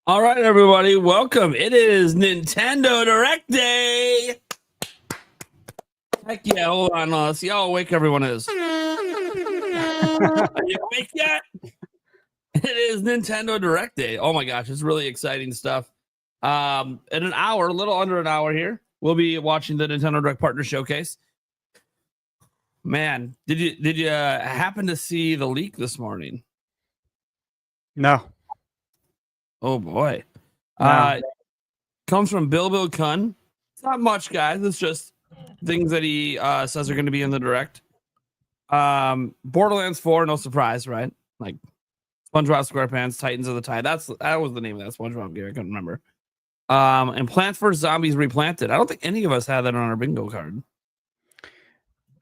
All right, everybody, welcome. It is Nintendo Direct Day. Heck yeah, hold on. See how awake everyone is. Are you awake yet? It is Nintendo Direct Day. Oh my gosh, it's really exciting stuff. In an hour, a little under an hour here, we'll be watching the Nintendo Direct Partner Showcase. Man, did you happen to see the leak this morning? No. Oh boy. No. Comes from Bill Kun. It's not much, guys. It's just things that he says are going to be in the Direct. Borderlands 4, no surprise, right? Like SpongeBob SquarePants, Titans of the Tide. That was the name of that SpongeBob game. I couldn't remember. And Plants vs. Zombies Replanted. I don't think any of us had that on our bingo card.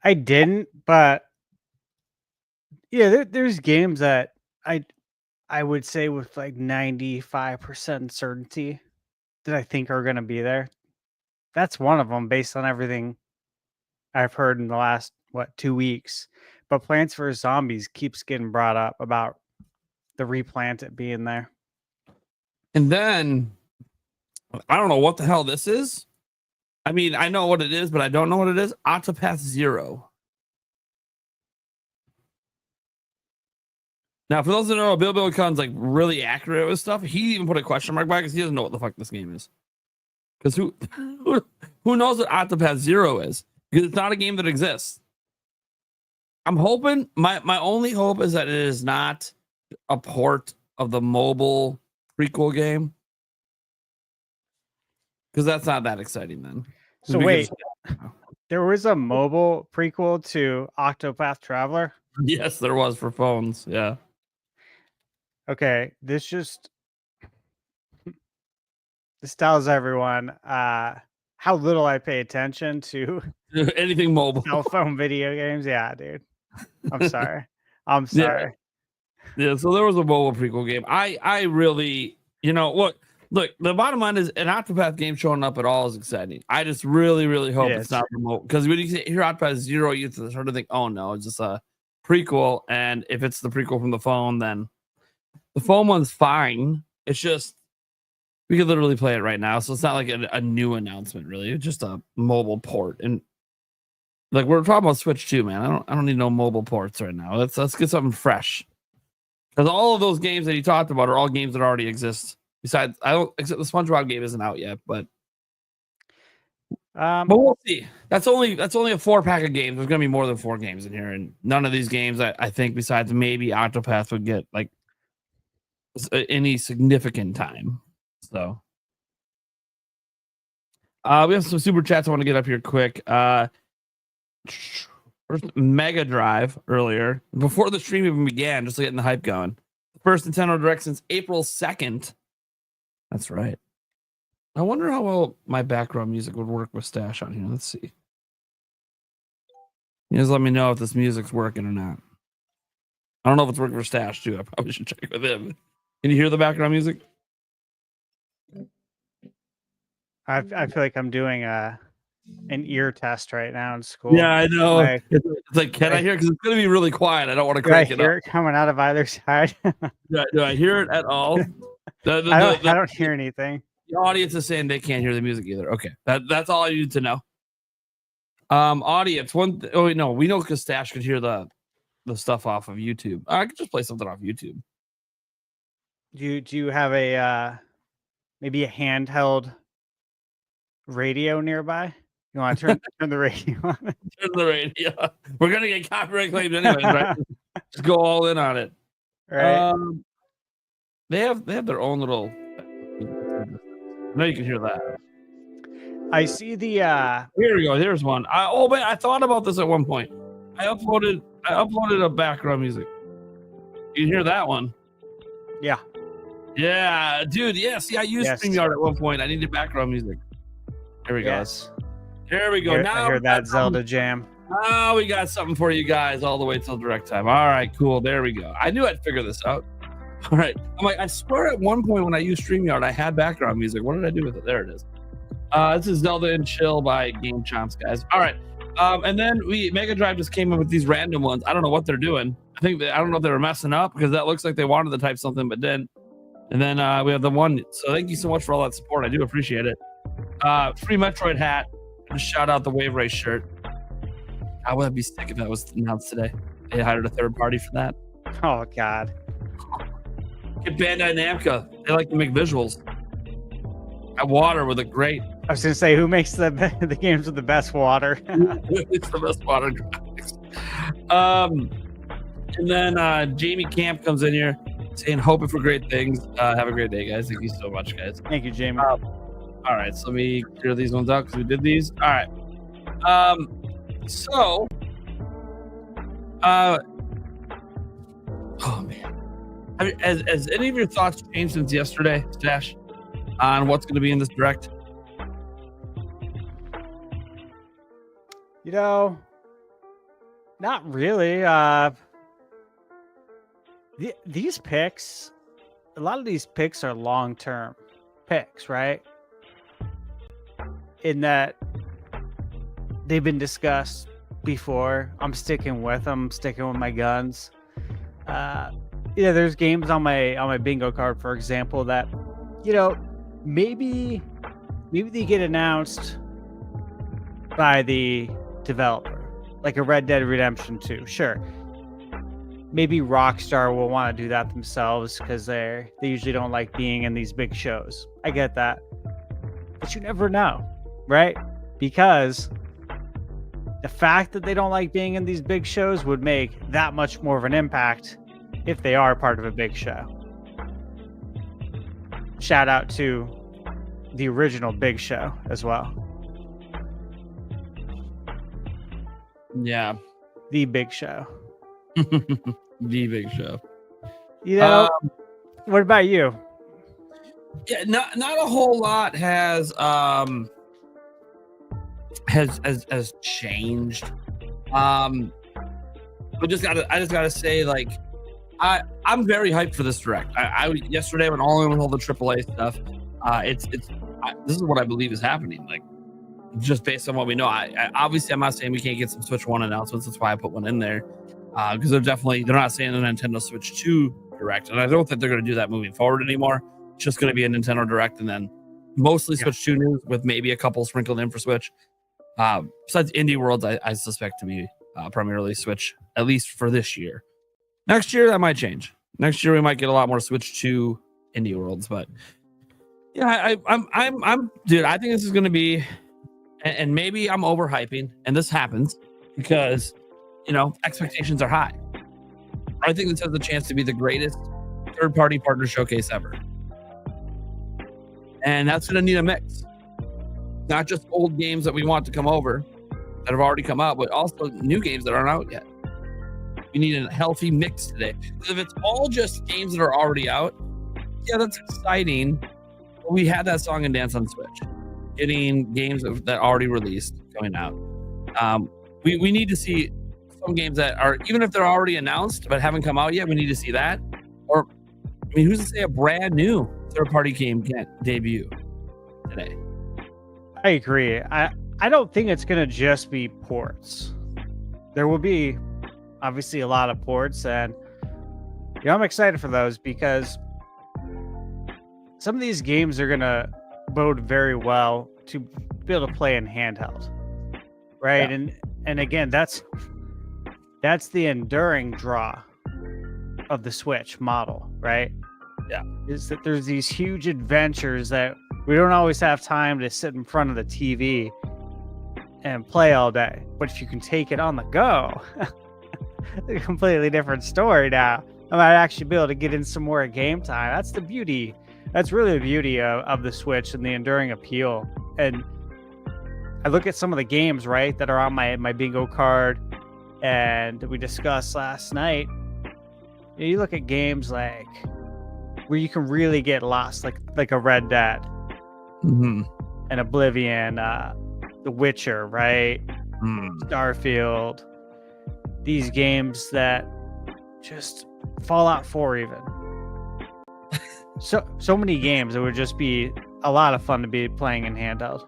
I didn't, but yeah, there's games that I would say with like 95% certainty that I think are going to be there. That's one of them based on everything I've heard in the last 2 weeks. But Plants vs. Zombies keeps getting brought up about the Replanted being there. And then I don't know what the hell this is. I mean, I know what it is, but I don't know what it is. Octopath Zero. Now, for those that don't know, Bill Kun's like really accurate with stuff. He even put a question mark by because he doesn't know what the fuck this game is. Because who knows what Octopath Zero is? Because it's not a game that exists. I'm hoping, my only hope is that it is not a port of the mobile prequel game. Because that's not that exciting then. So wait, there was a mobile prequel to Octopath Traveler? Yes, there was for phones. Yeah. Okay, this tells everyone how little I pay attention to anything mobile. Cell phone video games. Yeah, dude. I'm sorry. I'm sorry. Yeah, so there was a mobile prequel game. I really, look, the bottom line is an Octopath game showing up at all is exciting. I just really, really hope it's not remote. Because when you hear Octopath Zero, you sort of think, oh no, it's just a prequel. And if it's the prequel from the phone, then the phone one's fine. It's just we could literally play it right now, so it's not like a new announcement, really. It's just a mobile port, and like we're talking about Switch 2, man. I don't need no mobile ports right now. Let's get something fresh, because all of those games that he talked about are all games that already exist. Besides, except the SpongeBob game isn't out yet, but we'll see. That's only a 4-pack of games. There's gonna be more than 4 games in here, and none of these games, I think, besides maybe Octopath, would get like any significant time. So we have some super chats I want to get up here quick. First, Mega Drive earlier, before the stream even began, just getting the hype going. First Nintendo Direct since April 2nd. That's right. I wonder how well my background music would work with Stash on here. Let's see. You guys let me know if this music's working or not. I don't know if it's working for Stash too. I probably should check with him. Can you hear the background music? I feel like I'm doing an ear test right now in school. Yeah, I know. It's like, can I hear? Because it's going to be really quiet. I don't want to crank it up. I hear it coming out of either side. Do I hear it at all? I don't hear anything. The audience is saying they can't hear the music either. Okay, that's all I need to know. Audience, we know because Stash could hear the stuff off of YouTube. I could just play something off YouTube. Do you have a maybe a handheld radio nearby? You want to turn the radio on? Turn the radio. We're gonna get copyright claims anyways, right? Just go all in on it. Right. They have their own little. I know you can hear that. I see the. Here we go. Here's one. I thought about this at one point. I uploaded a background music. You can hear that one. Yeah. Yeah, dude. Yeah. See, I used StreamYard at one point. I needed background music. Here we go. Here we go. I heard that Zelda jam. Oh, we got something for you guys all the way till direct time. All right, cool. There we go. I knew I'd figure this out. All right. I'm like, I swear at one point when I used StreamYard, I had background music. What did I do with it? There it is. This is Zelda and Chill by Game Chomps, guys. All right. And then Mega Drive just came in with these random ones. I don't know what they're doing. I don't know if they were messing up because that looks like they wanted to type something but didn't. And then we have the one. So thank you so much for all that support. I do appreciate it. Free Metroid hat. Just shout out the Wave Race shirt. I would be sick if that was announced today. They hired a third party for that. Oh God. Get Bandai Namco. They like to make visuals. That water with a great. I was gonna say, who makes the games with the best water? It's the best water graphics. And then Jamie Camp comes in here saying, hoping for great things. Have a great day, guys. Thank you so much, guys. Thank you, Jamie. All right, so let me clear these ones out because we did these. All right. So, oh man, has any of your thoughts changed since yesterday, Stash, on what's going to be in this direct? You know, not really. These picks, a lot of these picks are long-term picks, right? In that they've been discussed before. I'm sticking with them, sticking with my guns. There's games on my bingo card, for example, that, maybe they get announced by the developer, like a Red Dead Redemption 2. Sure. Maybe Rockstar will want to do that themselves because they usually don't like being in these big shows. I get that. But you never know, right? Because the fact that they don't like being in these big shows would make that much more of an impact if they are part of a big show. Shout out to the original Big Show as well. Yeah. The Big Show. The Big Show. What about you? Yeah, not a whole lot has changed. I just gotta say, like, I'm very hyped for this direct. I yesterday went all in with all the AAA stuff. This is what I believe is happening. Like, just based on what we know. Obviously I'm not saying we can't get some Switch 1 announcements. That's why I put one in there. Because they're not saying the Nintendo Switch 2 direct, and I don't think they're going to do that moving forward anymore. It's just going to be a Nintendo direct, and then mostly Switch 2 news with maybe a couple sprinkled in for Switch. Besides Indie Worlds, I suspect to be primarily Switch, at least for this year. Next year that might change. Next year we might get a lot more Switch 2 Indie Worlds, but yeah, I'm dude. I think this is going to be, and maybe I'm overhyping, and this happens because expectations are high. I think this has a chance to be the greatest third-party partner showcase ever. And that's going to need a mix. Not just old games that we want to come over that have already come out, but also new games that aren't out yet. We need a healthy mix today. Because if it's all just games that are already out, yeah, that's exciting. But we had that song and dance on Switch. Getting games that already released coming out. We need to see some games that are, even if they're already announced but haven't come out yet, we need to see that. Or, who's to say a brand new third-party game can't debut today? I agree. I don't think it's going to just be ports. There will be obviously a lot of ports, and I'm excited for those because some of these games are going to bode very well to be able to play in handheld, right? Yeah. And again, that's the enduring draw of the Switch model, right? Yeah. Is that there's these huge adventures that we don't always have time to sit in front of the TV and play all day. But if you can take it on the go, it's a completely different story now. I might actually be able to get in some more game time. That's the beauty. That's really the beauty of the Switch and the enduring appeal. And I look at some of the games, right, that are on my bingo card and we discussed last night. You look at games like where you can really get lost, like a Red Dead, mm-hmm. and Oblivion, The Witcher, right? Starfield. These games that just Fallout 4 even. So many games. It would just be a lot of fun to be playing in handheld.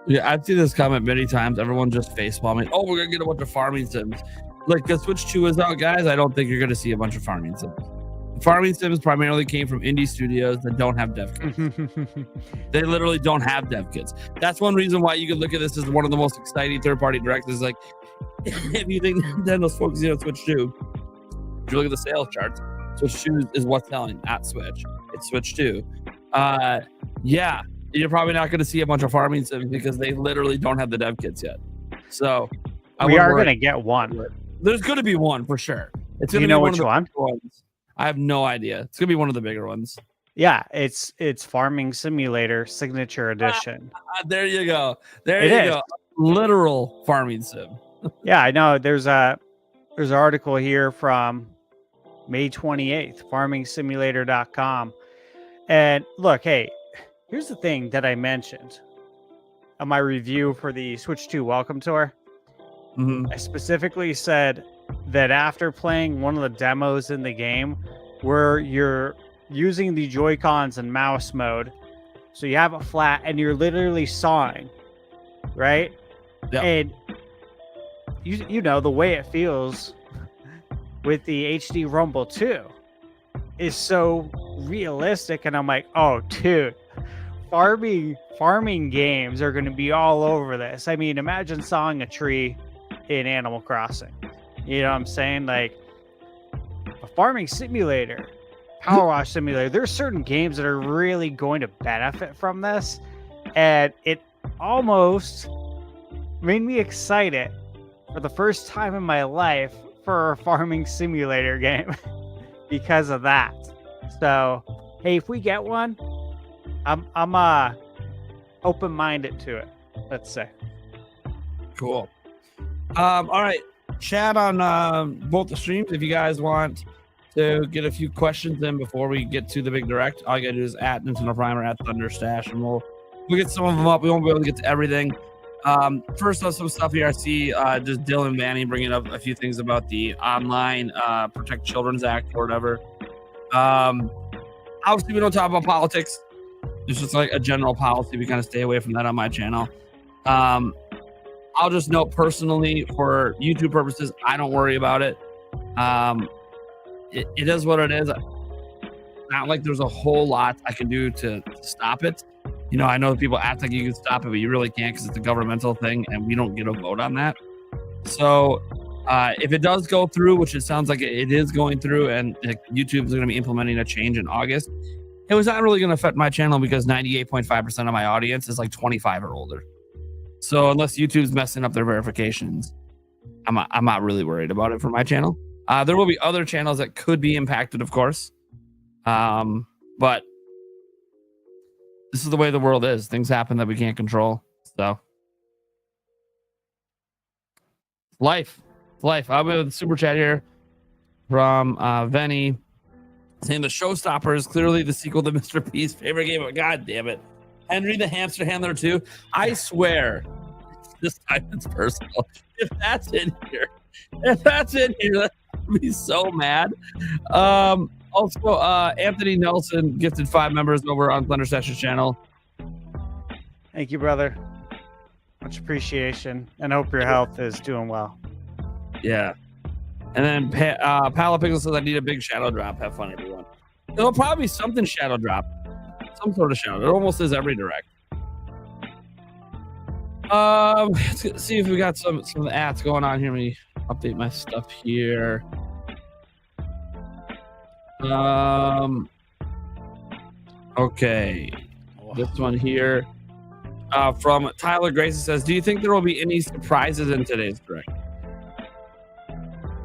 Yeah, I've seen this comment many times. Everyone just face palming. Oh, we're gonna get a bunch of farming sims. Like, the Switch 2 is out, guys. I don't think you're gonna see a bunch of farming sims. Farming sims primarily came from indie studios that don't have dev kits. They literally don't have dev kits. That's one reason why you could look at this as one of the most exciting third-party directs. Is like, if you think Nintendo's focusing on Switch 2, if you look at the sales charts, Switch 2 is what's selling at Switch. It's Switch 2. Yeah, you're probably not going to see a bunch of farming sims because they literally don't have the dev kits yet. So we are going to get one. There's going to be one for sure. It's going to be know one which of the one? ones. I have no idea. It's going to be one of the bigger ones. Yeah, it's Farming Simulator Signature Edition. There you go. There you go. Literal farming sim. Yeah, I know. There's an article here from May 28th, farmingsimulator.com. And look, hey, here's the thing that I mentioned on my review for the Switch 2 Welcome Tour. Mm-hmm. I specifically said that after playing one of the demos in the game where you're using the Joy-Cons in mouse mode, so you have it flat and you're literally sawing, right? Yep. And you know the way it feels with the HD Rumble 2 is so realistic, and I'm like, oh dude, farming games are going to be all over this. I mean, imagine sawing a tree in Animal Crossing. You know what I'm saying? Like a farming simulator, power wash simulator. There's certain games that are really going to benefit from this, and it almost made me excited for the first time in my life for a farming simulator game because of that. So, hey, if we get one, I'm open-minded to it. Let's say. Cool. All right. Chat on both the streams if you guys want to get a few questions in before we get to the big direct. All you gotta do is at Nintendo Primer, at ThunderStash, and we'll get some of them up. We won't be able to get to everything. First off, some stuff here I see just Dylan Vanny bringing up a few things about the online Protect Children's Act or whatever. Obviously, we don't talk about politics. It's just like a general policy. We kind of stay away from that on my channel. I'll just note personally, for YouTube purposes, I don't worry about it. It is what it is. Not like there's a whole lot I can do to stop it. You know, I know people act like you can stop it, but you really can't because it's a governmental thing and we don't get a vote on that. So if it does go through, which it sounds like it is going through, and YouTube is going to be implementing a change in August, it was not really going to affect my channel because 98.5% of my audience is like 25 or older. So unless YouTube's messing up their verifications, I'm not really worried about it for my channel. There will be other channels that could be impacted, of course. But this is the way the world is. Things happen that we can't control. So life. I'll be with the super chat here from Venny saying the Showstopper is clearly the sequel to Mr. P's favorite game. God damn it. Henry the Hamster Handler 2. I swear, this time it's personal. If that's in here, that would be so mad. Also, Anthony Nelson gifted 5 members over on ThunderStash's channel. Thank you, brother. Much appreciation, and hope your health is doing well. Yeah. And then Palapixel says, I need a big shadow drop. Have fun, everyone. There'll probably be something shadow drop. Some sort of shadow. It almost is every direct. Let's see if we got some of the ads going on here. Let me update my stuff here. Okay. This one here. From Tyler Grace says, do you think there will be any surprises in today's direct? I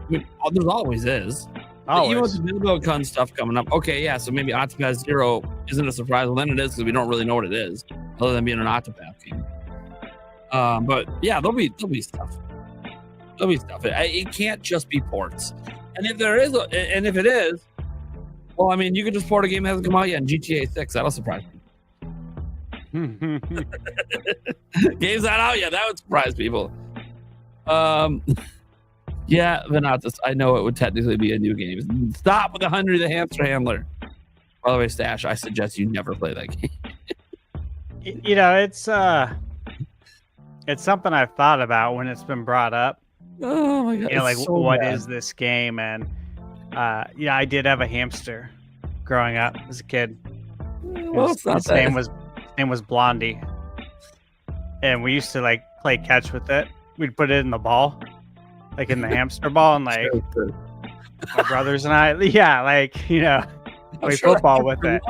mean, there always is. Even with the buildup stuff coming up. Okay, yeah, so maybe Octopath Zero isn't a surprise. Well, then it is because we don't really know what it is, other than being an Octopath game. But yeah, there'll be stuff. There'll be stuff. It can't just be ports. And if there is, and if it is, well, I mean, you could just port a game that hasn't come out yet in GTA 6. That'll surprise people. Game's not out yet. That would surprise people. Yeah, Venatus, I know it would technically be a new game. Stop with the Henry the Hamster Handler. By the way, Stash, I suggest you never play that game. You know, it's something I've thought about when it's been brought up. Oh my god! You know, like, so what is this game? And Yeah, I did have a hamster growing up as a kid. Well, His name was Blondie, and we used to like play catch with it. We'd put it in the ball, like in the hamster ball, and like my brothers and I, yeah, like play football with it.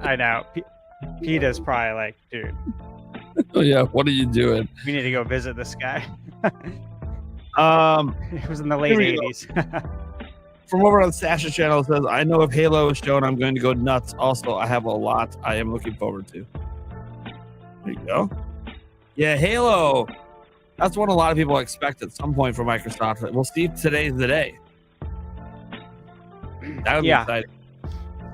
I know. Peter's probably like, dude. Oh yeah, what are you doing? We need to go visit this guy. It was in the late 80s. From over on the Sasha channel, it says, I know if Halo is shown, I'm going to go nuts. Also, I have a lot I am looking forward to. There you go. Yeah, Halo. That's what a lot of people expect at some point from Microsoft. We'll see if today's the day. That would be exciting.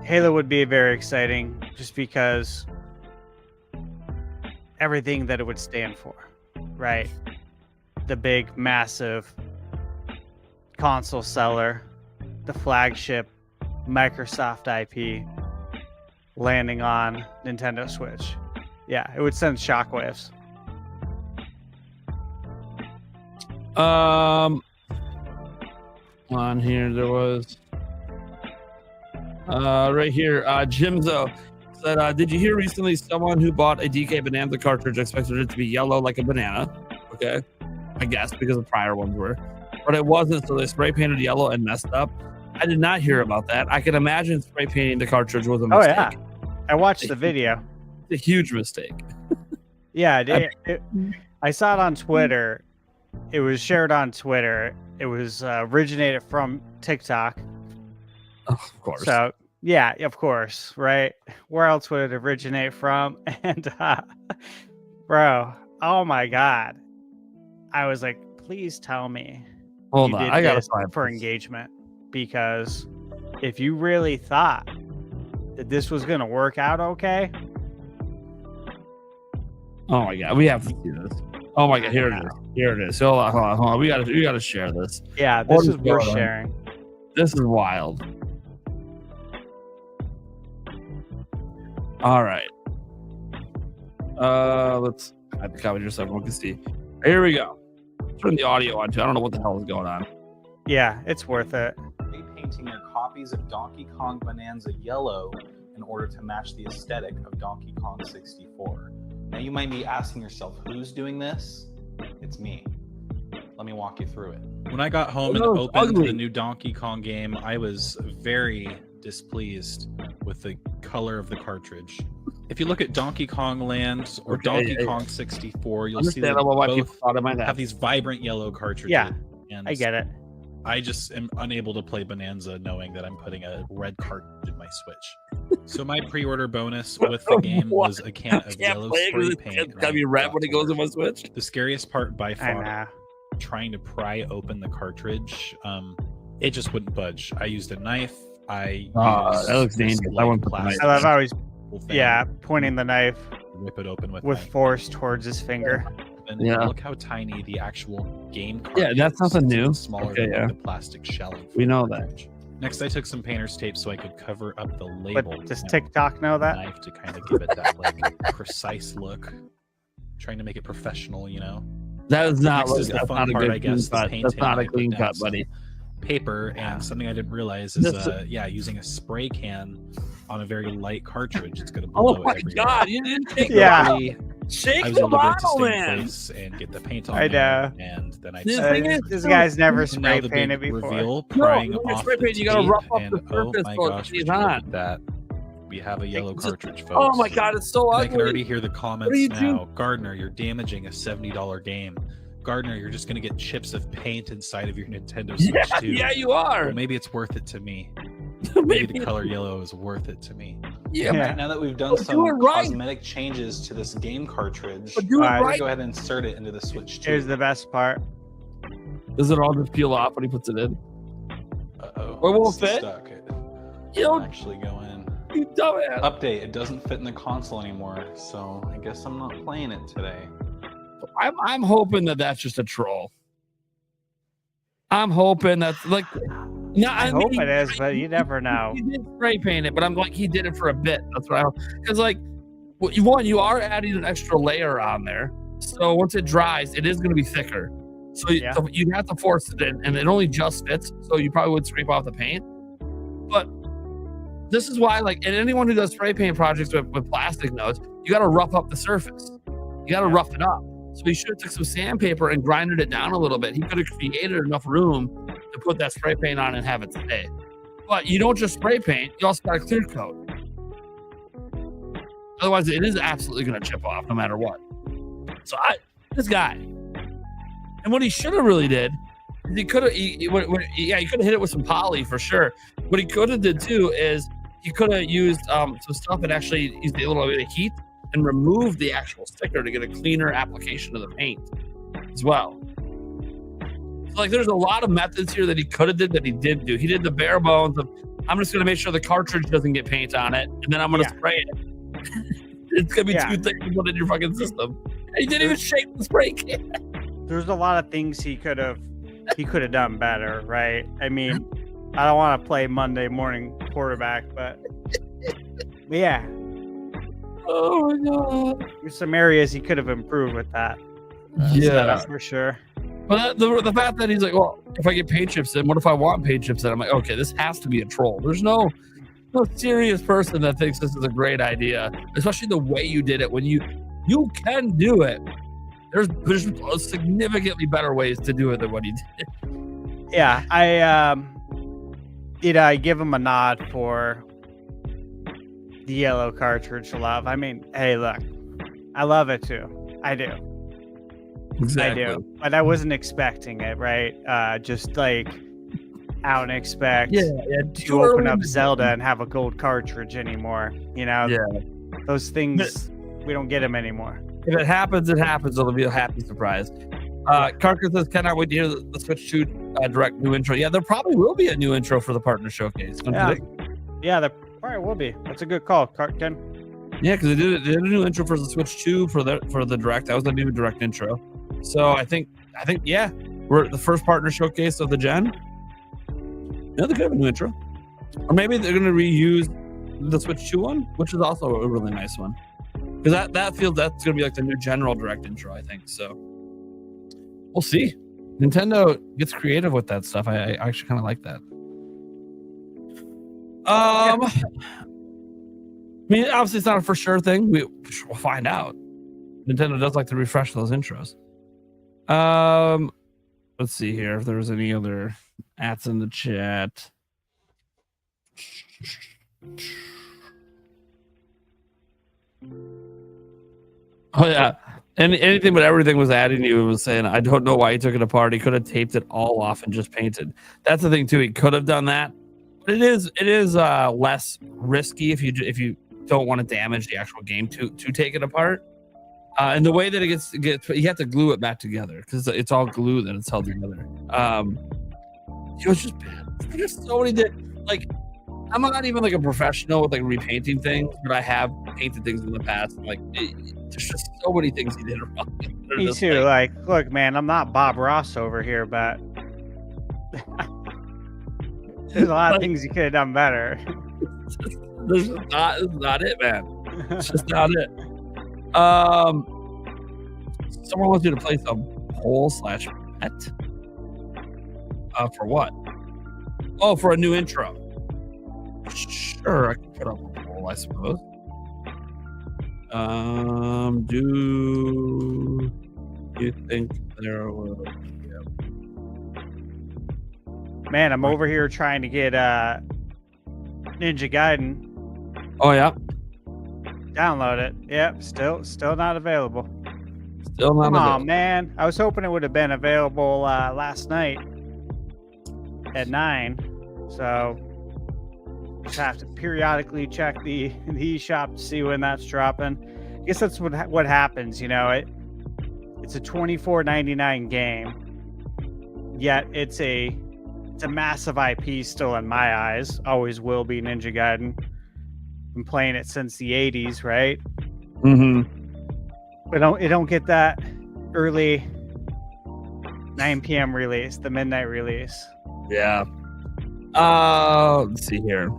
Halo would be very exciting just because everything that it would stand for, right? The big, massive console seller, the flagship Microsoft IP landing on Nintendo Switch. Yeah, it would send shockwaves. On here there was right here, Jimzo said, did you hear recently someone who bought a DK Bonanza cartridge expected it to be yellow like a banana? Okay, I guess because the prior ones were, but it wasn't, so they spray painted yellow and messed up. I did not hear about that. I can imagine spray painting the cartridge was a mistake. Oh yeah, I watched the video. It's a huge mistake. Yeah, I saw it on Twitter. It was shared on Twitter. It was originated from TikTok. Oh, of course. So yeah, of course, right? Where else would it originate from? And bro, oh my god, I was like, please tell me. Hold on, I gotta find for engagement, because if you really thought that this was gonna work out okay. Oh my god, we have to see this. Oh my god, here it is. Here it is. Hold on. We gotta share this. Yeah, this is worth sharing. This is wild. All right. Let's have the copy just so everyone can see. Here we go. Turn the audio on too. I don't know what the hell is going on. Yeah, it's worth it. Painting your copies of Donkey Kong Bonanza yellow in order to match the aesthetic of Donkey Kong 64. Now you might be asking yourself, who's doing this? It's me. Let me walk you through it. When I got home and opened the new Donkey Kong game, I was very displeased with the color of the cartridge. If you look at Donkey Kong Land or Donkey Kong 64, you'll see that both have these vibrant yellow cartridges. Yeah, and I get it. I just am unable to play Bonanza knowing that I'm putting a red cartridge in my Switch. So my pre-order bonus with the game was a can of yellow spray paint. It's gotta be red when it goes in my Switch. The scariest part by far, trying to pry open the cartridge, it just wouldn't budge. I used a knife. That looks dangerous. I wouldn't put the knife. I love how he's pointing the knife rip it open with force towards his finger. And yeah, look how tiny the actual game cartridge is. Yeah, that's nothing new. Smaller than the plastic shelling. We know that. Next, I took some painter's tape so I could cover up the label. But does TikTok know that? Knife to kind of give it that precise look. Trying to make it professional, That is not. The fun part, I guess. That's not a clean cut, buddy. Paper, and something I didn't realize is using a spray can on a very light cartridge, it's going to blow it. Oh my god, you didn't take shake I was the able to bottle, stay man. in place and get the paint on. I know. And then I this guy's never spray painted before. Reveal, prying off spray paint, you gotta rough up the surface. Oh my gosh, would you look at that? We have a yellow cartridge, folks. Oh my god, it's so ugly. I can already hear the comments now. Gardner, you're damaging a $70 game. Gardner, you're just going to get chips of paint inside of your Nintendo Switch too. Yeah, you are. Well, maybe it's worth it to me. Maybe the color yellow is worth it to me. Yeah. Now that we've done some cosmetic changes to this game cartridge, go ahead and insert it into the Switch 2. Here's the best part. Does it all just peel off when he puts it in? Uh-oh. Or won't fit? Stuck. You don't actually go in. You dumbass. Update, it doesn't fit in the console anymore, so I guess I'm not playing it today. I'm hoping that that's just a troll. I'm hoping that's like. No, I hope it is, but you never know. He did spray paint it, but I'm like, he did it for a bit. That's what I hope. Because like, one, you are adding an extra layer on there, so once it dries, it is going to be thicker. So you'd have to force it in, and it only just fits. So you probably would scrape off the paint. But this is why, like, and anyone who does spray paint projects with plastic knows, you got to rough up the surface. You got to rough it up. So he should have took some sandpaper and grinded it down a little bit. He could have created enough room to put that spray paint on and have it stay. But you don't just spray paint, you also got to clear coat. Otherwise, it is absolutely going to chip off no matter what. So this guy, and what he should have really did, he could have, he could have hit it with some poly for sure. What he could have did too is he could have used some stuff and actually used a little bit of heat and removed the actual sticker to get a cleaner application of the paint as well. So, like, there's a lot of methods here that he could have did that he didn't do. He did the bare bones of, I'm just going to make sure the cartridge doesn't get paint on it, and then I'm going to spray it. It's going to be too thick to put in your fucking system. And he didn't even shake the spray can. There's a lot of things he could have done better, right? I mean, I don't want to play Monday morning quarterback, but yeah. Oh my god. There's some areas he could have improved with that. Yeah, for sure. But the fact that he's like, well, if I get paint chips in, what if I want paint chips in? I'm like, okay, this has to be a troll. There's no serious person that thinks this is a great idea, especially the way you did it. When you can do it, there's significantly better ways to do it than what he did. Yeah, I give him a nod for the yellow cartridge love. I mean, hey, look, I love it too. I do. Exactly. I do. But I wasn't expecting it, right? Just like, I don't expect to open up Zelda and have a gold cartridge anymore. You know? Yeah. Those things, we don't get them anymore. If it happens, it happens. It'll be a happy surprise. Carker says, cannot wait to hear the Switch 2 direct new intro. Yeah, there probably will be a new intro for the partner showcase. Yeah, there probably will be. That's a good call, Ken. Yeah, because they did a new intro for the Switch 2 for the direct. That was the new direct intro. So I think we're at the first partner showcase of the gen. Yeah, they could have a new intro, or maybe they're going to reuse the Switch 2 one, which is also a really nice one. Because that feels that's going to be like the new general direct intro, I think. So we'll see. Nintendo gets creative with that stuff. I actually kind of like that. I mean, obviously it's not a for sure thing. We'll find out. Nintendo does like to refresh those intros. Let's see here if there was any other ats in the chat. Oh yeah, and anything but everything was adding to you. It was saying, I don't know why he took it apart. He could have taped it all off and just painted. That's the thing too. He could have done that. But it is less risky if you don't want to damage the actual game to take it apart. And the way that it gets you have to glue it back together because it's all glue that it's held together. It was just bad. There's so many like. I'm not even like a professional with like repainting things, but I have painted things in the past. Like, there's just so many things he did wrong. Me too. Thing. Like, look, man, I'm not Bob Ross over here, but there's a lot of things you could have done better. This is not it, man. It's just not it. Someone wants you to play some poll/pet. For what? Oh, for a new intro. Sure, I can put up a poll, I suppose. Do you think there will be Man, I'm over here trying to get Ninja Gaiden. Oh yeah. Download it. Yep, still not available. Still not available. Oh man. I was hoping it would have been available last night at 9. So just have to periodically check the eShop to see when that's dropping. I guess that's what happens, you know. It's a $24.99 game, yet it's a massive IP still in my eyes. Always will be. Ninja Gaiden. Been playing it since the 80s, right? Mm-hmm. But it don't get that early 9 p.m. release, the midnight release. Yeah. Let's see here.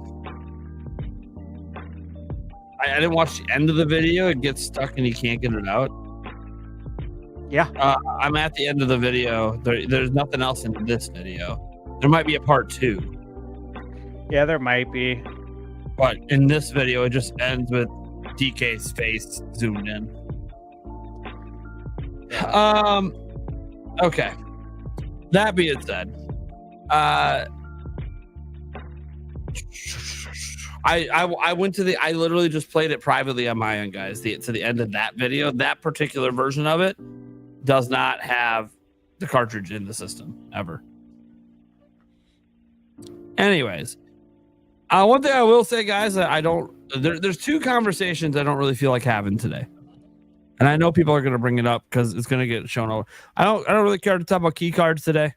I didn't watch the end of the video. It gets stuck and you can't get it out. Yeah. I'm at the end of the video. There's nothing else in this video. There might be a part 2. Yeah, there might be. But in this video, it just ends with DK's face zoomed in. Okay. That being said, I went to I literally just played it privately on my own, guys. To the end of that video, that particular version of it does not have the cartridge in the system ever. Anyways, one thing I will say, guys, that there's 2 conversations I don't really feel like having today. And I know people are going to bring it up because it's going to get shown over. I don't really care to talk about key cards today.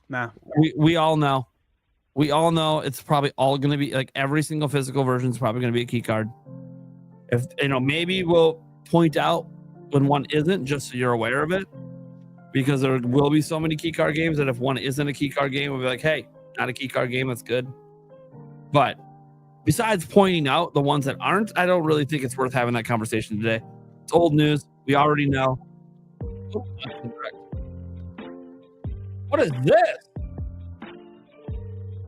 No. We all know. We all know it's probably all going to be like every single physical version is probably going to be a key card. If maybe we'll point out when one isn't, just so you're aware of it, because there will be so many key card games that if one isn't a key card game, we'll be like, hey, not a key card game, that's good. But besides pointing out the ones that aren't, I don't really think it's worth having that conversation today. It's old news. We already know. Oh, that's incorrect. What is this?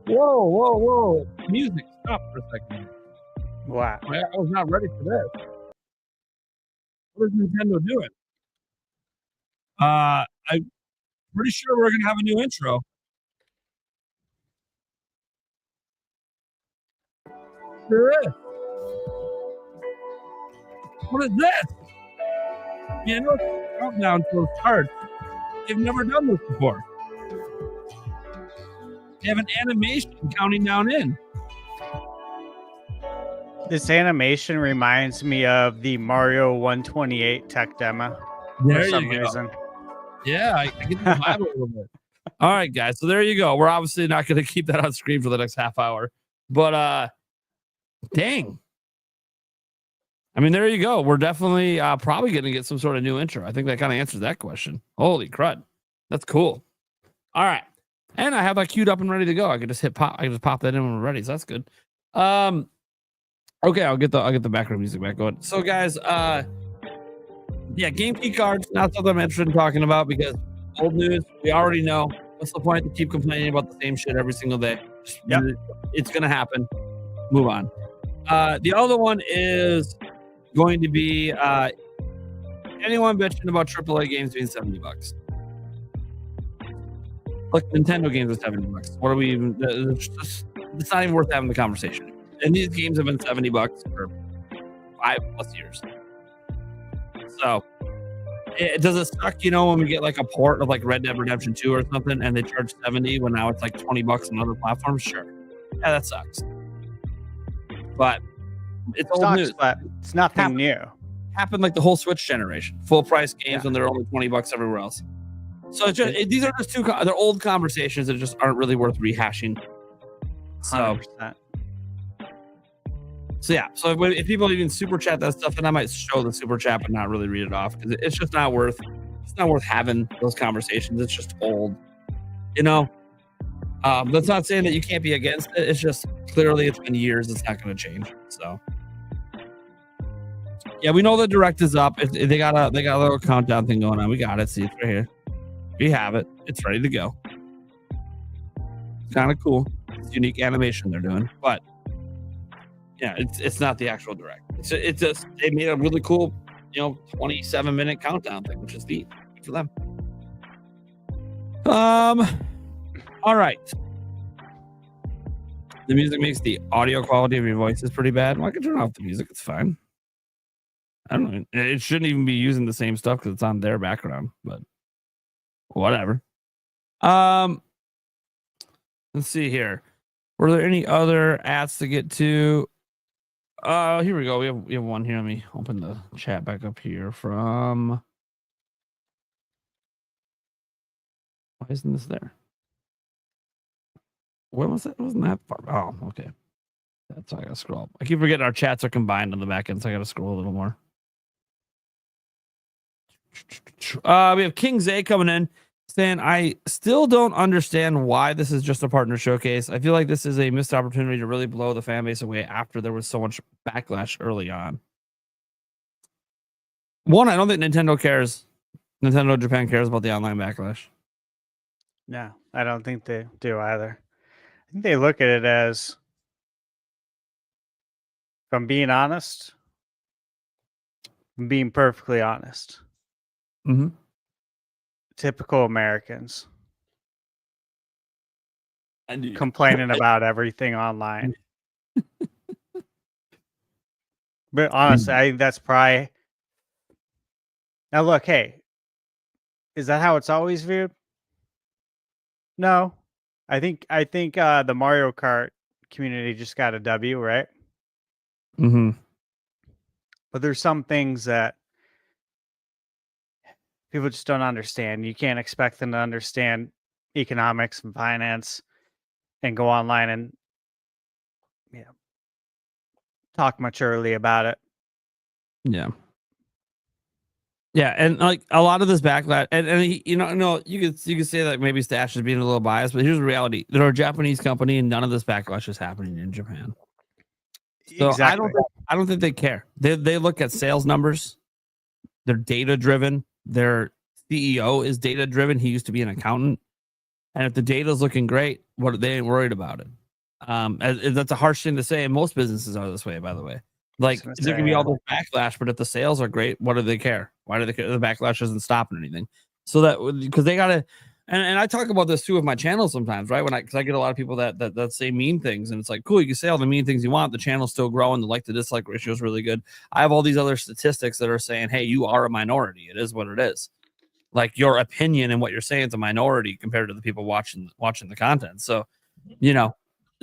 Whoa. Music, stop for a second. Wow. I was not ready for this. What is Nintendo doing? I'm pretty sure we're going to have a new intro. Sure is. What is this? Yeah, no countdown to the start. They've never done this before. They have an animation counting down in. This animation reminds me of the Mario 128 tech demo. There for some you go. reason. Yeah, I get the vibe a little bit. All right, guys. So there you go. We're obviously not going to keep that on screen for the next half hour. But dang. I mean, there you go. We're definitely probably going to get some sort of new intro. I think that kind of answers that question. Holy crud. That's cool. All right. And I have that queued up and ready to go. I can just hit pop. I can just pop that in when we're ready. So that's good. Okay, I'll get the background music back going. So guys, yeah, game key cards, not something I'm interested in talking about because old news, we already know. What's the point to keep complaining about the same shit every single day? Yep. It's gonna happen. Move on. The other one is going to be anyone bitching about AAA games being $70. Look, Nintendo games are $70. What are we even? It's not even worth having the conversation. And these games have been $70 for 5+ years. So, does it suck, when we get like a port of like Red Dead Redemption 2 or something, and they charge $70 when now it's like $20 on other platforms? Sure, yeah, that sucks. But it's old news. But it's nothing new. Happened like the whole Switch generation, full price games when they're only $20 everywhere else. So it's just these are just they're old conversations that just aren't really worth rehashing. So. 100%. So yeah, so if people even super chat that stuff, then I might show the super chat but not really read it off because it's just not worth. It's not worth having those conversations. It's just old, That's not saying that you can't be against it. It's just clearly it's been years. It's not going to change. So yeah, we know the direct is up. They got a little countdown thing going on. We got it. See, it's right here. We have it. It's ready to go. It's kind of cool. It's unique animation they're doing, but. Yeah, it's not the actual direct. It's just they made a really cool, 27-minute countdown thing, which is neat for them. All right. The music makes the audio quality of your voices pretty bad. Well, I can turn off the music. It's fine. I don't know. It shouldn't even be using the same stuff because it's on their background, but whatever. Let's see here. Were there any other ads to get to? Here we go. We have one here. Let me open the chat back up here from. Why isn't this there? When was it? It wasn't that far. Oh, okay. That's why I gotta scroll up. I keep forgetting our chats are combined on the back end, so I gotta scroll a little more. We have King Zay coming in saying, I still don't understand why this is just a partner showcase. I feel like this is a missed opportunity to really blow the fan base away after there was so much backlash early on. One, I don't think Nintendo cares Nintendo Japan cares about the online backlash. No, I don't think they do either. I think they look at it as, if I'm being honest, being perfectly honest, Mm-hmm. typical Americans I do. complaining about everything online. But honestly, I think that's probably. Now look, hey, is that how it's always viewed? No, I think the Mario Kart community just got a W, right? Mm-hmm. But there's some things that people just don't understand. You can't expect them to understand economics and finance and go online and talk maturely about it. Yeah. Yeah, and like a lot of this backlash, and you know, no, you could say that maybe Stash is being a little biased, but here's the reality: they're a Japanese company, and none of this backlash is happening in Japan. So Exactly. I don't think they care. They look at sales numbers. They're data driven. Their CEO is data driven. He used to be an accountant, and if the data is looking great, they ain't worried about it. That's a harsh thing to say, and most businesses are this way, by the way. Like there can be all this backlash, but if the sales are great, what do they care? Why do they care? The backlash isn't stopping anything. So that because they gotta, and I talk about this too with my channel sometimes, right? Because I get a lot of people that say mean things, and it's like, cool, you can say all the mean things you want. The channel's still growing. The like to dislike ratio is really good. I have all these other statistics that are saying, hey, you are a minority. It is what it is. Like your opinion and what you're saying is a minority compared to the people watching the content. So, you know,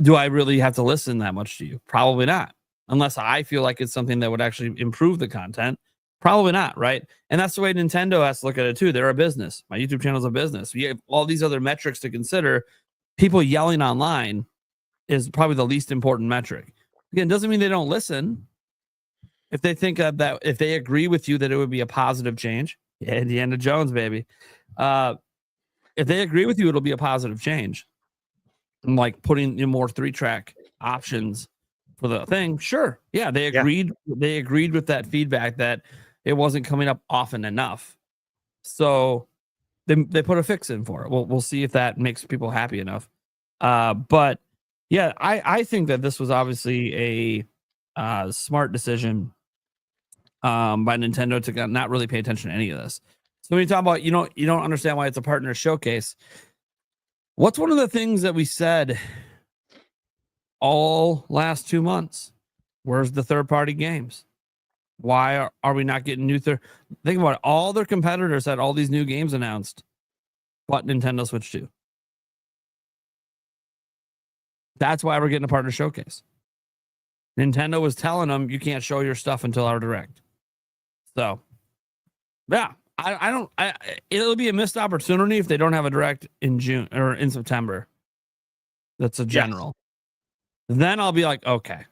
do I really have to listen that much to you? Probably not. Unless I feel like it's something that would actually improve the content. Probably not, right? And that's the way Nintendo has to look at it too. They're a business. My YouTube channel is a business. We have all these other metrics to consider. People yelling online is probably the least important metric. Again, doesn't mean they don't listen. If they think that if they agree with you that it would be a positive change, yeah, Indiana Jones, baby. If they agree with you, it'll be a positive change. Like putting in more 3-track options for the thing. Sure. Yeah, they agreed. Yeah. They agreed with that feedback that it wasn't coming up often enough. So they put a fix in for it. We'll see if that makes people happy enough. But yeah, I think that this was obviously a smart decision by Nintendo to not really pay attention to any of this. So when you talk about, you don't understand why it's a partner showcase. What's one of the things that we said all last 2 months? Where's the third-party games? Why are we not getting new Think about it. All their competitors had all these new games announced. What Nintendo switched to? That's why we're getting a partner showcase. Nintendo was telling them you can't show your stuff until our direct. So, yeah, it'll be a missed opportunity if they don't have a direct in June or in September. That's a general. Yes. Then I'll be like, okay,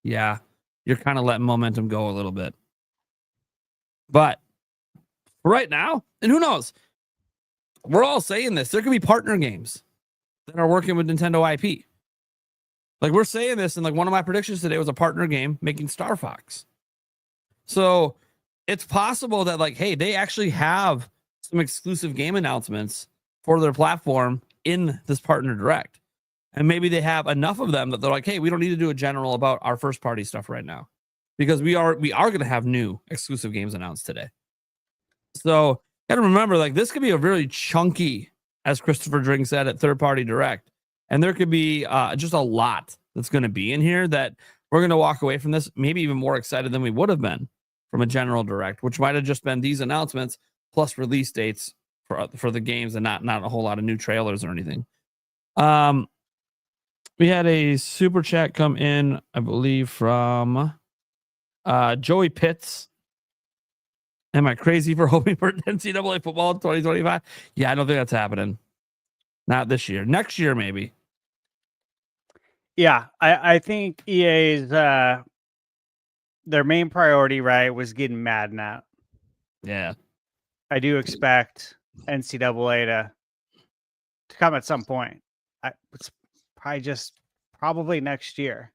yeah, you're kind of letting momentum go a little bit. But right now, and who knows? We're all saying this. There could be partner games that are working with Nintendo IP. Like we're saying this, and like one of my predictions today was a partner game making Star Fox. So it's possible that like, hey, they actually have some exclusive game announcements for their platform in this partner direct. And maybe they have enough of them that they're like, hey, we don't need to do a general about our first party stuff right now. Because we are going to have new exclusive games announced today. So got to remember, like this could be a really chunky, as Christopher Drink said, at third party direct. And there could be just a lot that's going to be in here that we're going to walk away from this maybe even more excited than we would have been from a general direct, which might have just been these announcements plus release dates for the games and not a whole lot of new trailers or anything. We had a super chat come in, I believe, from Joey Pitts. Am I crazy for hoping for NCAA football in 2025? Yeah, I don't think that's happening. Not this year. Next year, maybe. Yeah, I think EA's their main priority, right, was getting Madden out. Yeah. I do expect NCAA to come at some point. It's probably next year.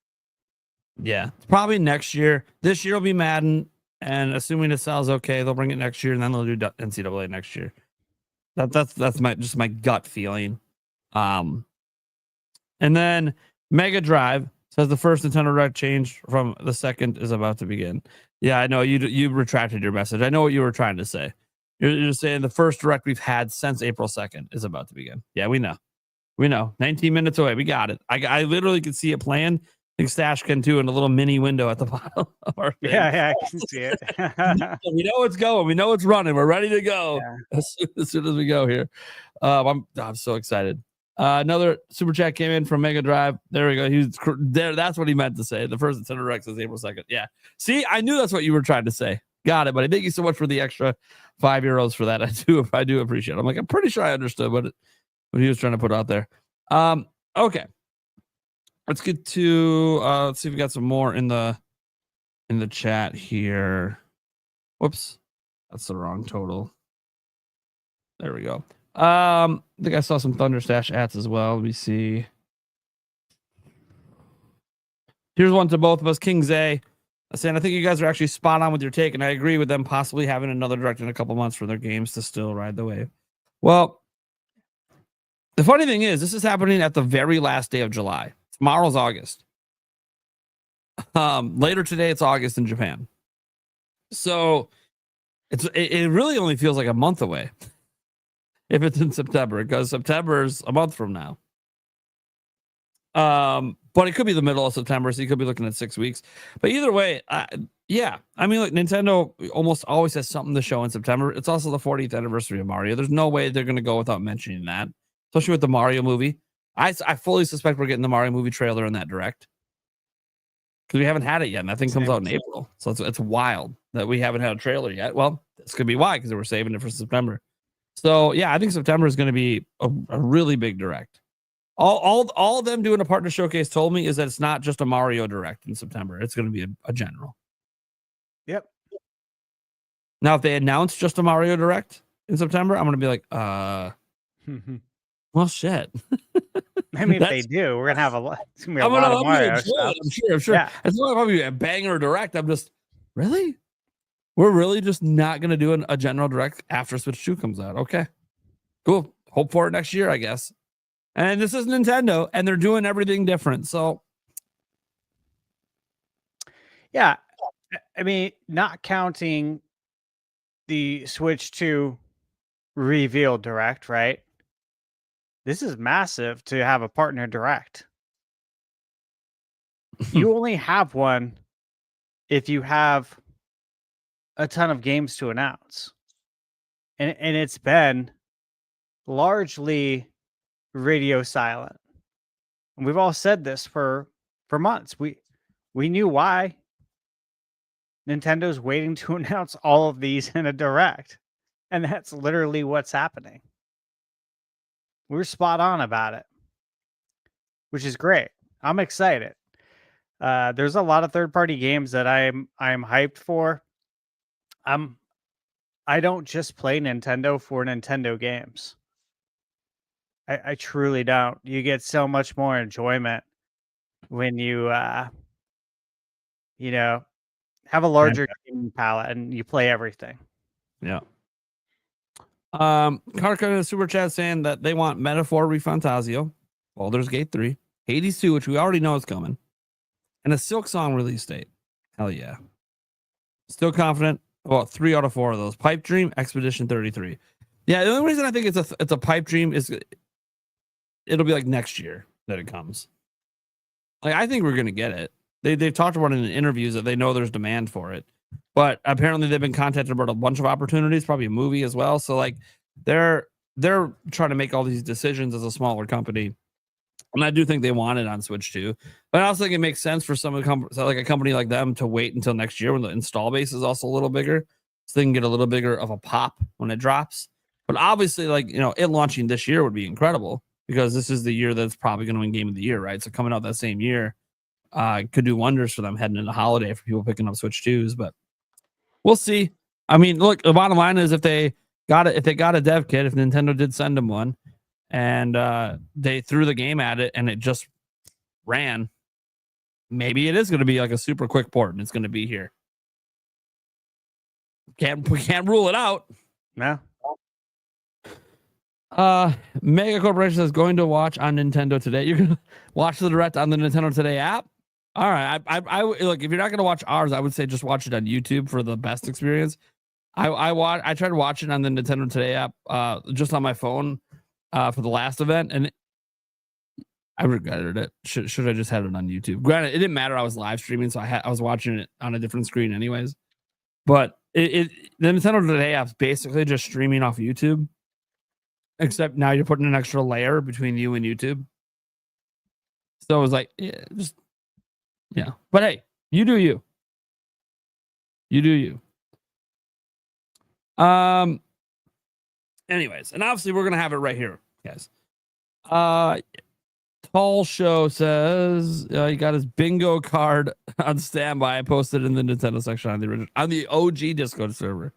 Yeah, it's probably next year. This year will be Madden. and assuming it sells okay, they'll bring it next year, and then they'll do NCAA next year. That's my gut feeling. And then Mega Drive says the first Nintendo Direct change from the second is about to begin. Yeah, I know you retracted your message. I know what you were trying to say. You're just saying the first Direct we've had since April 2nd is about to begin. Yeah, we know. 19 minutes away. We got it. I literally could see it playing. I think Stash can too in a little mini window at the bottom of our thing. Yeah, I can see it. We know it's going. We know it's running. We're ready to go as soon as we go here. I'm so excited. Another super chat came in from Mega Drive. There we go. He's there. That's what he meant to say. The first Nintendo Direct is April 2nd. Yeah. See, I knew that's what you were trying to say. Got it. But thank you so much for the extra €5 for that. I do appreciate it. I'm pretty sure I understood what he was trying to put out there. Okay. Let's get to let's see if we got some more in the chat here. Whoops. That's the wrong total. There we go. I think I saw some ThunderStash ads as well. Let me see. Here's one to both of us. King Zay saying, I think you guys are actually spot on with your take, and I agree with them possibly having another Direct in a couple months for their games to still ride the wave. Well, the funny thing is, this is happening at the very last day of July. Tomorrow's August. Later today, it's August in Japan. So it really only feels like a month away. If it's in September, because September is a month from now. But it could be the middle of September, so you could be looking at 6 weeks. But either way, yeah. I mean, like Nintendo almost always has something to show in September. It's also the 40th anniversary of Mario. There's no way they're going to go without mentioning that, especially with the Mario movie. I fully suspect we're getting the Mario movie trailer in that Direct because we haven't had it yet, and that thing comes out in April. So it's wild that we haven't had a trailer yet. Well, this could be why, because we're saving it for September. So yeah, I think September is going to be a really big Direct. All of them doing a partner showcase told me is that it's not just a Mario Direct in September. It's going to be a general. Yep. Now, if they announce just a Mario Direct in September, I'm going to be like, well, shit. I mean, if they do, we're gonna have a lot. It's gonna be a lot of Mario stuff. I'm sure. Yeah. It's not going to be a banger Direct. I'm just really. We're really just not going to do a general Direct after Switch 2 comes out. Okay, cool. Hope for it next year, I guess. And this is Nintendo, and they're doing everything different. So, yeah, I mean, not counting the Switch 2 reveal Direct, right? This is massive to have a partner Direct. You only have one if you have a ton of games to announce, and it's been largely radio silent. And we've all said this for months. We knew why. Nintendo's waiting to announce all of these in a Direct, and that's literally what's happening. We're spot on about it, which is great. I'm excited. There's a lot of third-party games that I'm hyped for. I don't just play Nintendo for Nintendo games. I truly don't. You get so much more enjoyment when you have a larger gaming palette and you play everything. Yeah. Karka in the super chat saying that they want Metaphor Refantasio, Baldur's Gate 3, Hades 2, which we already know is coming, and a Silk Song release date. Hell yeah. Still confident about 3 out of 4 of those. Pipe Dream, Expedition 33. Yeah, the only reason I think it's a pipe dream is it'll be like next year that it comes. Like, I think we're gonna get it. They've talked about it in interviews that they know there's demand for it, but apparently they've been contacted about a bunch of opportunities, probably a movie as well. So like they're trying to make all these decisions as a smaller company, and I do think they want it on Switch too. But I also think it makes sense for some of the like a company like them to wait until next year when the install base is also a little bigger, so they can get a little bigger of a pop when it drops. But obviously, like, you know, it launching this year would be incredible because this is the year that's probably going to win Game of the Year, right? So coming out that same year could do wonders for them heading into holiday for people picking up Switch 2s. But we'll see. I mean, look, the bottom line is if they got a dev kit, if Nintendo did send them one, and they threw the game at it and it just ran, maybe it is going to be like a super quick port and it's going to be here. can't rule it out. No. Mega Corporation is going to watch on Nintendo Today. You're gonna watch the Direct on the Nintendo Today app. All right, I look, if you're not gonna watch ours, I would say just watch it on YouTube for the best experience. I tried to watch it on the Nintendo Today app, just on my phone, for the last event, and I regretted it. Should I just had it on YouTube? Granted, it didn't matter. I was live streaming, so I was watching it on a different screen, anyways. But the Nintendo Today app's basically just streaming off YouTube, except now you're putting an extra layer between you and YouTube. So it was like, yeah. But hey, you do you. You do you. Anyways, and obviously we're gonna have it right here, guys. Tall Show says he got his bingo card on standby. I posted in the Nintendo section on the OG Discord server.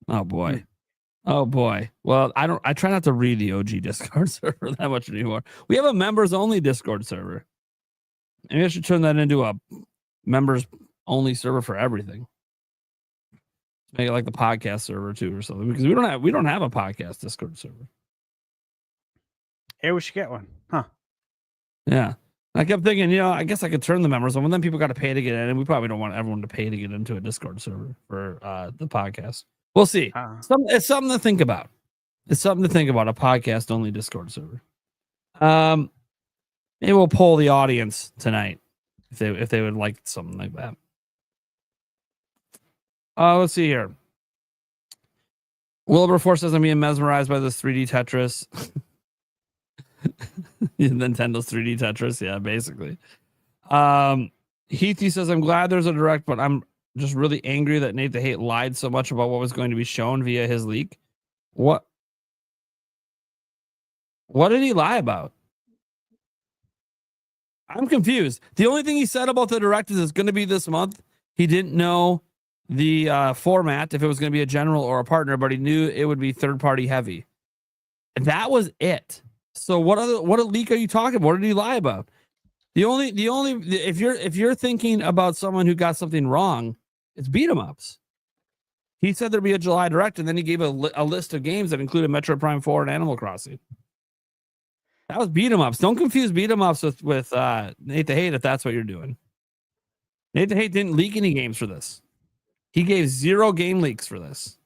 Oh boy. Oh boy. Well, I try not to read the OG Discord server that much anymore. We have a members only Discord server. Maybe I should turn that into a members only server for everything. Make it like the podcast server too or something, because we don't have a podcast Discord server. Hey, we should get one. Huh. Yeah. I kept thinking, I guess I could turn the members on, but then people got to pay to get in, and we probably don't want everyone to pay to get into a Discord server for the podcast. We'll see. It's something to think about. It's something to think about, a podcast only Discord server. Maybe we'll poll the audience tonight if they would like something like that. Let's see here. Wilberforce says I'm being mesmerized by this 3D Tetris. Nintendo's 3D Tetris, yeah, basically. Heathy says I'm glad there's a Direct, but I'm just really angry that Nate the Hate lied so much about what was going to be shown via his leak. What did he lie about? I'm confused. The only thing he said about the Direct is it's going to be this month. He didn't know the format, if it was going to be a general or a partner, but he knew it would be third-party heavy. And that was it. So what a leak are you talking about? What did he lie about? The only if you're thinking about someone who got something wrong, it's beat 'em ups. He said there'd be a July Direct, and then he gave a list of games that included Metro Prime 4 and Animal Crossing. That was beat 'em ups. Don't confuse beat 'em ups with Nate the Hate if that's what you're doing. Nate the Hate didn't leak any games for this. He gave 0 game leaks for this.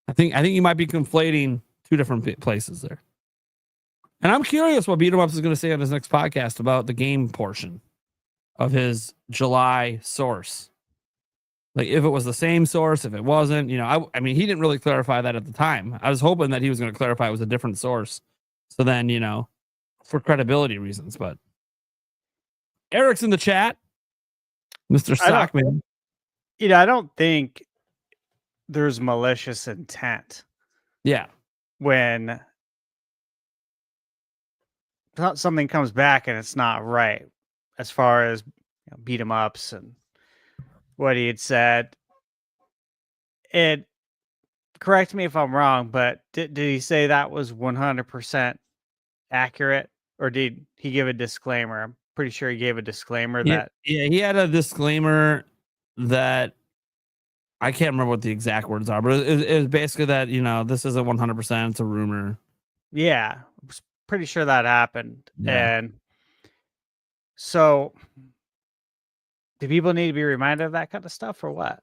I think you might be conflating two different places there. And I'm curious what Beat 'em Ups is going to say on his next podcast about the game portion of his July source. Like if it was the same source, if it wasn't, I mean, he didn't really clarify that at the time. I was hoping that he was going to clarify it was a different source. So then, for credibility reasons, but Eric's in the chat. Mr. Stockman. I don't think there's malicious intent. Yeah. When something comes back and it's not right, as far as beat 'em ups and what he had said. Correct me if I'm wrong, but did he say that was 100% accurate, or did he give a disclaimer? I'm pretty sure he gave a disclaimer that. Yeah, he had a disclaimer that I can't remember what the exact words are, but it was basically that, this isn't 100%, it's a rumor. Yeah, I was pretty sure that happened. Yeah. And so do people need to be reminded of that kind of stuff or what?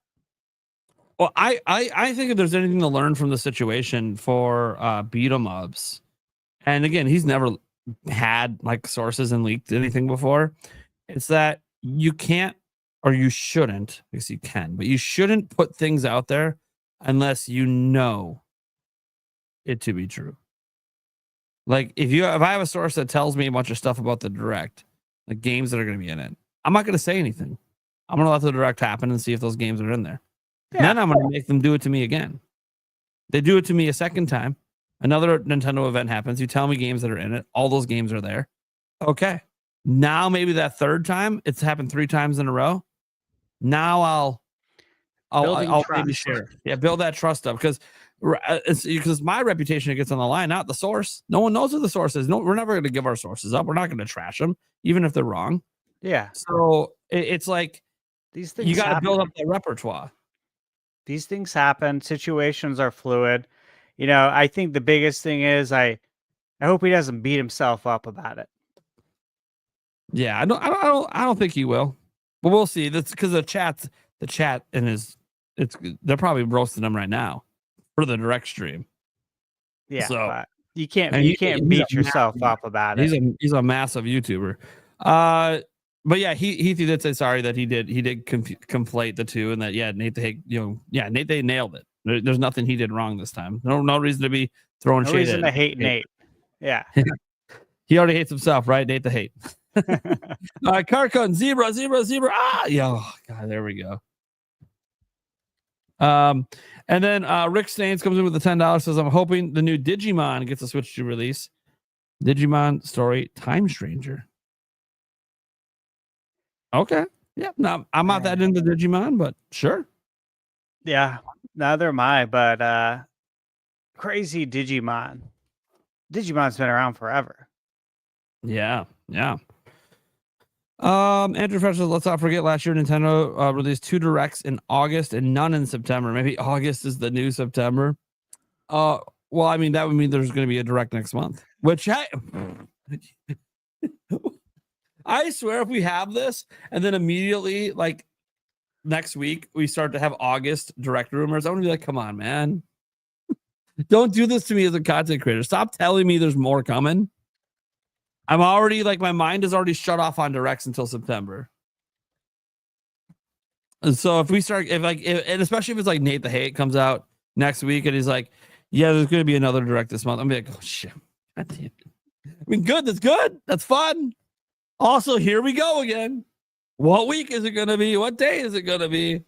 Well, I think if there's anything to learn from the situation for beat 'em ups, and again, he's never had like sources and leaked anything before, it's that you can't, or you shouldn't, I guess you can, but you shouldn't put things out there unless you know it to be true. Like if I have a source that tells me a bunch of stuff about the Direct, the games that are going to be in it, I'm not going to say anything. I'm going to let the Direct happen and see if those games are in there. Yeah. And then I'm going to make them do it to me again. They do it to me a second time. Another Nintendo event happens. You tell me games that are in it. All those games are there. Okay. Now maybe that third time, it's happened 3 times in a row. Now I'll maybe share. Yeah, build that trust up, because my reputation gets on the line, not the source. No one knows who the source is. No, we're never going to give our sources up. We're not going to trash them, even if they're wrong. Yeah. So it's like, these things You got to happen. build up that repertoire. These things happen. Situations are fluid. You know, I think the biggest thing is I hope he doesn't beat himself up about it. Yeah, I don't think he will, but we'll see. That's because the chat and they're probably roasting him right now for the direct stream. Yeah, so but you can't he's beat yourself up about it. He's a massive YouTuber. But yeah, he did say sorry that he did conflate the two, and that Nate the Hate, Nate they nailed it. There's nothing he did wrong this time. No reason to be throwing shade. No reason to hate Nate. Yeah. He already hates himself, right? Nate the Hate. Carcon 0. Oh God, there we go. And then Rick Staines comes in with the $10, says, I'm hoping the new Digimon gets a Switch to release. Digimon Story Time Stranger. Okay. Yeah. No, I'm not that into Digimon, but sure. Yeah, neither am I, but crazy Digimon. Digimon's been around forever. Yeah. Andrew Fresh says, let's not forget last year Nintendo released 2 directs in August and none in September. Maybe August is the new September. Well, I mean, that would mean there's going to be a direct next month, which I swear if we have this and then immediately, like next week, we start to have August direct rumors, I'm going to be like, come on, man. Don't do this to me as a content creator. Stop telling me there's more coming. I'm already my mind is already shut off on directs until September. And so if we start, and especially if it's like Nate the Hate comes out next week and he's like, yeah, there's going to be another direct this month. I'm like, oh shit. God damn it. I mean, good. That's good. That's fun. Also, here we go again. What week is it going to be? What day is it going to be?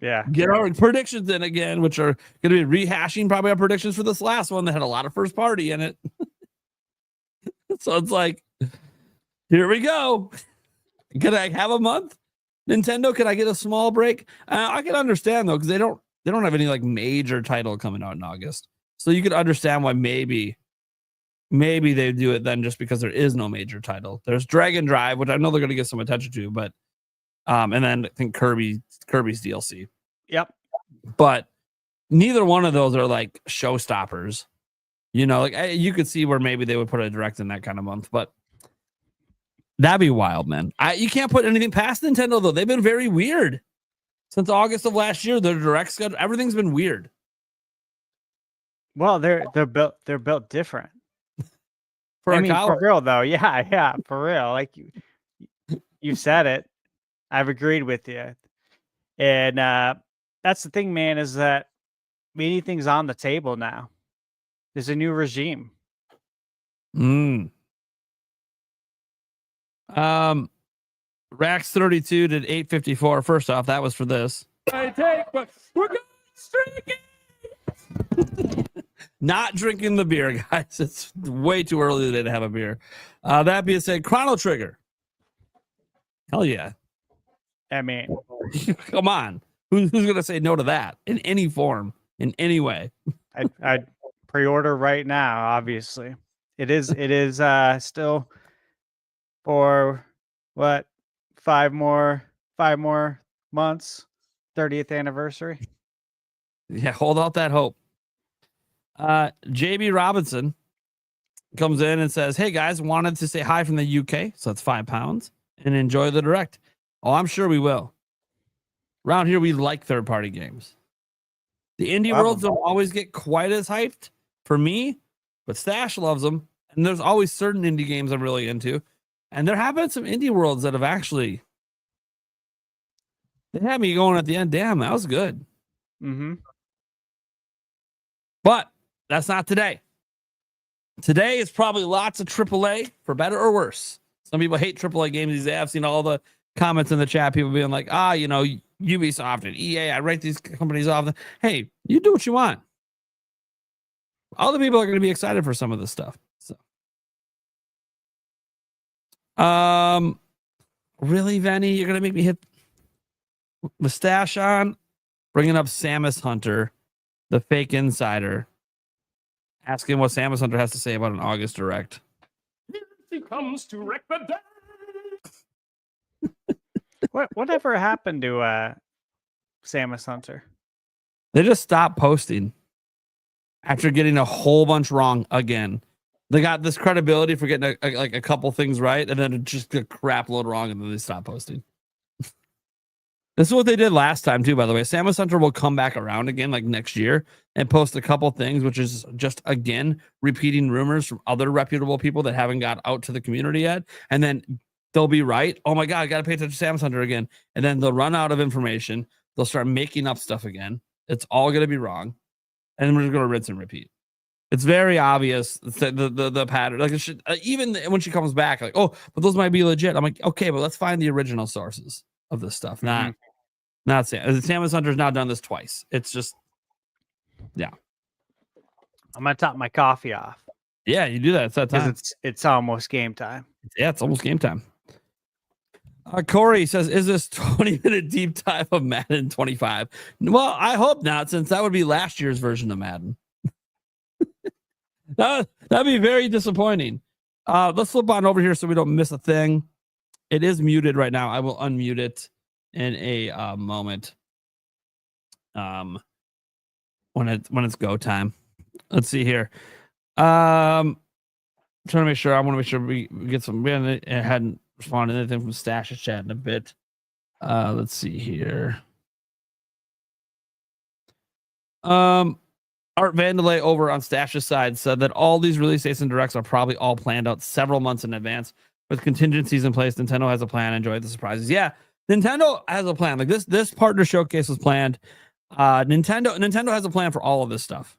Yeah. Get our predictions in again, which are going to be rehashing probably our predictions for this last one that had a lot of first party in it. So it's like, here we go. Could I have a month? Nintendo, could I get a small break? I can understand though, because they don't have any major title coming out in August. So you could understand why maybe they do it then, just because there is no major title. There's Dragon Drive, which I know they're going to get some attention to, but and then I think Kirby's DLC. Yep. But neither one of those are showstoppers. You could see where maybe they would put a direct in that kind of month, but that'd be wild, man. You can't put anything past Nintendo though. They've been very weird since August of last year. Their direct schedule, everything's been weird. Well, they're built different. For real though. Yeah, for real. Like you said it. I've agreed with you. And that's the thing, man, is that anything's on the table now. There's a new regime. Rax 32 did 854. First off, that was for this. I take, but we're going drinking. Not drinking the beer, guys. It's way too early today to have a beer. That being said, Chrono Trigger. Hell yeah. I mean, come on. Who's going to say no to that in any form, in any way? I'd pre-order right now. Obviously, it is still for what 5 more months, 30th anniversary. Yeah, hold out that hope. JB Robinson comes in and says, hey guys, wanted to say hi from the UK, so that's £5, and enjoy the direct. Oh, I'm sure we will. Around here, we like third-party games. The indie worlds don't always get quite as hyped for me, but Stash loves them. And there's always certain indie games I'm really into. And there have been some indie worlds that have actually, they had me going at the end. Damn, that was good. Mm-hmm. But that's not today. Today is probably lots of AAA, for better or worse. Some people hate AAA games these days. I've seen all the comments in the chat, people being like, Ubisoft and EA, I write these companies off. Hey, you do what you want. All the people are going to be excited for some of this stuff. So, really, Venny, you're going to make me hit mustache on? Bringing up Samus Hunter, the fake insider. Asking what Samus Hunter has to say about an August direct. Here she comes to wreck the day. Whatever happened to Samus Hunter? They just stopped posting after getting a whole bunch wrong again. They got this credibility for getting a couple things right, and then it just a crap load wrong, and then they stopped posting. This is what they did last time too, by the way. Samus Hunter will come back around again like next year and post a couple things, which is just again repeating rumors from other reputable people that haven't got out to the community yet, and then they'll be right. Oh my god, I gotta pay attention to Samus Hunter again, and then they'll run out of information. They'll start making up stuff again. It's all gonna be wrong, and then we're just gonna rinse and repeat. It's very obvious the pattern. Like it should, even when she comes back, like, oh, but those might be legit. I'm like, okay, but let's find the original sources of this stuff. Not Samus Hunter's now done this twice. It's just, yeah. I'm gonna top my coffee off. Yeah, you do that. It's that time. It's almost game time. Yeah, it's almost game time. Corey says, "Is this 20-minute deep dive of Madden 25?" Well, I hope not, since that would be last year's version of Madden. That'd be very disappointing. Let's flip on over here so we don't miss a thing. It is muted right now. I will unmute it in a moment. When it's go time. Let's see here. Trying to make sure. I want to make sure we get some. We hadn't responded to anything from Stash's chat in a bit. Let's see here. Art Vandelay over on Stash's side said that all these release dates and directs are probably all planned out several months in advance with contingencies in place. Nintendo has a plan. Enjoy the surprises. Yeah, Nintendo has a plan. Like this partner showcase was planned. Nintendo has a plan for all of this stuff.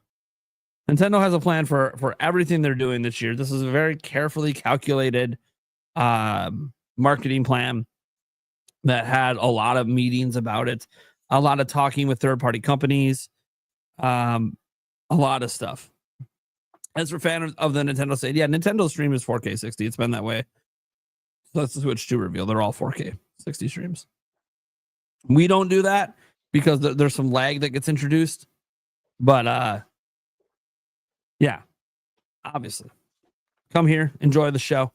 Nintendo has a plan for everything they're doing this year. This is a very carefully calculated marketing plan that had a lot of meetings about it, a lot of talking with third-party companies, a lot of stuff. As for fans of the Nintendo side, yeah, Nintendo stream is 4K 60. It's been that way. So that's the Switch 2 reveal. They're all 4K 60 streams. We don't do that because there's some lag that gets introduced. But yeah, obviously, come here, enjoy the show.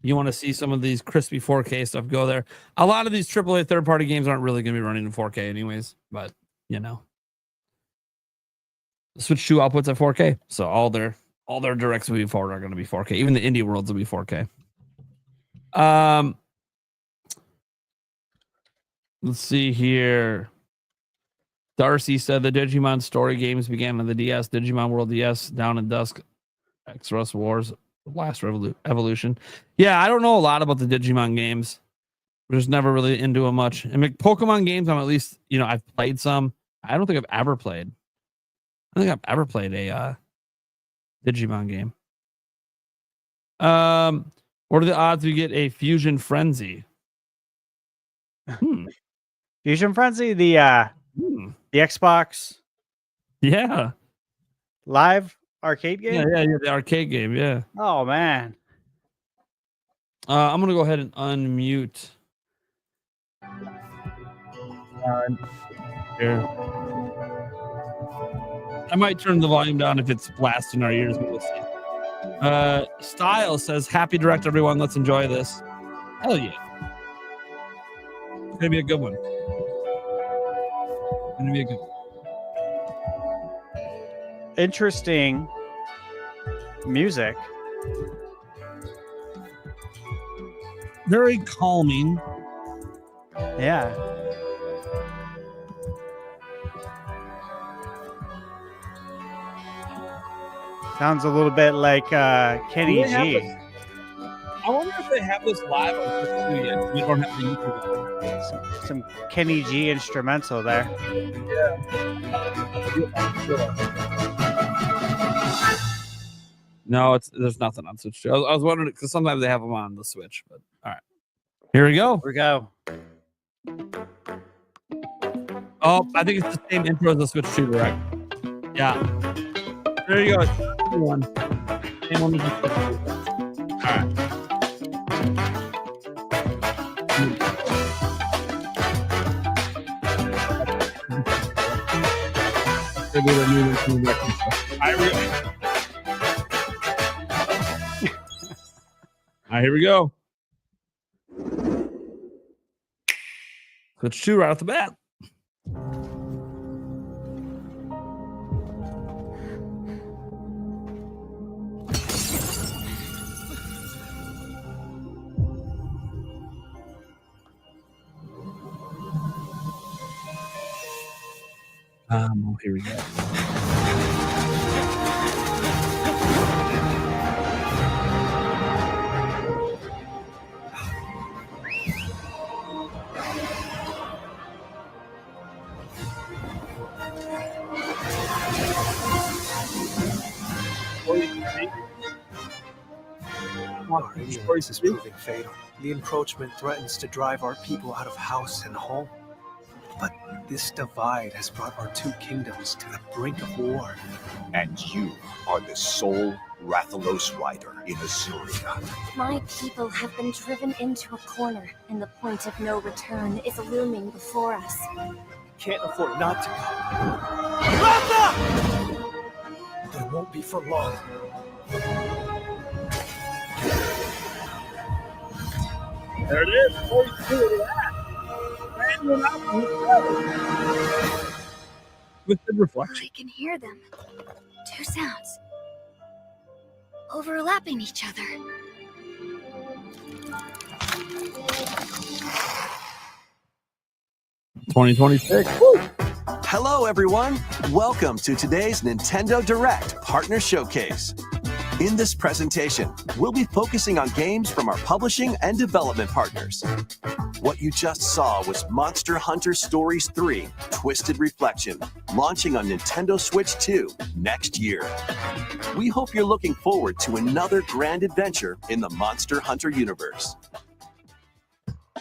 You want to see some of these crispy 4K stuff, go there. A lot of these AAA third-party games aren't really going to be running in 4K anyways, but you know. Switch 2 outputs at 4K, so all their directs moving forward are going to be 4K. Even the indie worlds will be 4K. Let's see here. Darcy said the Digimon story games began on the DS, Digimon World DS, Down in Dusk, X-Rust Wars, Last Evolution. Yeah, I don't know a lot about the Digimon games. We're just never really into them much. I mean, Pokemon games, I'm at least, I've played some. I don't think I've ever played. I don't think I've ever played a Digimon game. What are the odds we get a Fusion Frenzy? Fusion Frenzy, the Xbox. Yeah. Live arcade game? Yeah, the arcade game, yeah. Oh, man. I'm going to go ahead and unmute. Here. I might turn the volume down if it's blasting our ears, but we'll see. Style says, happy direct, everyone. Let's enjoy this. Hell yeah. It's going to be a good one. Interesting music. Very calming. Yeah. Sounds a little bit like Kenny G. I wonder if they have this live on Twitch too yet. We don't have the YouTube. Some Kenny G instrumental there. No, there's nothing on Switch 2. I was wondering because sometimes they have them on the Switch. But all right, here we go. Here we go. Oh, I think it's the same intro as the Switch 2, right? Yeah. There you go. Same one. All right. All right, here we go. Switch 2 right off the bat. Here we go. Our ignorance is proving fatal. The encroachment threatens to drive our people out of house and home. But this divide has brought our two kingdoms to the brink of war. And you are the sole Rathalos rider in Azuria. My people have been driven into a corner, and the point of no return is looming before us. Can't afford not to come. Ratha! But it won't be for long. There it is. 42 of that. With the reflection. I can hear them. Two sounds. Overlapping each other. $2026. Hello, everyone. Welcome to today's Nintendo Direct Partner Showcase. In this presentation, we'll be focusing on games from our publishing and development partners. What you just saw was Monster Hunter Stories 3: Twisted Reflection, launching on Nintendo Switch 2 next year. We hope you're looking forward to another grand adventure in the Monster Hunter universe.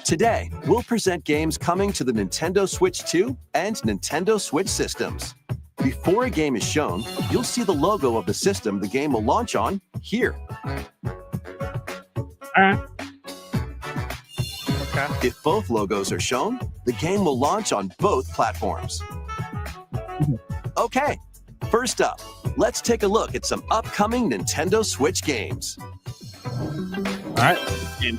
Today, we'll present games coming to the Nintendo Switch 2 and Nintendo Switch systems. Before a game is shown, you'll see the logo of the system the game will launch on here. Okay. If both logos are shown, the game will launch on both platforms. Okay, first up, let's take a look at some upcoming Nintendo Switch games. All right.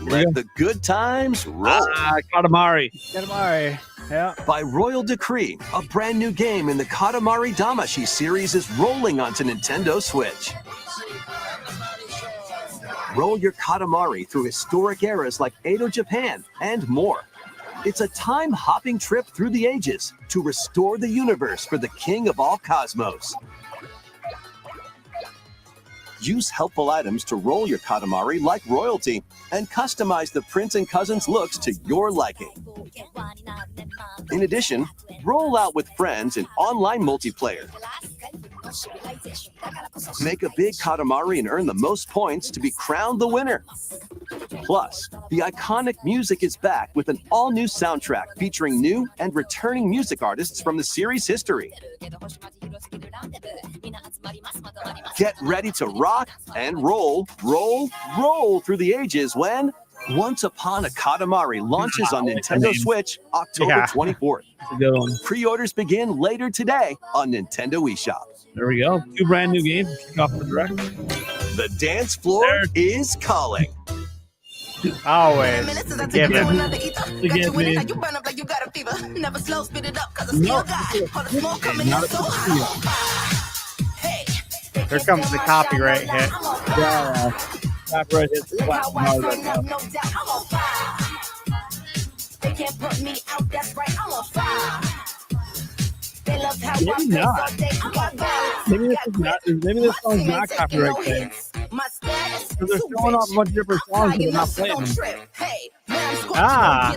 Let the good times roll. Katamari. Katamari. Yeah. By royal decree, a brand new game in the Katamari Damacy series is rolling onto Nintendo Switch. Roll your Katamari through historic eras like Edo Japan and more. It's a time-hopping trip through the ages to restore the universe for the king of all cosmos. Use helpful items to roll your Katamari like royalty and customize the prince and cousins looks to your liking. In addition, roll out with friends in online multiplayer. Make a big Katamari and earn the most points to be crowned the winner. Plus, the iconic music is back with an all-new soundtrack featuring new and returning music artists from the series' history. Get ready to rock and roll through the ages when Once Upon a Katamari launches on Nintendo Switch October 24th. Pre-orders begin later today on Nintendo eShop. There we go. 2 brand new games to kick off the direct. The dance floor is calling. Always. Given. Here comes the copyright hit. Yeah. Copyright hits the platform right now. Maybe not. Maybe this song's not copyright thing. Because they're showing off a bunch of different songs and they're not playing them. Ah.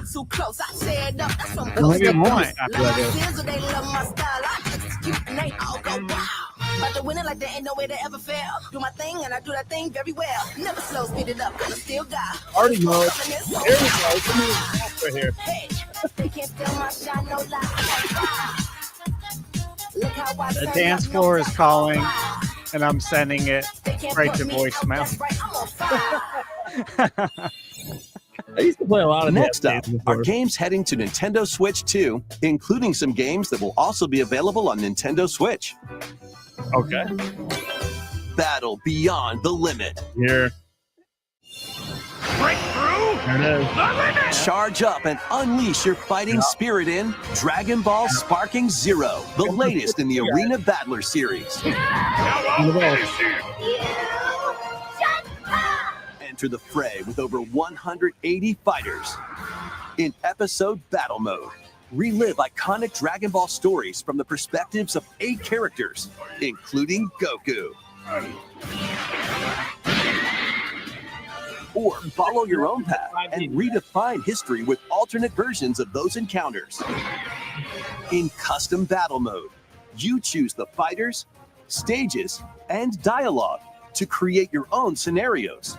Maybe it won't copyright. But the winner like there ain't no way to ever fail. Do my thing and I do that thing very well. Never slow, speed it up, cause I still got Party mode. There we go. Give me this right here. They can't steal my shine, no lie. The dance floor is calling, and I'm sending it right to voicemail. I used to play a lot of Next dance up games are before. games heading to Nintendo Switch 2, including some games that will also be available on Nintendo Switch. Okay. Battle Beyond the Limit. Here. Breakthrough There it is. Charge up and unleash your fighting spirit in Dragon Ball Sparking Zero, the latest in the Arena Battler series. Enter the fray with over 180 fighters. In episode battle mode, relive iconic Dragon Ball stories from the perspectives of 8 characters, including Goku. Or follow your own path and redefine history with alternate versions of those encounters. In custom battle mode, you choose the fighters, stages, and dialogue to create your own scenarios.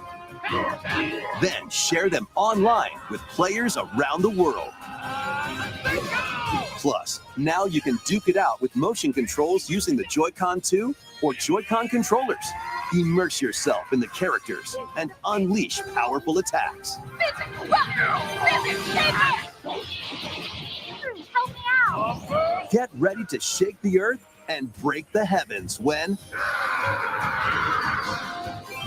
Then share them online with players around the world. Plus, now you can duke it out with motion controls using the Joy-Con 2 or Joy-Con controllers. Immerse yourself in the characters and unleash powerful attacks. Help me out! Get ready to shake the earth and break the heavens when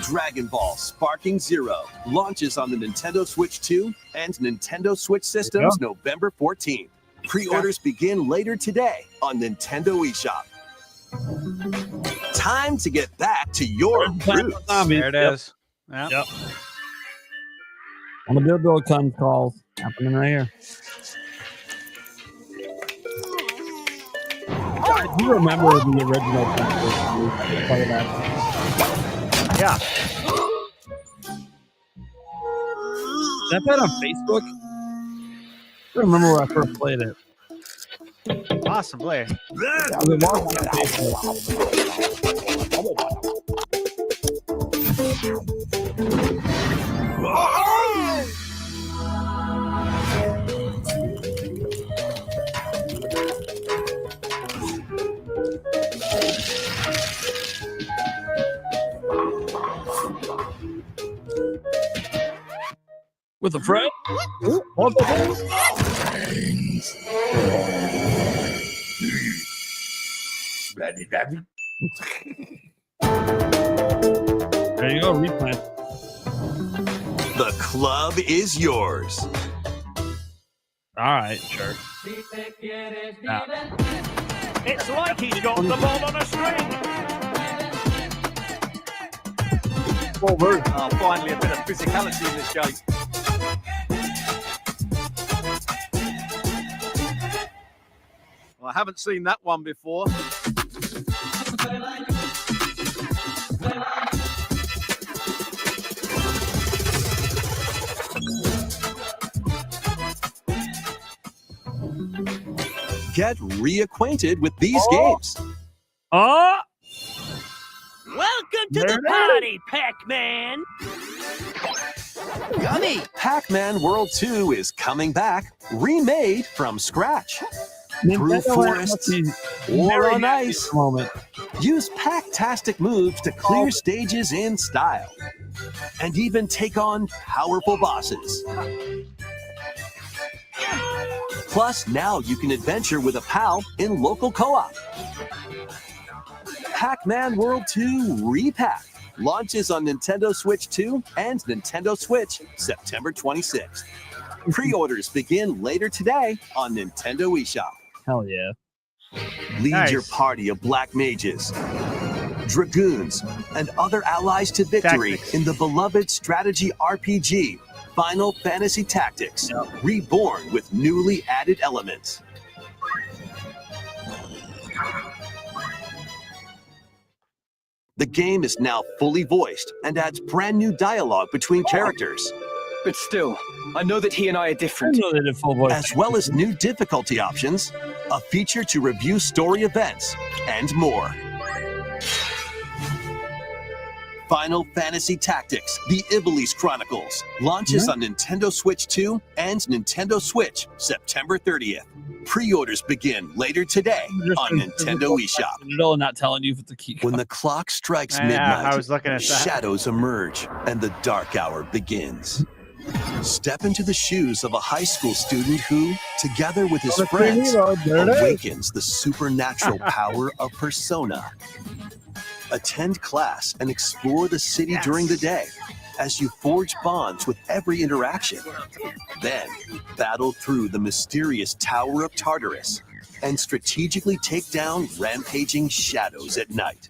Dragon Ball Sparking Zero launches on the Nintendo Switch 2 and Nintendo Switch systems November 14th. Pre-orders begin later today on Nintendo eShop. Time to get back to your roots. There it is. Yep. On the build calls happening right here. Guys, you remember the original part of that? Yeah. Is that on Facebook? I don't remember where I first played it. Possibly. I've been watching it on Facebook. With a friend? There you go, replant. The club is yours. All right, sure. It's like he's got the ball on a string. Oh, finally a bit of physicality in this game. Well, I haven't seen that one before. Get reacquainted with these games. Welcome to the party, Pac-Man. Yummy! Pac-Man World 2 is coming back, remade from scratch. Through forests or on ice. Use Pac-tastic moves to clear stages in style. And even take on powerful bosses. Plus, now you can adventure with a pal in local co-op. Pac-Man World 2 Repack launches on Nintendo Switch 2 and Nintendo Switch September 26th. Pre-orders begin later today on Nintendo eShop. Hell yeah. Lead your party of black mages, dragoons, and other allies to victory in the beloved strategy RPG Final Fantasy Tactics, reborn with newly added elements. The game is now fully voiced and adds brand new dialogue between characters. But still, I know that he and I are different. As well as new difficulty options, a feature to review story events, and more. Final Fantasy Tactics, The Ivalice Chronicles, launches on Nintendo Switch 2 and Nintendo Switch September 30th. Pre-orders begin later today on Nintendo eShop. No, not telling you if it's a key. When the clock strikes midnight, shadows emerge and the dark hour begins. Step into the shoes of a high school student who, together with his friends, awakens the supernatural power of Persona. Attend class and explore the city during the day, as you forge bonds with every interaction. Then, battle through the mysterious Tower of Tartarus and strategically take down rampaging shadows at night.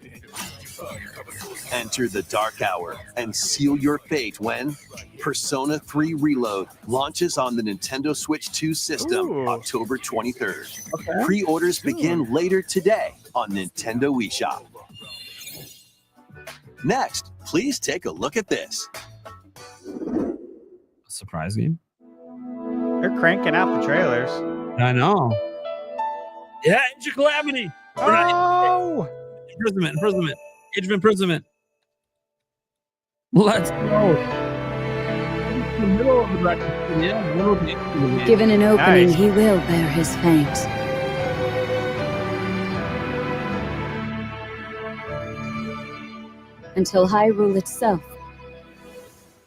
Enter the dark hour and seal your fate when Persona 3 Reload launches on the Nintendo Switch 2 system October 23rd. Okay. Pre-orders begin later today on Nintendo eShop. Next, please take a look at this. Surprise game. They're cranking out the trailers. I know. Yeah, Age of Calamity. Oh! Imprisonment. Age of Imprisonment. Let's go. The middle of the record. Yeah, middle of the game. Given an opening, Nice. he will bear his fangs. Until Hyrule itself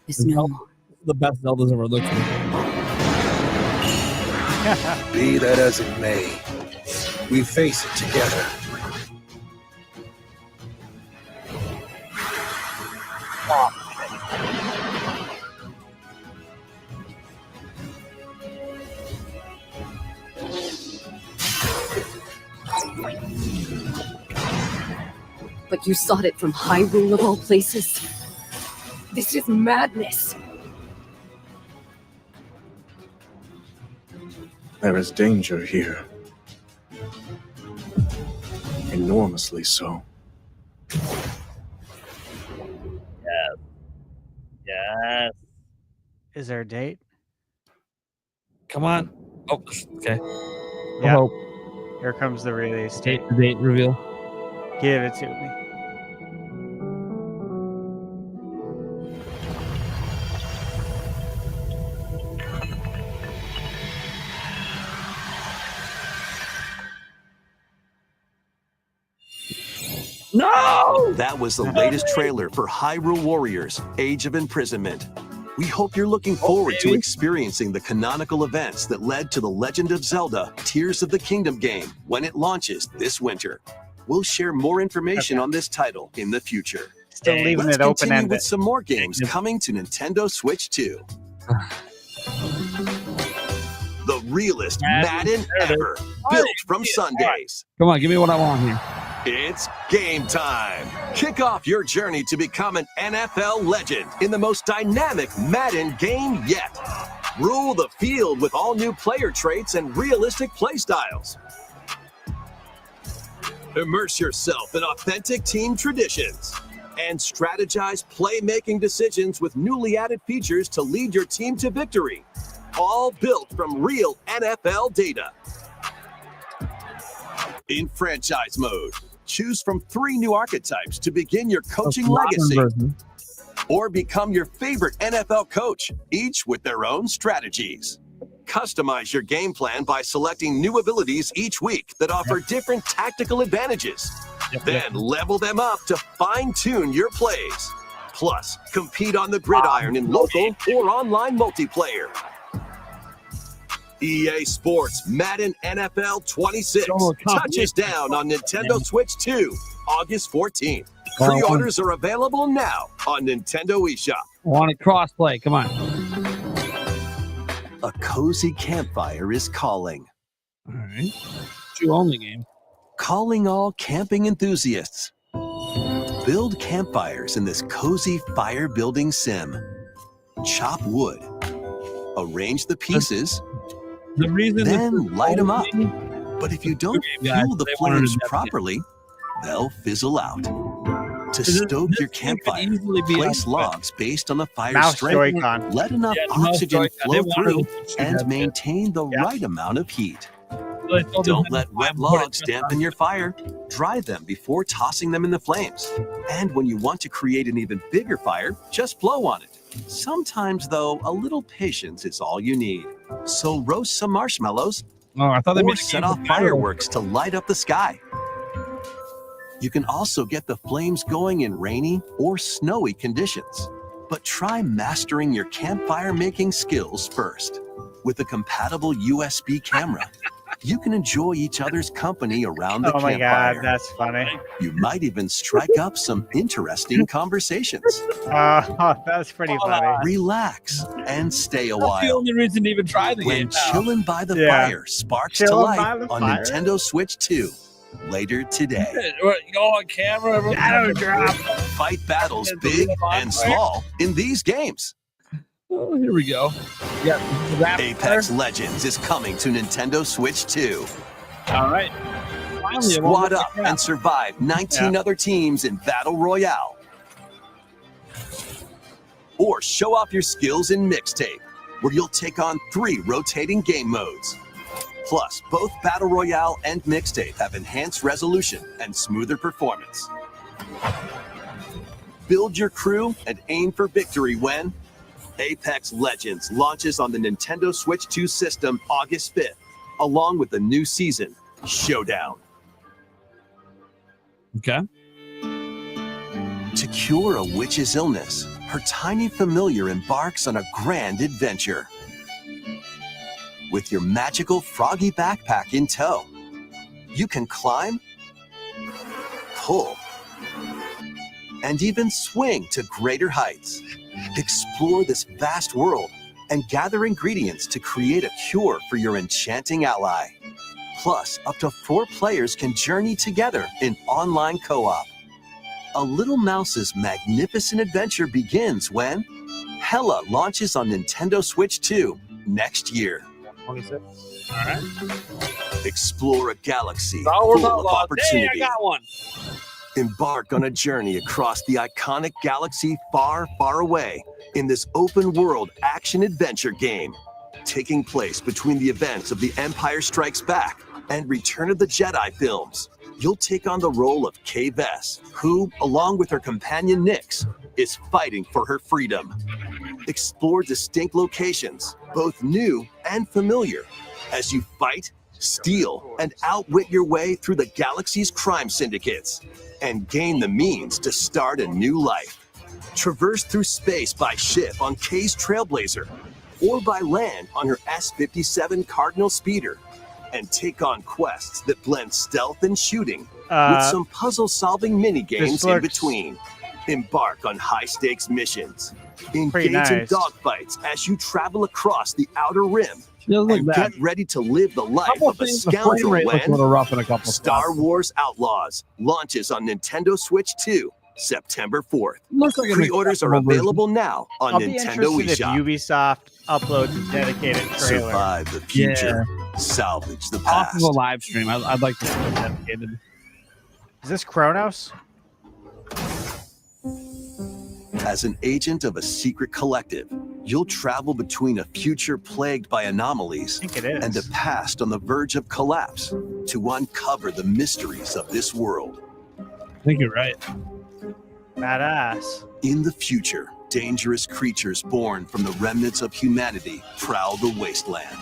is no more. The best Zelda's ever looked like. Be that as it may, we face it together. But you sought it from Hyrule of all places. This is madness. There is danger here. Enormously so. Yes. Is there a date? Come on. Oh, okay. Yeah. Oh, Here comes the release date. date reveal. Give it to me. No! That was the latest trailer for Hyrule Warriors: Age of Imprisonment. We hope you're looking forward to experiencing the canonical events that led to The Legend of Zelda: Tears of the Kingdom game when it launches this winter. We'll share more information on this title in the future. Still leaving Let's it continue open-ended. with some more games coming to Nintendo Switch 2. The realest Madden ever, built from Sundays. Come on, give me what I want here. It's game time. Kick off your journey to become an NFL legend in the most dynamic Madden game yet. Rule the field with all new player traits and realistic play styles. Immerse yourself in authentic team traditions and strategize playmaking decisions with newly added features to lead your team to victory. All built from real NFL data. In franchise mode, choose from 3 new archetypes to begin your coaching legacy. Or become your favorite NFL coach, each with their own strategies. Customize your game plan by selecting new abilities each week that offer different tactical advantages. Then level them up to fine-tune your plays. Plus, compete on the gridiron in local or online multiplayer. EA Sports Madden NFL 26 touches down on Nintendo Switch 2, August 14th. Pre-orders are available now on Nintendo eShop. I want a crossplay. Come on. A cozy campfire is calling. All right. 2 only game. Calling all camping enthusiasts. Build campfires in this cozy fire building sim. Chop wood. Arrange the pieces. The reason then light them up. But if you don't fuel the flames properly, they'll fizzle out. To stoke your campfire, place logs based on the fire's strength. Let enough oxygen flow through and maintain the right amount of heat. Don't let wet logs dampen your fire. Dry them before tossing them in the flames. And when you want to create an even bigger fire, just blow on it. Sometimes, though, a little patience is all you need. So roast some marshmallows or set off fireworks to light up the sky. You can also get the flames going in rainy or snowy conditions. But try mastering your campfire making skills first. With a compatible USB camera, you can enjoy each other's company around the Oh my campfire. god, that's funny. You might even strike up some interesting conversations. Oh, that's pretty funny. Relax and stay a That's the while. only reason to even try the When game now. chilling by the Yeah. fire sparks to Chillin' by life the on fire? Nintendo Switch 2 later today. You go on camera. everyone- Shadow drop. Fight battles It's a big real and bonfire. small in these games. Oh, here we go. Yeah. Apex Legends is coming to Nintendo Switch 2. All right. Finally, Squad up and survive 19 other teams in Battle Royale. Or show off your skills in Mixtape, where you'll take on 3 rotating game modes. Plus, both Battle Royale and Mixtape have enhanced resolution and smoother performance. Build your crew and aim for victory when Apex Legends launches on the Nintendo Switch 2 system August 5th, along with the new season, Showdown. Okay. To cure a witch's illness, her tiny familiar embarks on a grand adventure. With your magical froggy backpack in tow, you can climb, pull, and even swing to greater heights. Explore this vast world and gather ingredients to create a cure for your enchanting ally. Plus, up to 4 players can journey together in online co-op. A little mouse's magnificent adventure begins when Hella launches on Nintendo Switch 2 next year. 26. All right. Explore a galaxy Oh, we're full not of lost. Hey, opportunity. I got one. Embark on a journey across the iconic galaxy far, far away in this open-world action-adventure game, taking place between the events of The Empire Strikes Back and Return of the Jedi films. You'll take on the role of Kay Vess, who, along with her companion Nyx, is fighting for her freedom. Explore distinct locations, both new and familiar, as you fight, steal, and outwit your way through the galaxy's crime syndicates, and gain the means to start a new life. Traverse through space by ship on Kay's Trailblazer, or by land on her S-57 Cardinal Speeder, and take on quests that blend stealth and shooting with some puzzle-solving mini-games in between. Embark on high-stakes missions. Engage in dogfights as you travel across the Outer Rim. And get ready to live the life of a scoundrel when Star Wars Outlaws launches on Nintendo Switch 2 September 4th. Pre-orders are available now on I'll be Nintendo interested eShop. if Ubisoft uploads a dedicated trailer. Survive the future. Salvage the past. Off of a live stream. I'd like to see it dedicated. Is this Kronos? As an agent of a secret collective, you'll travel between a future plagued by anomalies and a past on the verge of collapse to uncover the mysteries of this world. I think you're right. Badass. In the future, dangerous creatures born from the remnants of humanity prowl the wasteland.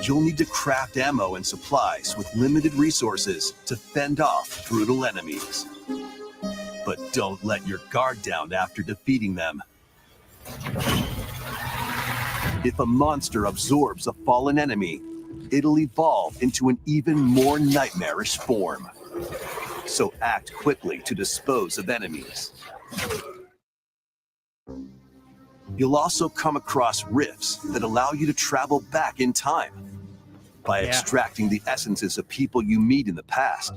You'll need to craft ammo and supplies with limited resources to fend off brutal enemies. But don't let your guard down after defeating them. If a monster absorbs a fallen enemy, it'll evolve into an even more nightmarish form. So act quickly to dispose of enemies. You'll also come across rifts that allow you to travel back in time by extracting the essences of people you meet in the past.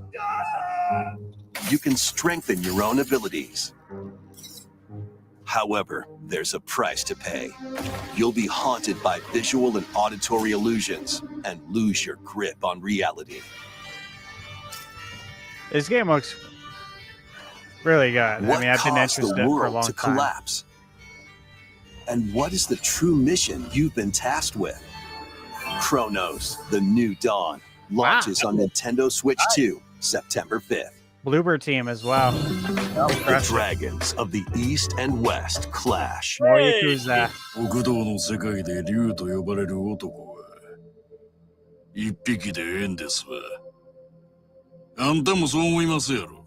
You can strengthen your own abilities. However, there's a price to pay. You'll be haunted by visual and auditory illusions and lose your grip on reality. This game looks really good. What I mean, I've been caused interested the in it for a world long to time. collapse? And what is the true mission you've been tasked with? Kronos, The New Dawn, launches on Nintendo Switch 2, September 5th. Bluebird team as well. The dragons of the East and West clash. More Yakuza. 極道の世界で竜と呼ばれる男は一匹でええんですわ。あんたもそう思いますやろ。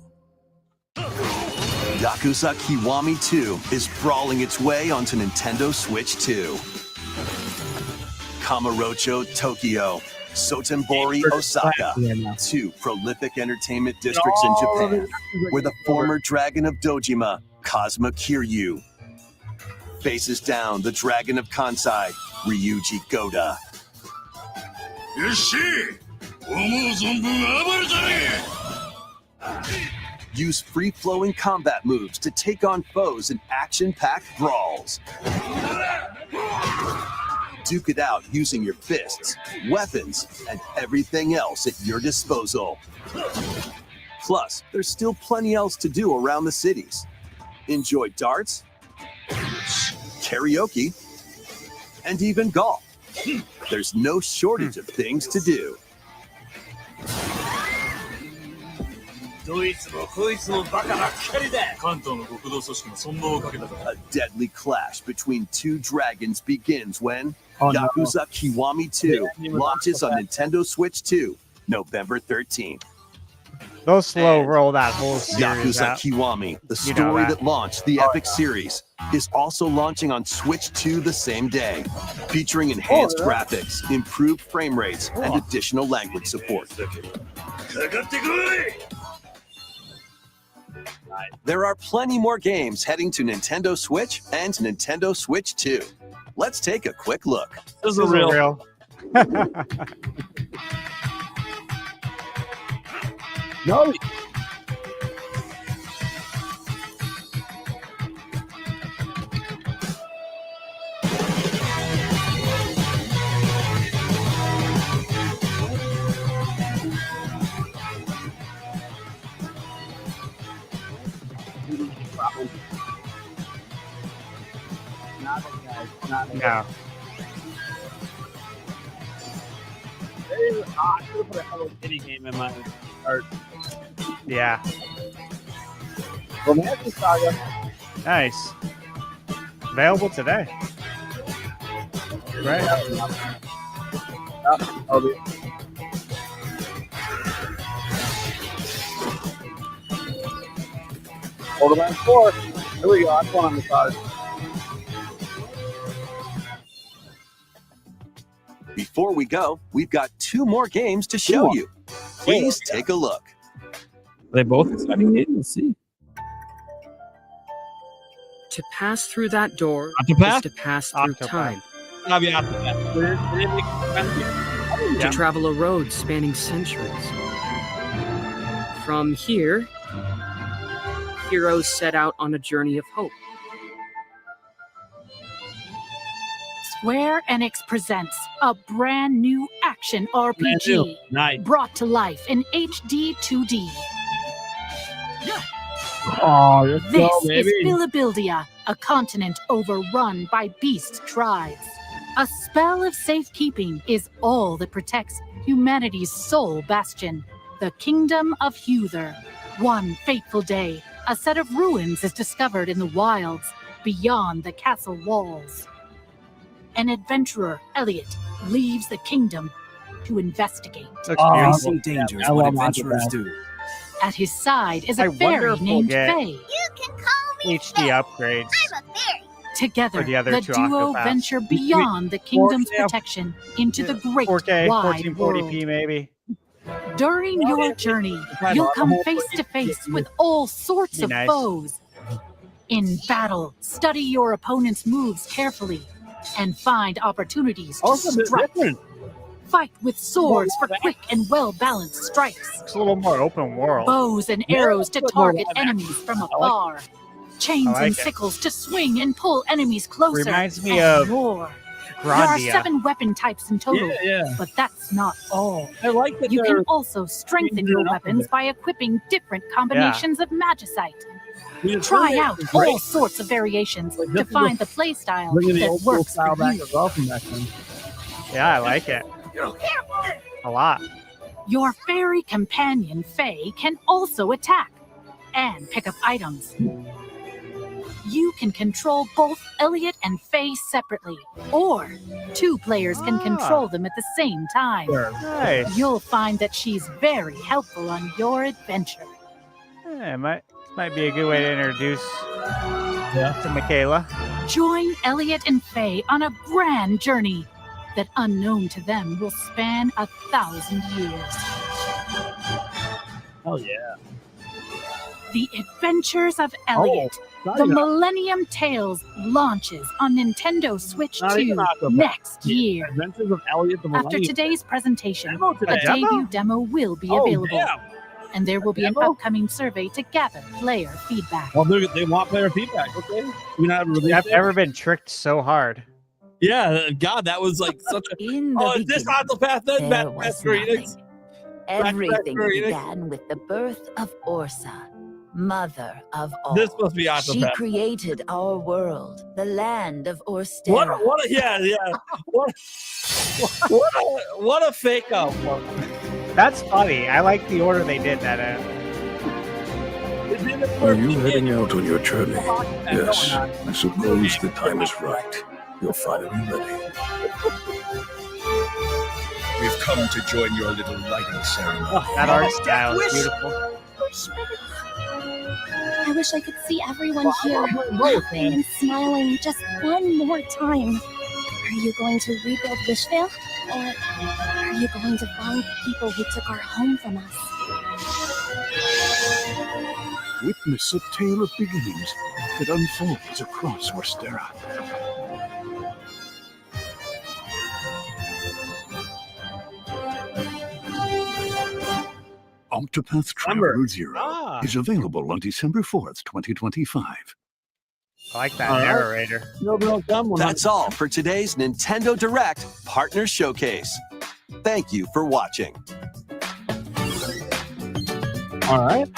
Yakuza Kiwami 2 is brawling its way onto Nintendo Switch 2. Kamurocho, Tokyo. Sotenbori, Osaka. 2 prolific entertainment districts in Japan, where the former dragon of Dojima, Cosma Kiryu, faces down the dragon of Kansai, Ryuji Goda. Use free-flowing combat moves to take on foes in action-packed brawls. Duke it out using your fists, weapons, and everything else at your disposal. Plus, there's still plenty else to do around the cities. Enjoy darts, karaoke, and even golf. There's no shortage of things to do. A deadly clash between 2 dragons begins when Yakuza Kiwami 2 launches on Nintendo Switch 2, November 13th. They'll slow roll that whole series Yakuza out. Kiwami, the story that launched the epic series, is also launching on Switch 2 the same day, featuring enhanced graphics, improved frame rates, and additional language support. There are plenty more games heading to Nintendo Switch and Nintendo Switch 2. Let's take a quick look. This is real. No. No. I should have put a Hello Kitty game in my art. Yeah. Romantic Saga. Nice. Available today. Right? I'll be. Borderlands 4. Here we go. That's one on the side. Before we go, we've got 2 more games to show you. Please take a look. They both exciting games. Let's see. To pass through that door To pass? is to pass through time. To To travel a road spanning centuries. From here, heroes set out on a journey of hope. Square Enix presents a brand new action RPG Nice. brought to life in HD 2D. Oh, let's This go, is baby. Philibildia, a continent overrun by beast tribes. A spell of safekeeping is all that protects humanity's sole bastion, the Kingdom of Huther. One fateful day, a set of ruins is discovered in the wilds beyond the castle walls. An adventurer, Elliot, leaves the kingdom to investigate. Facing dangers, what adventurers do. At his side is a I fairy wonder if we'll named get Faye. HD upgrades. Together, for the other the 2 duo Octopaths. venture beyond the kingdom's 4K, protection into the great 4K, wide 1440p world. maybe. During your journey, you'll come face to face with all sorts Be of nice. foes. In battle, study your opponent's moves carefully and find opportunities to Also a bit strike. different. Fight with swords for quick and well-balanced strikes. It's a little more open world. Bows and arrows to target enemies from afar. Chains I like and it. sickles to swing and pull enemies closer. Reminds me and of more. There are Grandia. 7 weapon types in total, Yeah. but that's not all. I like that You they're can also strengthen your weapons by equipping different combinations of magicite. Try out all sorts of variations to find the playstyle bringing the that old school works style for back you. as well from back then. Yeah, I like it. A lot. Your fairy companion, Faye, can also attack and pick up items. You can control both Elliot and Faye separately, or 2 players can control them at the same time. Nice. You'll find that she's very helpful on your adventure. Yeah, might be a good way to introduce to Michaela. Join Elliot and Faye on a grand journey that, unknown to them, will span 1,000 years. Oh yeah. The Adventures of Elliot, the Millennium Tales, launches on Nintendo Switch 2 next year. Adventures of Elliot, the After Millennium today's presentation, today. a debut demo will be available. Yeah. And there will be an upcoming survey to gather player feedback. Well, they want player feedback. Okay. I've never been tricked so hard. Yeah, God, that was like such a. Is this Octopath then? Master Enix? Everything began with the birth of Orsa, mother of all. This must be Octopath. She created our world, the land of Orstera. What a fake out. That's funny. I like the order they did that in. Are you heading out on your journey? Yes. I suppose the time is right. You're finally ready. We've come to join your little lighting ceremony. Oh, that art style is beautiful. I wish I could see everyone here laughing and smiling just one more time. Are you going to rebuild Wishvale? Or are you going to find the people who took our home from us? Witness a tale of beginnings that unfolds across Orstera. Octopath Traveler 0 is available on December 4th, 2025. I like that narrator. That's all for today's Nintendo Direct Partner Showcase. Thank you for watching. All right.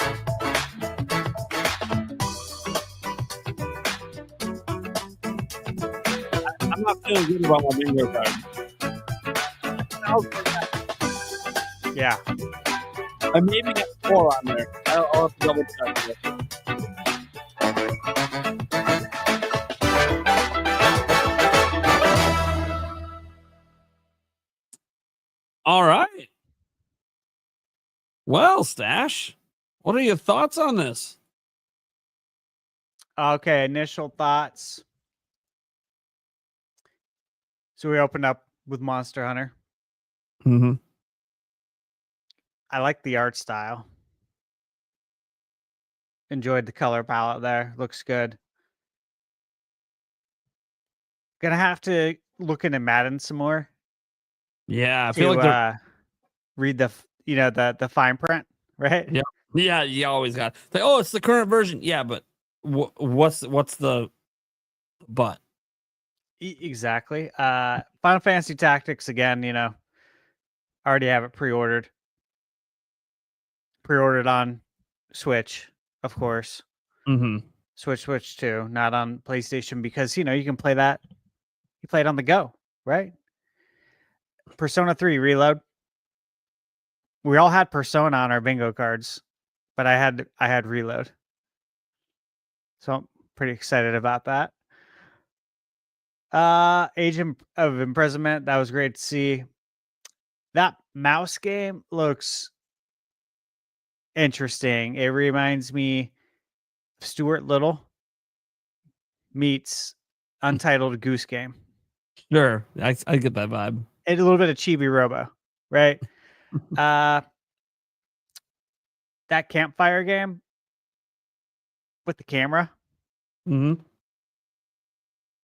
I'm not feeling good about my bingo card. Yeah. I maybe got 4 on there. I'll have to double check it. All right. Well, Stash, what are your thoughts on this? Okay, initial thoughts. So we opened up with Monster Hunter. Mm-hmm. I like the art style. Enjoyed the color palette there. Looks good. Gonna have to look into Madden some more. Yeah, I feel like read the the fine print, right? Yeah, you always got like, oh, it's the current version. Yeah, but what's the but? Exactly. Final Fantasy Tactics again. Already have it pre-ordered. Pre-ordered on Switch, of course. Mm-hmm. Switch 2, not on PlayStation because you can play that. You play it on the go, right? Persona 3 Reload. We all had Persona on our bingo cards, but I had Reload. So I'm pretty excited about that. Age of Imprisonment, that was great to see. That mouse game looks interesting. It reminds me of Stuart Little meets Untitled Goose Game. Sure, I get that vibe. And a little bit of Chibi Robo, right? That campfire game with the camera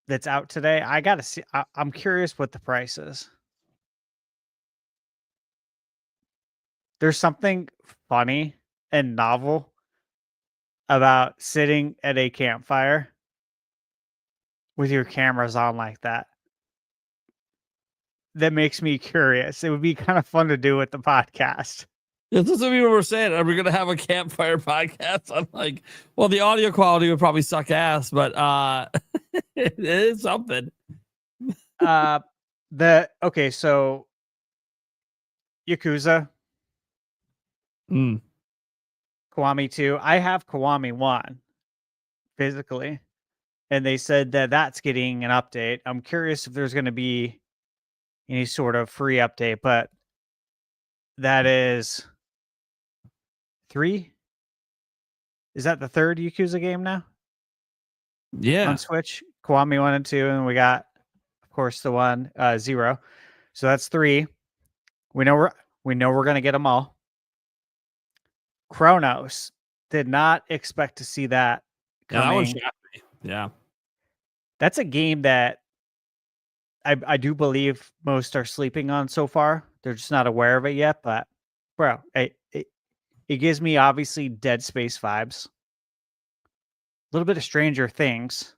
that's out today. I gotta see. I'm curious what the price is. There's something funny and novel about sitting at a campfire with your cameras on like that. That makes me curious. It would be kind of fun to do with the podcast. Yeah, that's what people were saying. Are we going to have a campfire podcast? I'm like, well, the audio quality would probably suck ass, but it is something. Okay, so Yakuza. Kiwami 2. I have Kiwami 1 physically, and they said that that's getting an update. I'm curious if there's going to be any sort of free update, but that is 3. Is that the third Yakuza game now? Yeah. On Switch, Kiwami 1 and 2, and we got, of course, the one 0. So that's 3. We know we're gonna get them all. Chronos, did not expect to see that Yeah, that one coming. shocked me. Yeah. That's a game that I do believe most are sleeping on so far. They're just not aware of it yet. But bro, it gives me obviously Dead Space vibes. A little bit of Stranger Things.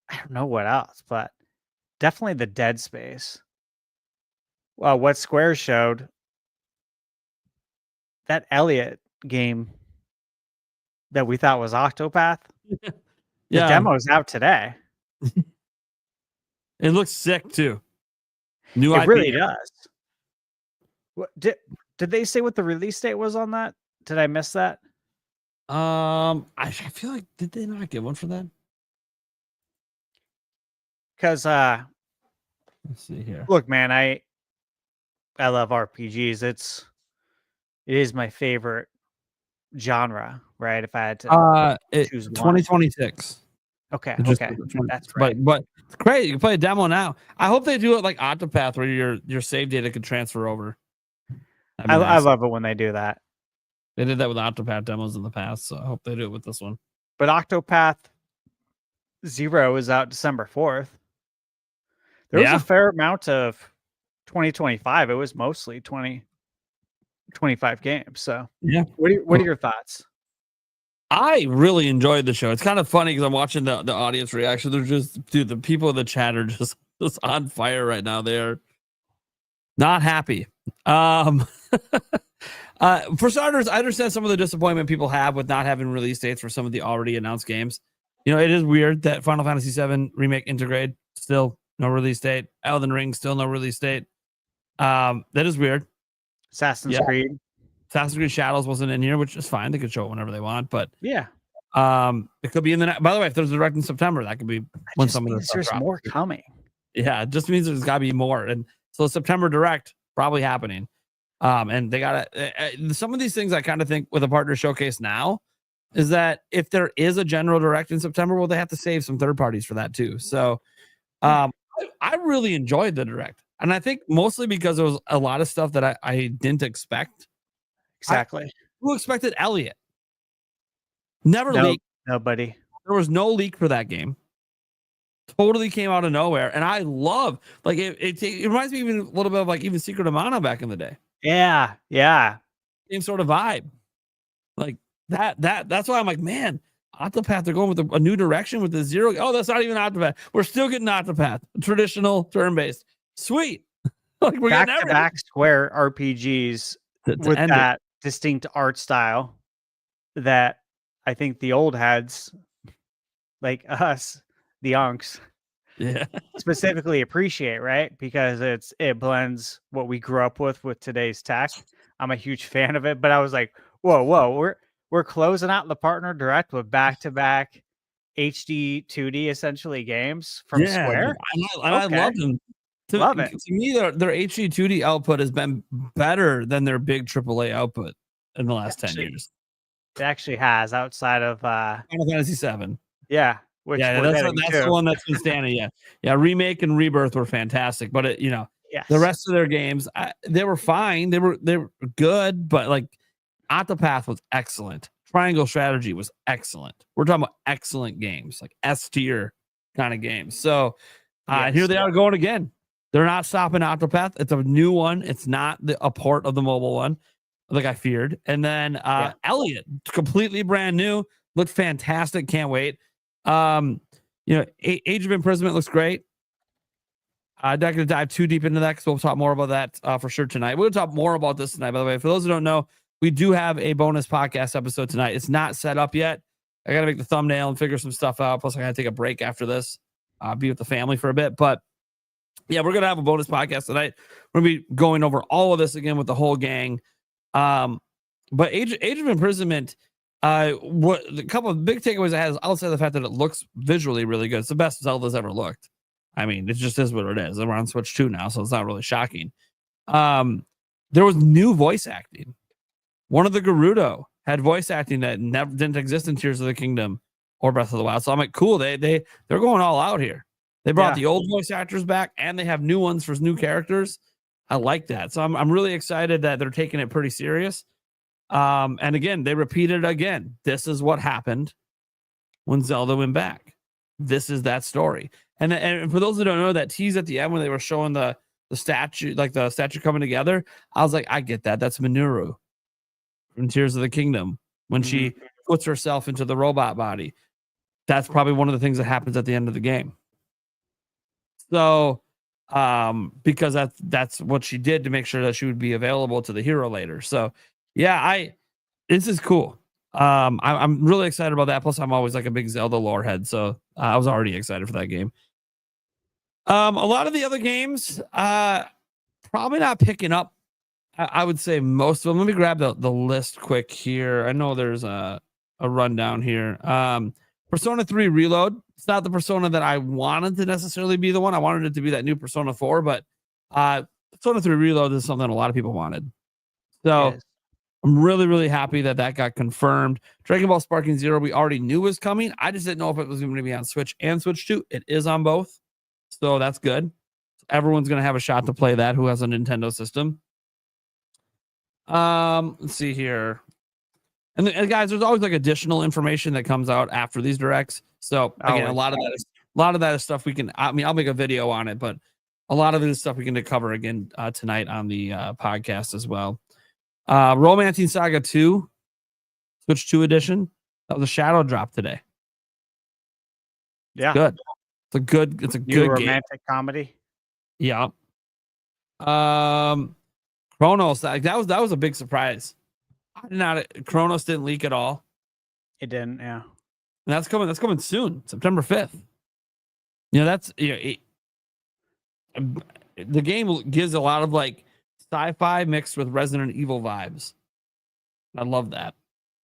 I don't know what else, but definitely the Dead Space. Well, what Square showed, that Elliot game that we thought was Octopath, the demo's out today. It looks sick too. New It IP. really does. What, did they say what the release date was on that? Did I miss that? I feel like, did they not get one for that? Because let's see here. Look, man, I love RPGs. It is my favorite genre, right? If I had to choose one. 2026. Okay, Just okay, that's right. But it's great. You can play a demo now. I hope they do it like Octopath, where your save data could transfer over. I love it when they do that. They did that with Octopath demos in the past, so I hope they do it with this one. But Octopath 0 is out December 4th. There was a fair amount of 2025. It was mostly 2025 games. So yeah. What are your thoughts? I really enjoyed the show. It's kind of funny because I'm watching the audience reaction. They're just, dude, the people in the chat are just on fire right now. They're not happy. For starters, I understand some of the disappointment people have with not having release dates for some of the already announced games. You know, it is weird that Final Fantasy VII Remake Intergrade still no release date. Elden Ring still no release date. That is weird. Assassin's Creed Shadows wasn't in here, which is fine. They could show it whenever they want, but yeah. It could be in the by the way, if there's a direct in September, that could be when some of the there's more coming. Yeah, it just means there's got to be more, and so September direct probably happening. And they got some of these things I kind of think with a partner showcase now is that if there is a general direct in September, well, they have to save some third parties for that too. So, I really enjoyed the direct, and I think mostly because there was a lot of stuff that I didn't expect. Exactly. Who expected Elliot? Never leaked. Nobody. There was no leak for that game. Totally came out of nowhere, and I love like it reminds me even a little bit of like even Secret of Mana back in the day. Yeah. Same sort of vibe, like that's why I'm like, man, Octopath, they're going with a new direction with the 0. Oh, that's not even Octopath. We're still getting Octopath, traditional turn-based. Sweet. Like we're getting back Square RPGs with that distinct art style that I think the old heads like us, the unks, specifically appreciate, right? Because it blends what we grew up with today's tech. I'm a huge fan of it, but I was like, whoa, we're closing out the partner direct with back-to-back HD 2D essentially games from Square. I love them. Love it. To me, their HD 2D output has been better than their big AAA output in the last 10 years. It actually has, outside of Final Fantasy VII. Yeah. Which that's the one that's been standing. Yeah. Remake and Rebirth were fantastic, but the rest of their games, they were fine. They were good, but like Octopath was excellent. Triangle Strategy was excellent. We're talking about excellent games, like S tier kind of games. So here they are going again. They're not stopping Octopath. It's a new one. It's not a port of the mobile one, like I feared. And then Elliot, completely brand new, looked fantastic. Can't wait. Age of Imprisonment looks great. I'm not going to dive too deep into that because we'll talk more about that for sure tonight. We'll talk more about this tonight, by the way. For those who don't know, we do have a bonus podcast episode tonight. It's not set up yet. I got to make the thumbnail and figure some stuff out. Plus, I got to take a break after this, be with the family for a bit. But yeah, we're going to have a bonus podcast tonight. We're going to be going over all of this again with the whole gang. But Age of Imprisonment, what a couple of big takeaways I had is outside the fact that it looks visually really good. It's the best Zelda's ever looked. I mean, it just is what it is. We're on Switch 2 now, so it's not really shocking. There was new voice acting. One of the Gerudo had voice acting that didn't exist in Tears of the Kingdom or Breath of the Wild. So I'm like, cool. They're going all out here. They brought the old voice actors back, and they have new ones for new characters. I like that. So I'm really excited that they're taking it pretty serious. And again, they repeated it again. This is what happened when Zelda went back. This is that story. And for those who don't know, that tease at the end when they were showing the statue, like the statue coming together, I was like, I get that. That's Minoru from Tears of the Kingdom when she puts herself into the robot body. That's probably one of the things that happens at the end of the game. So, because that's what she did to make sure that she would be available to the hero later. So, yeah, this is cool. I'm really excited about that. Plus, I'm always like a big Zelda lore head, so I was already excited for that game. A lot of the other games, probably not picking up. I would say most of them. Let me grab the list quick here. I know there's a rundown here. Persona 3 Reload. It's not the Persona that I wanted to necessarily be the one. I wanted it to be that new Persona 4, but Persona 3 Reload is something a lot of people wanted. So I'm really, really happy that got confirmed. Dragon Ball Sparking Zero, we already knew was coming. I just didn't know if it was going to be on Switch and Switch 2. It is on both. So that's good. Everyone's going to have a shot to play that who has a Nintendo system. Let's see here. And guys, there's always like additional information that comes out after these directs. So again, a lot of that is stuff we can, I'll make a video on it, but a lot of it is stuff we can cover again tonight on the podcast as well. Romancing Saga 2, Switch 2 edition. That was a shadow drop today. Yeah. Good. It's a good romantic comedy. Yeah. Chronos, that was a big surprise. Chronos didn't leak at all. It didn't, yeah. And that's coming soon, September 5th. The game gives a lot of like sci-fi mixed with Resident Evil vibes. I love that.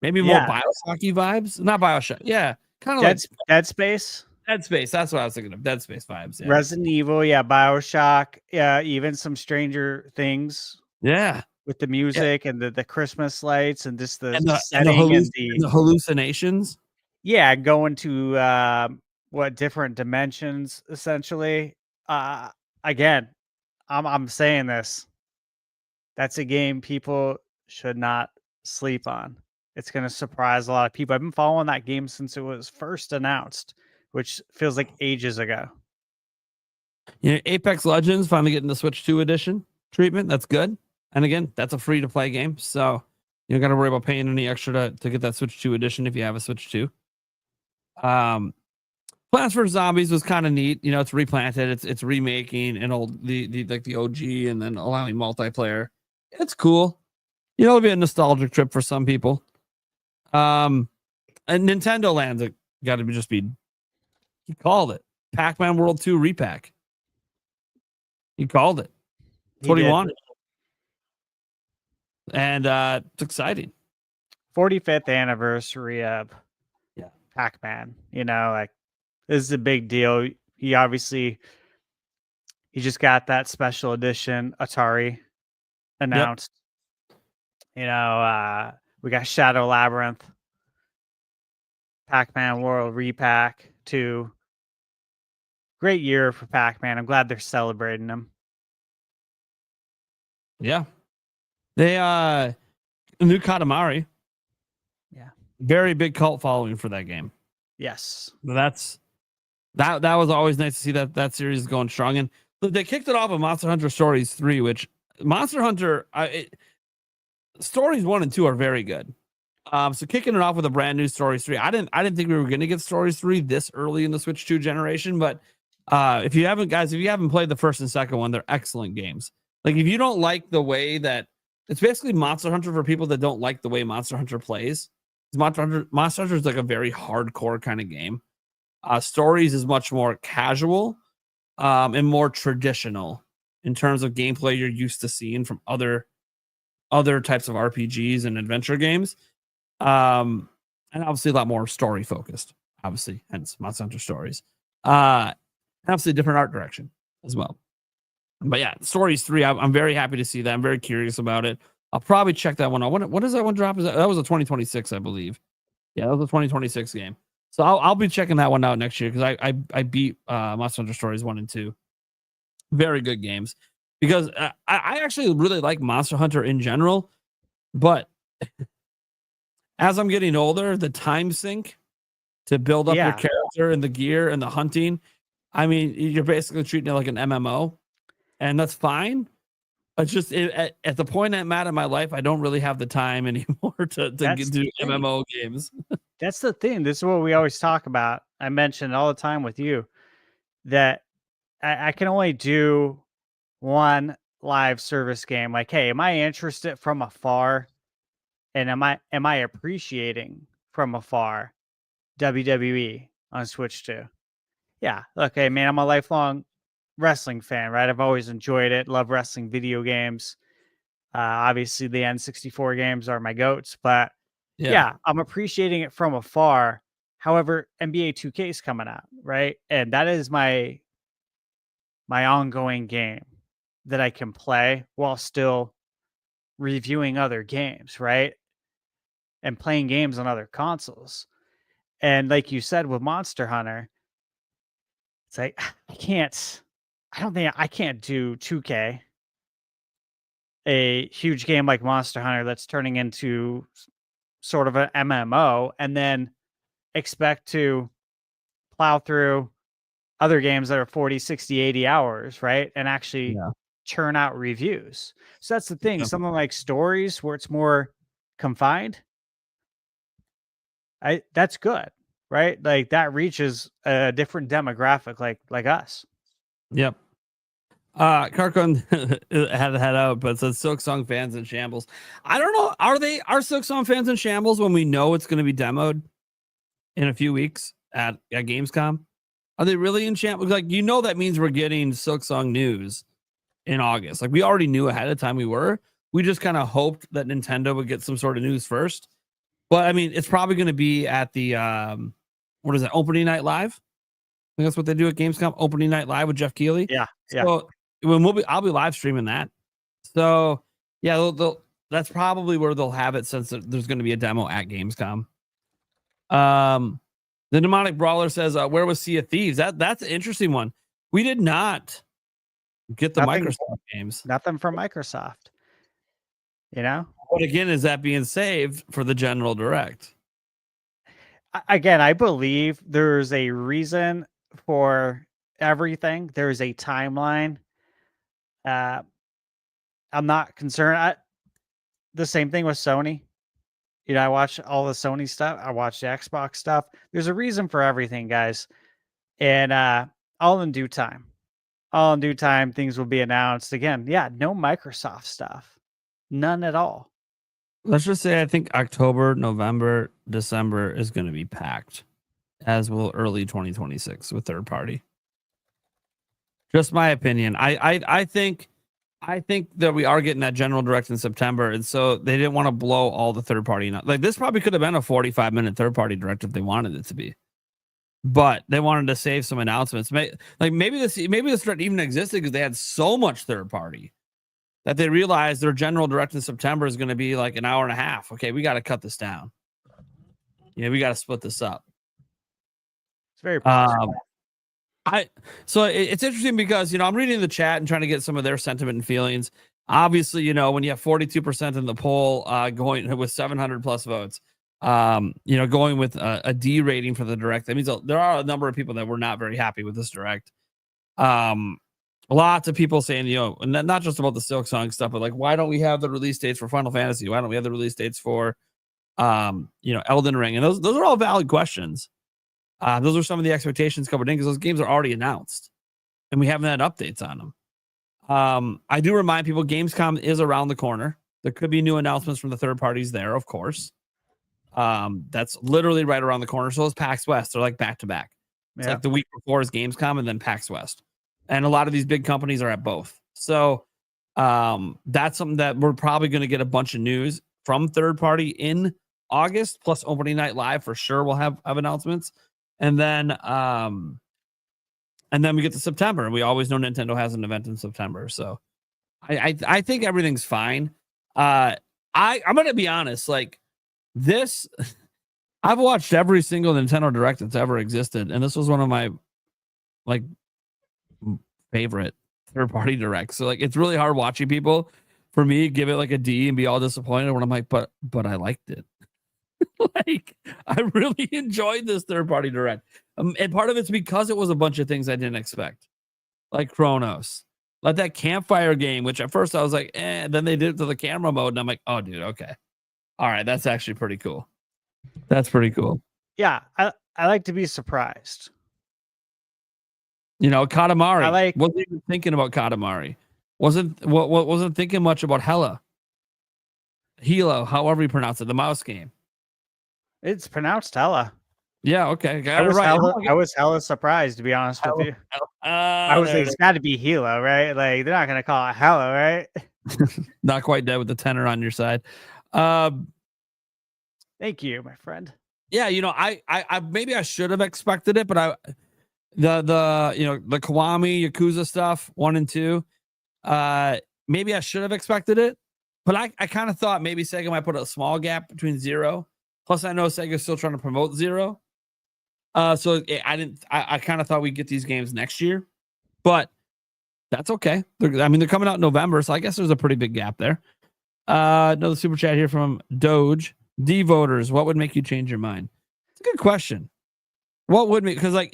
Maybe more Bioshocky vibes. Not Bioshock. Yeah. Kind of like Dead Space. Dead Space. That's what I was thinking of. Dead Space vibes. Yeah. Resident Evil. Yeah. Bioshock. Yeah. Even some Stranger Things. Yeah. With the music and the Christmas lights and just the setting and the hallucinations. Yeah. Going to different dimensions essentially. Again, I'm saying this. That's a game people should not sleep on. It's going to surprise a lot of people. I've been following that game since it was first announced, which feels like ages ago. Apex Legends finally getting the Switch 2 edition treatment. That's good. And again, that's a free to play game. So you don't got to worry about paying any extra to get that Switch 2 edition if you have a Switch 2. Plants vs. Zombies was kind of neat. It's replanted. It's remaking an old the OG and then allowing multiplayer. It's cool. It'll be a nostalgic trip for some people. And Nintendo Land's got to be. He called it Pac-Man World 2 repack. He called it. That's what he wanted. And it's exciting. 45th anniversary of Pac-Man. This is a big deal. He just got that special edition Atari announced. Yep. We got Shadow Labyrinth, Pac-Man World Repack 2. Great year for Pac-Man. I'm glad they're celebrating him. Yeah. They new Katamari. Yeah. Very big cult following for that game. Yes. That was always nice to see that series is going strong. And they kicked it off with Monster Hunter Stories 3, which Monster Hunter Stories 1 and 2 are very good. So kicking it off with a brand new Stories 3. I didn't think we were going to get Stories 3 this early in the Switch 2 generation, but if you haven't played the first and second one, they're excellent games. Like if you don't like the way that it's basically Monster Hunter for people that don't like the way Monster Hunter plays. Monster Hunter is like a very hardcore kind of game. Stories is much more casual and more traditional in terms of gameplay you're used to seeing from other types of RPGs and adventure games. And obviously a lot more story focused, obviously, hence Monster Hunter Stories. Obviously a different art direction as well. But yeah, Stories 3, I'm very happy to see that. I'm very curious about it. I'll probably check that one out. What does that one drop? That was a 2026, I believe. Yeah, that was a 2026 game. So I'll be checking that one out next year because I beat Monster Hunter Stories 1 and 2. Very good games. Because I actually really like Monster Hunter in general, but as I'm getting older, the time sink to build up your character and the gear and the hunting, I mean, you're basically treating it like an MMO, and that's fine. It's just at the point I'm at in my life, I don't really have the time anymore to do MMO games. That's the thing. This is what we always talk about. I mention all the time with you that I can only do one live service game. Like, hey, am I interested from afar? And am I appreciating from afar WWE on Switch 2? Yeah. Okay, man, I'm a lifelong wrestling fan, right? I've always enjoyed it. Love wrestling video games. Obviously, the N64 games are my goats, but yeah, I'm appreciating it from afar. However, NBA 2K is coming out, right? And that is my ongoing game that I can play while still reviewing other games, right? And playing games on other consoles. And like you said with Monster Hunter, it's like I don't think I can't do 2K, a huge game like Monster Hunter that's turning into sort of an MMO, and then expect to plow through other games that are 40, 60, 80 hours, right? And actually churn out reviews. So that's the thing. Something like Stories where it's more confined, that's good, right? Like that reaches a different demographic like us. Yep. Karkon had to head out, but says Silk Song fans in shambles. I don't know. Are Silk Song fans in shambles when we know it's going to be demoed in a few weeks at Gamescom? Are they really in shambles? Like, that means we're getting Silk Song news in August. Like, we already knew ahead of time we were. We just kind of hoped that Nintendo would get some sort of news first. But I mean, it's probably going to be at the what is it? Opening Night Live. I think that's what they do at Gamescom. Opening Night Live with Jeff Keighley. Yeah. So I'll be live streaming that. So yeah, that's probably where they'll have it since there's going to be a demo at Gamescom. The Demonic Brawler says, "Where was Sea of Thieves?" That's an interesting one. We did not get the Microsoft games. Nothing from Microsoft. But again, is that being saved for the General Direct? Again, I believe there's a reason for everything. There's a timeline. I'm not concerned. The same thing with Sony. I watch all the Sony stuff. I watch the Xbox stuff. There's a reason for everything, guys. And all in due time. All in due time, things will be announced. Again, no Microsoft stuff. None at all. Let's just say I think October, November, December is going to be packed, as will early 2026 with third party. Just my opinion. I think that we are getting that General Direct in September, and so they didn't want to blow all the third party. Like, this probably could have been a 45-minute third party direct if they wanted it to be, but they wanted to save some announcements. Maybe this direct even existed because they had so much third party that they realized their General Direct in September is going to be like an hour and a half. Okay, we got to cut this down. We got to split this up. It's very possible. So it's interesting because, I'm reading the chat and trying to get some of their sentiment and feelings. Obviously, when you have 42% in the poll going with 700 plus votes, going with a D rating for the direct, that means there are a number of people that were not very happy with this direct. Lots of people saying, and not just about the Silk Song stuff, but like, why don't we have the release dates for Final Fantasy? Why don't we have the release dates for, Elden Ring? And those are all valid questions. Those are some of the expectations covered in because those games are already announced and we haven't had updates on them. I do remind people Gamescom is around the corner. There could be new announcements from the third parties there, of course. That's literally right around the corner. So is PAX West. They're like back to back. It's like the week before is Gamescom and then PAX West. And a lot of these big companies are at both. So that's something that we're probably going to get a bunch of news from third party in August, plus Opening Night Live for sure. We'll have announcements. And then we get to September, and we always know Nintendo has an event in September. So I think everything's fine. I'm going to be honest, like this, I've watched every single Nintendo Direct that's ever existed, and this was one of my like favorite third-party directs. So like, it's really hard watching people, for me, give it like a D and be all disappointed when I'm like, but I liked it. Like, I really enjoyed this third-party direct, and part of it's because it was a bunch of things I didn't expect, like Chronos, like that campfire game, which at first I was like, then they did it to the camera mode, and I'm like, oh, dude, okay, all right, that's actually pretty cool. That's pretty cool. Yeah, I like to be surprised. You know, Katamari. I wasn't even thinking about Katamari. Wasn't thinking much about Hilo, however you pronounce it, the mouse game. It's pronounced Hella. Yeah, okay. I was hella surprised, to be honest with you. I was like, it's got to be Hilo, right? Like, they're not going to call it Hella, right? Not quite dead with the tenor on your side. Thank you, my friend. Yeah, you know, I maybe I should have expected it, but the you know, the Kiwami Yakuza stuff 1 and 2, maybe I should have expected it, but I kind of thought maybe Sega might put a small gap between 0. Plus, I know Sega's still trying to promote 0. So I kind of thought we'd get these games next year, but that's okay. They're coming out in November, so I guess there's a pretty big gap there. Another super chat here from Doge. D voters, what would make you change your mind? It's a good question. What would make, because like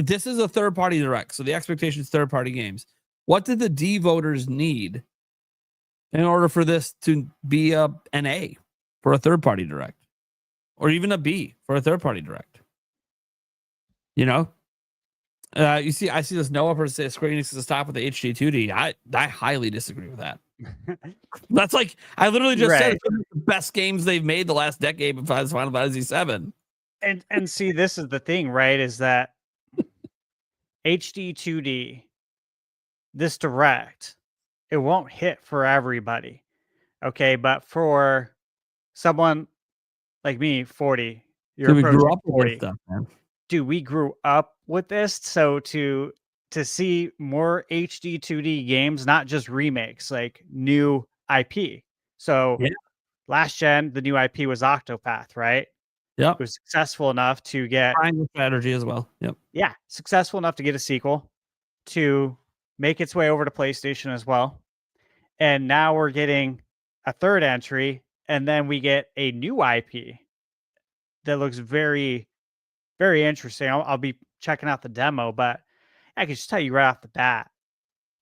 this is a third party direct, so the expectation is third party games. What did the D voters need in order for this to be an A for a third party direct, or even a B for a third party direct? You know, I see this Noah person say Square Enix is to stop with the HD 2D. I highly disagree with that. That's like, I literally just said it's the best games they've made the last decade besides Final Fantasy 7. And see, this is the thing, right? Is that HD 2D, this direct, it won't hit for everybody. Okay, but for someone like me, 40, you're Dude, we grew approaching up with 40. this stuff, man. Dude, we grew up with this, so to see more HD 2D games, not just remakes, like new IP. So last gen, the new IP was Octopath, right? Yeah, it was successful enough to get Triangle Strategy as well. Yep. Yeah, successful enough to get a sequel, to make its way over to PlayStation as well, and now we're getting a third entry, and then we get a new IP that looks very, very interesting. I'll be checking out the demo, but I can just tell you right off the bat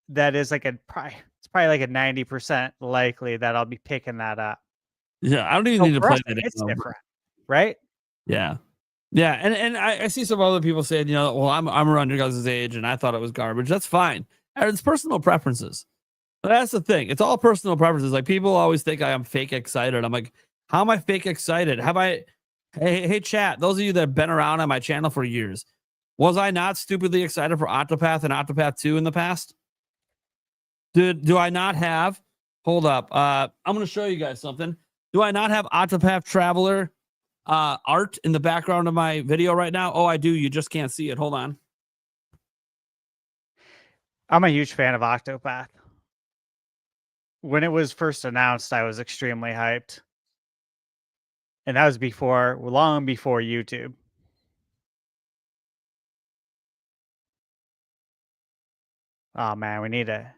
that is like it's probably like a 90% likely that I'll be picking that up. Yeah, I don't even need to play that. It's different, right? Yeah, yeah, and I see some other people saying, you know, well, I'm around your guys' age, and I thought it was garbage. That's fine. It's personal preferences. That's the thing. It's all personal preferences. Like, people always think I am fake excited. I'm like, how am I fake excited? Have I? Hey, chat. Those of you that have been around on my channel for years, was I not stupidly excited for Octopath and Octopath 2 in the past? Do I not have? Hold up. I'm going to show you guys something. Do I not have Octopath Traveler art in the background of my video right now? Oh, I do. You just can't see it. Hold on. I'm a huge fan of Octopath. When it was first announced, I was extremely hyped. And that was long before YouTube. Oh man, we need a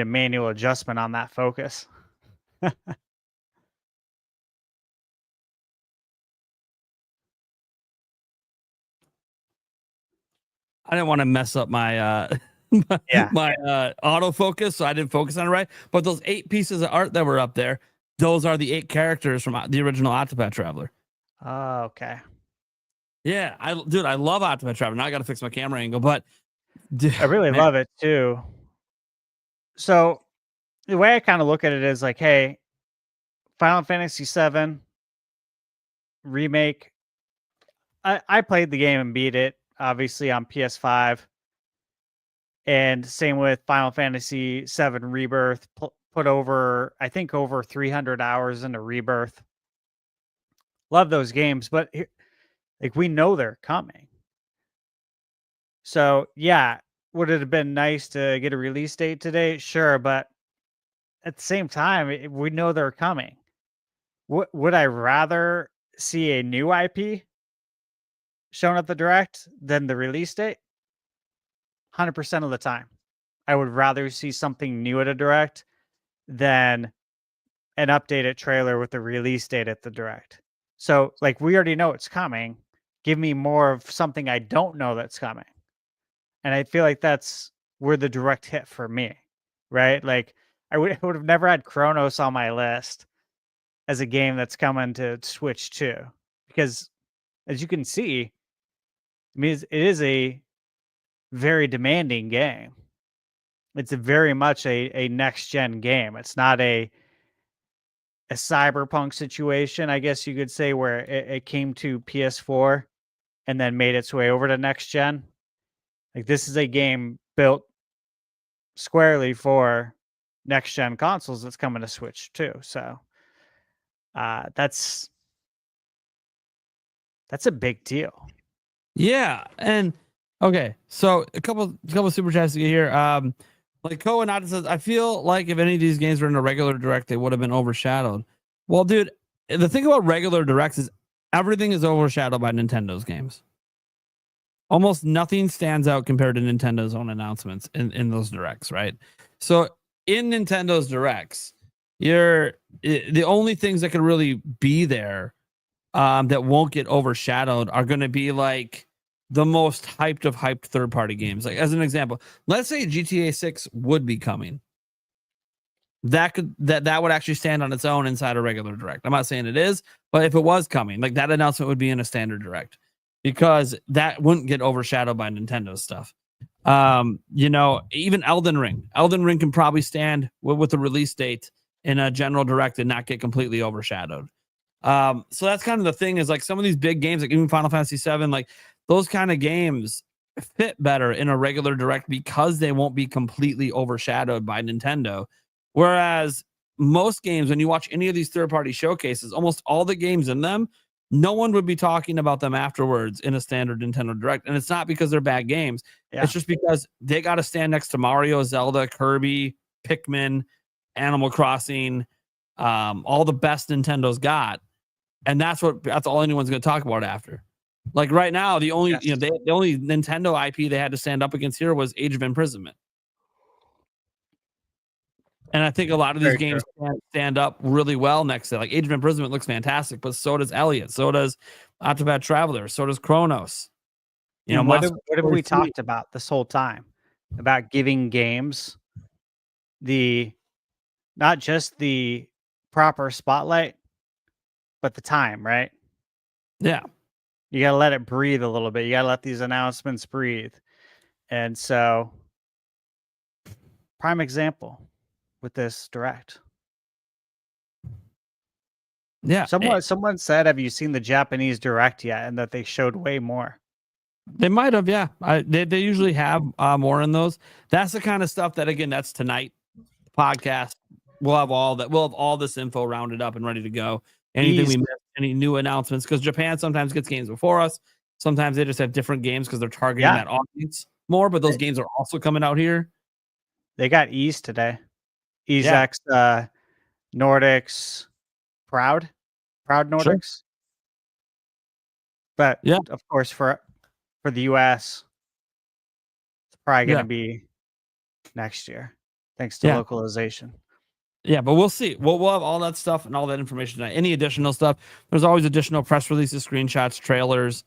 manual adjustment on that focus. I didn't want to mess up my my autofocus, so I didn't focus on it right. But those 8 pieces of art that were up there, those are the 8 characters from the original Octopath Traveler. Oh, okay. Yeah, I love Octopath Traveler. Now I got to fix my camera angle, but I really love it too. So the way I kind of look at it is like, hey, Final Fantasy VII remake. I played the game and beat it, obviously, on PS5. And same with Final Fantasy VII Rebirth. Put over 300 hours into Rebirth. Love those games, but like, we know they're coming. So yeah, would it have been nice to get a release date today? Sure, but at the same time, we know they're coming. Would I rather see a new IP shown at the direct than the release date. 100% of the time, I would rather see something new at a direct than an updated trailer with the release date at the direct. So, like, we already know it's coming. Give me more of something I don't know that's coming. And I feel like that's where the direct hit for me, right? Like, I would have never had Chronos on my list as a game that's coming to Switch 2. Because, as you can see, I mean, it is a very demanding game. It's a very much a next-gen game. It's not a cyberpunk situation, I guess you could say, where it came to PS4 and then made its way over to next gen. Like, this is a game built squarely for next gen consoles that's coming to Switch too. So that's a big deal. Yeah, and okay, so a couple super chats to get here. Like Cohen says, I feel like if any of these games were in a regular direct, they would have been overshadowed. Well, dude, the thing about regular directs is everything is overshadowed by Nintendo's games. Almost nothing stands out compared to Nintendo's own announcements in those directs, right? So in Nintendo's directs, the only things that could really be there that won't get overshadowed are going to be like the most hyped of hyped third-party games. Like, as an example, let's say GTA 6 would be coming. That would actually stand on its own inside a regular direct. I'm not saying it is, but if it was coming, like, that announcement would be in a standard direct, because that wouldn't get overshadowed by Nintendo stuff. Even Elden Ring can probably stand with the release date in a general direct and not get completely overshadowed. So that's kind of the thing, is like some of these big games, like even Final Fantasy VII, like those kind of games fit better in a regular direct because they won't be completely overshadowed by Nintendo. Whereas most games, when you watch any of these third-party showcases, almost all the games in them, no one would be talking about them afterwards in a standard Nintendo Direct. And it's not because they're bad games. Yeah. It's just because they got to stand next to Mario, Zelda, Kirby, Pikmin, Animal Crossing, all the best Nintendo's got. And that's all anyone's going to talk about after. Like right now, the only the only Nintendo IP they had to stand up against here was Age of Imprisonment. And I think a lot of these games stand up really well next to it. Like Age of Imprisonment looks fantastic, but so does Elliot, so does Octopath Traveler, so does Chronos. What have we talked about this whole time? About giving games not just the proper spotlight, but the time, right? Yeah. You got to let it breathe a little bit. You got to let these announcements breathe. And so, prime example with this direct. Yeah. Someone said, have you seen the Japanese direct yet? And that they showed way more. They might have, yeah. They usually have more in those. That's the kind of stuff that, again, that's tonight podcast. We'll have all this info rounded up and ready to go. Anything we missed, any new announcements, because Japan sometimes gets games before us. Sometimes they just have different games because they're targeting that audience more, but those games are also coming out here. They got Ease today. Ease X, Nordics, Proud Nordics. Sure. But of course, for the US, it's probably going to be next year, thanks to localization. Yeah, but we'll see. We'll have all that stuff and all that information tonight. Any additional stuff? There's always additional press releases, screenshots, trailers.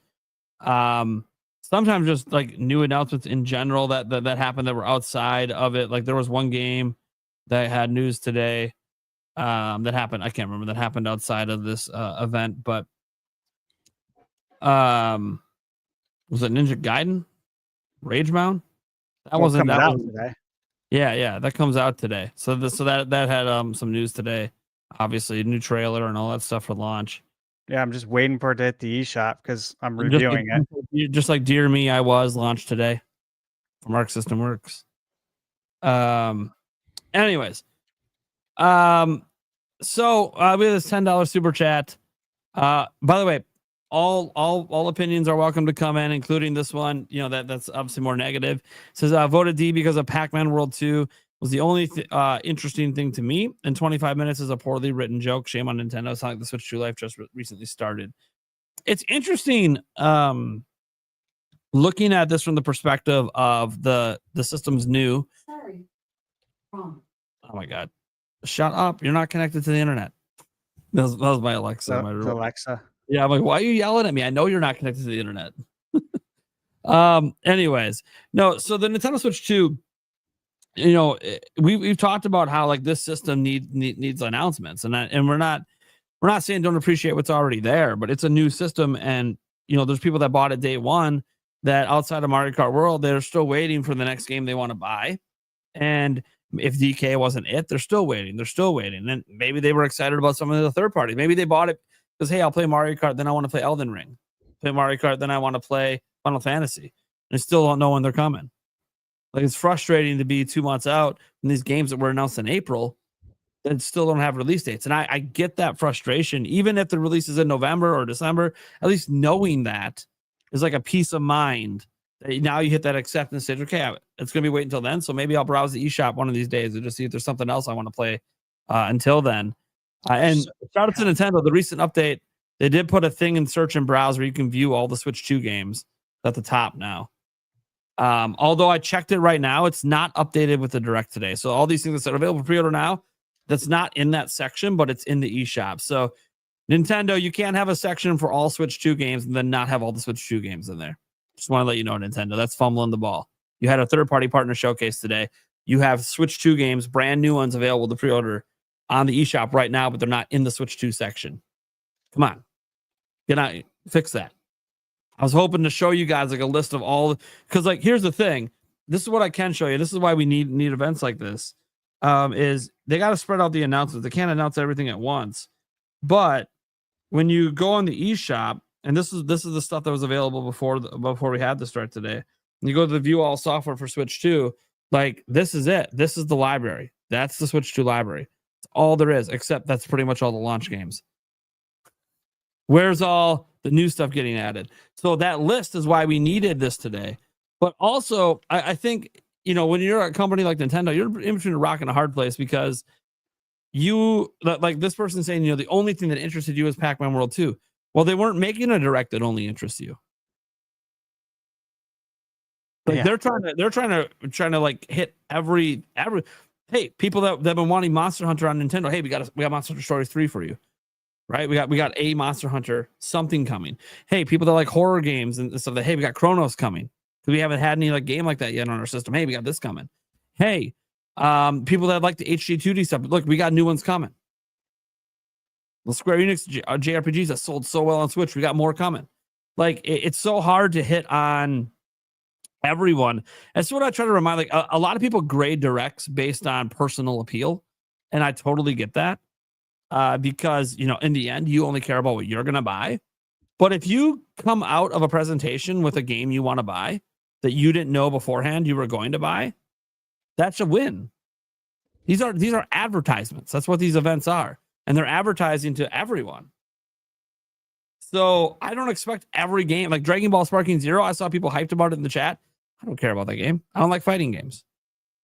Sometimes just like new announcements in general that happened that were outside of it. Like there was one game that had news today that happened. I can't remember, that happened outside of this event, but was it Ninja Gaiden? Rage Mound? That wasn't out today. Yeah, that comes out today. So that had some news today. Obviously, a new trailer and all that stuff for launch. Yeah, I'm just waiting for it to hit the eShop because I'm reviewing it. Just like Dear Me, I Was launched today from Arc System Works. Anyways, so we have this $10 super chat. By the way, all opinions are welcome to come in, including this one. That's obviously more negative. It says voted D because of Pac-Man World 2. was the only interesting thing to me. And 25 minutes is a poorly written joke. Shame on Nintendo. It's not like the Switch 2 Life just recently started. It's interesting looking at this from the perspective of the system's new. Sorry. Oh my God. Shut up. You're not connected to the internet. That was my Alexa. The Alexa. Yeah, I'm like, why are you yelling at me? I know you're not connected to the internet. Anyways, no, so the Nintendo Switch 2, you know, we've talked about how like this system needs announcements, and we're not saying don't appreciate what's already there, but it's a new system, and you know, there's people that bought it day one that outside of Mario Kart World, they're still waiting for the next game they want to buy. And if DK wasn't it, they're still waiting. And maybe they were excited about some of the third parties. Maybe they bought it because, hey, I'll play Mario Kart, then I want to play Elden Ring. Play Mario Kart, then I want to play Final Fantasy. And still don't know when they're coming. Like, it's frustrating to be 2 months out from these games that were announced in April that still don't have release dates. And I get that frustration. Even if the release is in November or December, at least knowing that is like a peace of mind. Now you hit that acceptance stage. Okay, it's going to be waiting until then. So maybe I'll browse the eShop one of these days and just see if there's something else I want to play until then. And shout out to Nintendo. The recent update, they did put a thing in search and browse where you can view all the Switch 2 games at the top now. Although I checked it right now, it's not updated with the Direct today. So all these things that are available for pre-order now, that's not in that section, but it's in the eShop. So Nintendo, you can't have a section for all Switch 2 games and then not have all the Switch 2 games in there. Just want to let you know, Nintendo, that's fumbling the ball. You had a third-party partner showcase today. You have Switch 2 games, brand new ones available to pre-order on the eShop right now, but they're not in the Switch 2 section. Come on. Get out. Fix that. I was hoping to show you guys like a list of all, because like here's the thing. This is what I can show you. This is why we need events like this. Is they got to spread out the announcements. They can't announce everything at once. But when you go on the eShop, and this is the stuff that was available before we had the start today. And you go to the view all software for Switch 2, like this is it. This is the library. That's the Switch 2 library. It's all there is, except that's pretty much all the launch games. Where's all the new stuff getting added? So that list is why we needed this today. But also, I think, you know, when you're a company like Nintendo, you're in between a rock and a hard place because you, like this person saying, you know, the only thing that interested you is Pac-Man World 2. Well, they weren't making a Direct that only interests you. Like they're trying to like hit every. Hey, people that have been wanting Monster Hunter on Nintendo. Hey, we got Monster Hunter Stories 3 for you. Right, we got a Monster Hunter something coming. Hey, people that like horror games and stuff. That hey, we got Chronos coming because we haven't had any like game like that yet on our system. Hey, we got this coming. Hey, people that like the HD 2D stuff. Look, we got new ones coming. The Square Enix JRPGs that sold so well on Switch. We got more coming. Like it's so hard to hit on everyone. That's what I try to remind. Like a lot of people grade Directs based on personal appeal, and I totally get that. Because, you know, in the end, you only care about what you're going to buy. But if you come out of a presentation with a game you want to buy that you didn't know beforehand you were going to buy, that's a win. These are advertisements. That's what these events are. And they're advertising to everyone. So I don't expect every game, like Dragon Ball Sparking Zero, I saw people hyped about it in the chat. I don't care about that game. I don't like fighting games.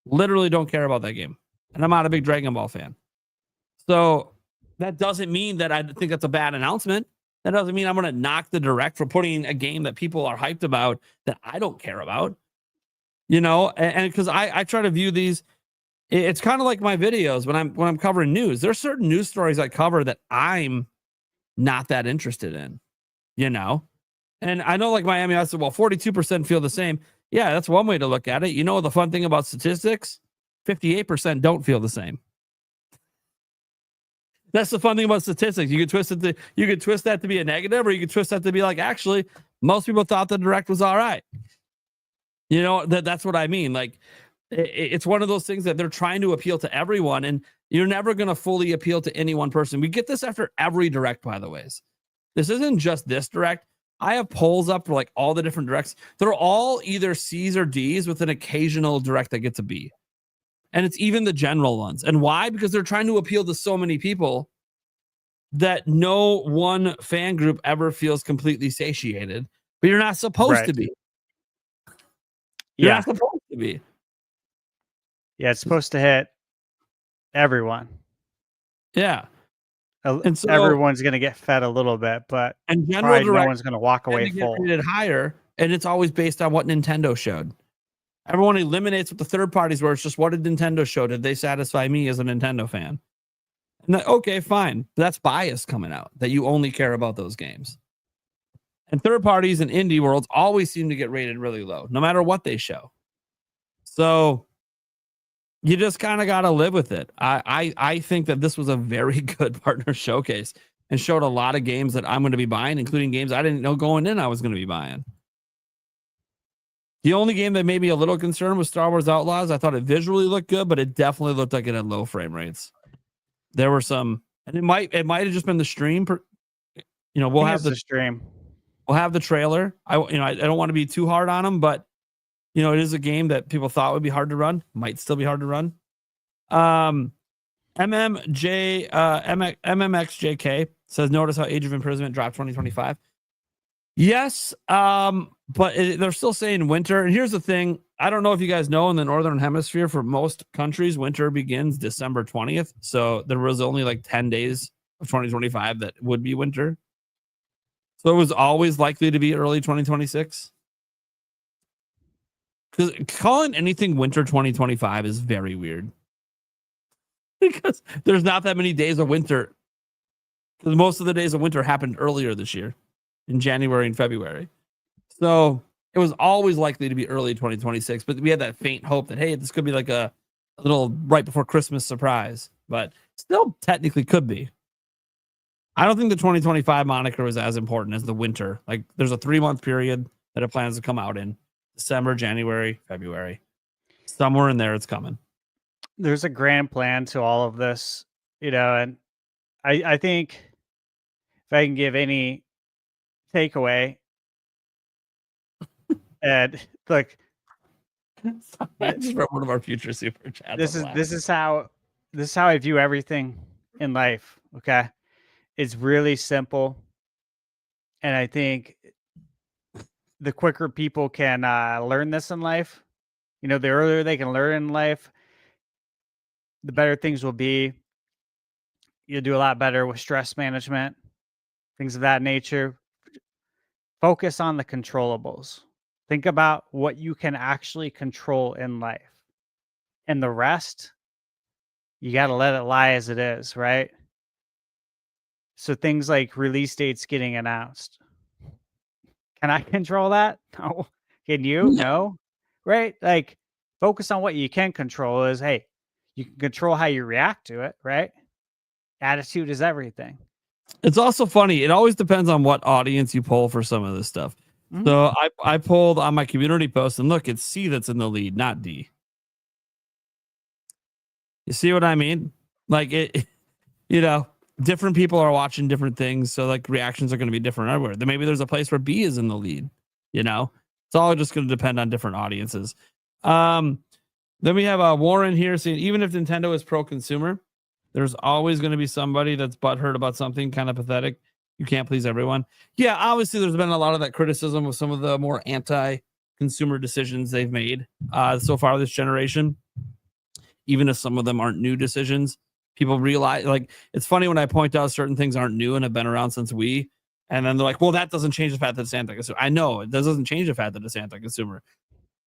Literally don't care about that game. And I'm not a big Dragon Ball fan. So that doesn't mean that I think that's a bad announcement. That doesn't mean I'm going to knock the Direct for putting a game that people are hyped about that I don't care about. You know, and because I try to view these, it's kind of like my videos when I'm covering news. There's certain news stories I cover that I'm not that interested in, you know. And I know like Miami, I said, well, 42% feel the same. Yeah, that's one way to look at it. You know, the fun thing about statistics, 58% don't feel the same. That's the fun thing about statistics. You could twist that to be a negative, or you could twist that to be like, actually, most people thought the Direct was all right. You know, that's what I mean. Like, it's one of those things that they're trying to appeal to everyone, and you're never going to fully appeal to any one person. We get this after every Direct, by the ways. This isn't just this Direct. I have polls up for like all the different Directs. They're all either C's or D's with an occasional Direct that gets a B. And it's even the general ones. And why? Because they're trying to appeal to so many people that no one fan group ever feels completely satiated. But you're not supposed to be. You're not supposed to be. Yeah, it's supposed to hit everyone. Yeah. And so everyone's going to get fed a little bit, but and general probably no direct one's going to walk away full. Rated higher, and it's always based on what Nintendo showed. Everyone eliminates with the third parties where it's just what did Nintendo show? Did they satisfy me as a Nintendo fan? And okay, fine. That's bias coming out that you only care about those games. And third parties and indie worlds always seem to get rated really low, no matter what they show. So you just kind of got to live with it. I think that this was a very good partner showcase and showed a lot of games that I'm going to be buying, including games I didn't know going in I was going to be buying. The only game that made me a little concerned was Star Wars Outlaws. I thought it visually looked good, but it definitely looked like it had low frame rates. There were some, and it might have just been the stream. We'll have the stream. We'll have the trailer. I don't want to be too hard on them, but it is a game that people thought would be hard to run. Might still be hard to run. MMXJK says, notice how Age of Imprisonment dropped 2025. Yes, but they're still saying winter. And here's the thing. I don't know if you guys know, in the Northern Hemisphere, for most countries, winter begins December 20th. So there was only like 10 days of 2025 that would be winter. So it was always likely to be early 2026. Because calling anything winter 2025 is very weird. Because there's not that many days of winter. Because most of the days of winter happened earlier this year, in January and February. So it was always likely to be early 2026. But we had that faint hope that, hey, this could be like a little right before Christmas surprise. But still technically could be. I don't think the 2025 moniker was as important as the winter. Like, there's a 3-month period that it plans to come out in. December, January, February. Somewhere in there it's coming. There's a grand plan to all of this, and I think if I can give any takeaway, and like, just from one of our future super chats. This is how I view everything in life. Okay. It's really simple. And I think the quicker people can learn this in life, the earlier they can learn in life, the better things will be. You'll do a lot better with stress management, things of that nature. Focus on the controllables. Think about what you can actually control in life. And the rest, you got to let it lie as it is, right? So things like release dates getting announced. Can I control that? No. Can you? No. Right? Like, focus on what you can control is, hey, you can control how you react to it, right? Attitude is everything. It's also funny. It always depends on what audience you poll for some of this stuff. Mm-hmm. So I polled on my community post, and look, it's C that's in the lead, not D. You see what I mean? Like, different people are watching different things, so like reactions are going to be different everywhere. Then maybe there's a place where B is in the lead. It's all just going to depend on different audiences. Then we have Warren here saying, even if Nintendo is pro-consumer, there's always going to be somebody that's butthurt about something kind of pathetic. You can't please everyone. Yeah, obviously there's been a lot of that criticism of some of the more anti-consumer decisions they've made so far this generation. Even if some of them aren't new decisions, people realize, like, it's funny when I point out certain things aren't new and have been around since Wii, and then they're like, well, that doesn't change the fact that it's anti-consumer. I know, it doesn't change the fact that it's anti-consumer.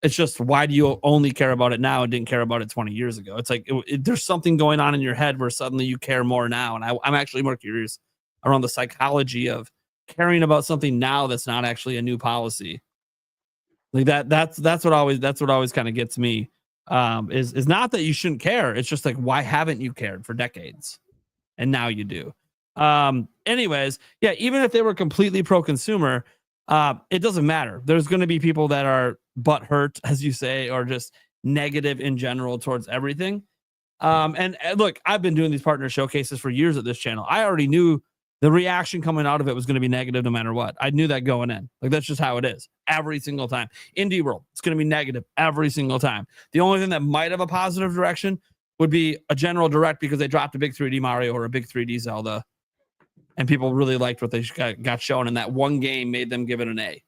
It's just, why do you only care about it now and didn't care about it 20 years ago? It's like, there's something going on in your head where suddenly you care more now. And I'm actually more curious around the psychology of caring about something now that's not actually a new policy. Like that's what always kind of gets me. Is not that you shouldn't care. It's just like, why haven't you cared for decades? And now you do. Anyways, yeah, even if they were completely pro-consumer, it doesn't matter. There's going to be people that are butthurt, as you say, or just negative in general towards everything. And look, I've been doing these partner showcases for years at this channel. I already knew the reaction coming out of it was going to be negative no matter what. I knew that going in. Like, that's just how it is every single time. Indie World, it's going to be negative every single time. The only thing that might have a positive direction would be a general direct because they dropped a big 3D Mario or a big 3D Zelda. And people really liked what they got shown. And that one game made them give it an A.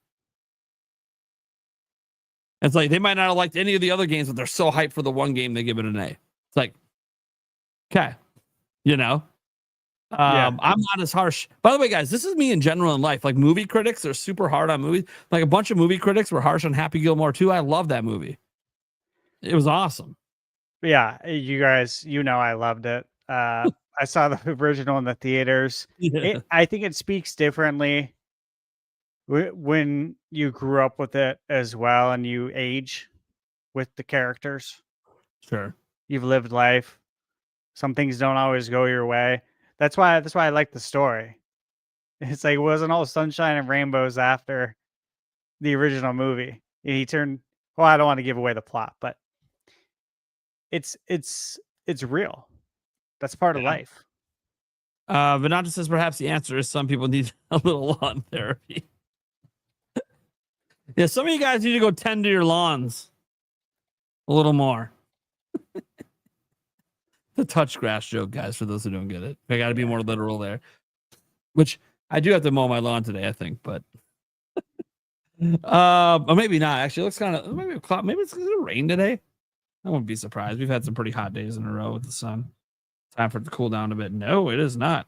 It's like they might not have liked any of the other games, but they're so hyped for the one game they give it an A. It's like, okay, you know. I'm not as harsh. By the way, guys, this is me in general in life. Like movie critics are super hard on movies. Like a bunch of movie critics were harsh on Happy Gilmore 2. I love that movie. It was awesome. Yeah, you guys, I loved it. I saw the original in the theaters. Yeah. I think it speaks differently when you grew up with it as well and you age with the characters. Sure. You've lived life. Some things don't always go your way. That's why I like the story. It's like it wasn't all sunshine and rainbows after the original movie. And he turned, well, I don't want to give away the plot, but it's real. That's part of life. Venanta says perhaps the answer is some people need a little lawn therapy. Yeah, some of you guys need to go tend to your lawns a little more. The touch grass joke, guys, for those who don't get it. I got to be more literal there. Which I do have to mow my lawn today, I think, but or maybe not. Actually, it looks kind of maybe it's going to rain today. I won't be surprised. We've had some pretty hot days in a row with the sun. Time for it to cool down a bit. No, it is not.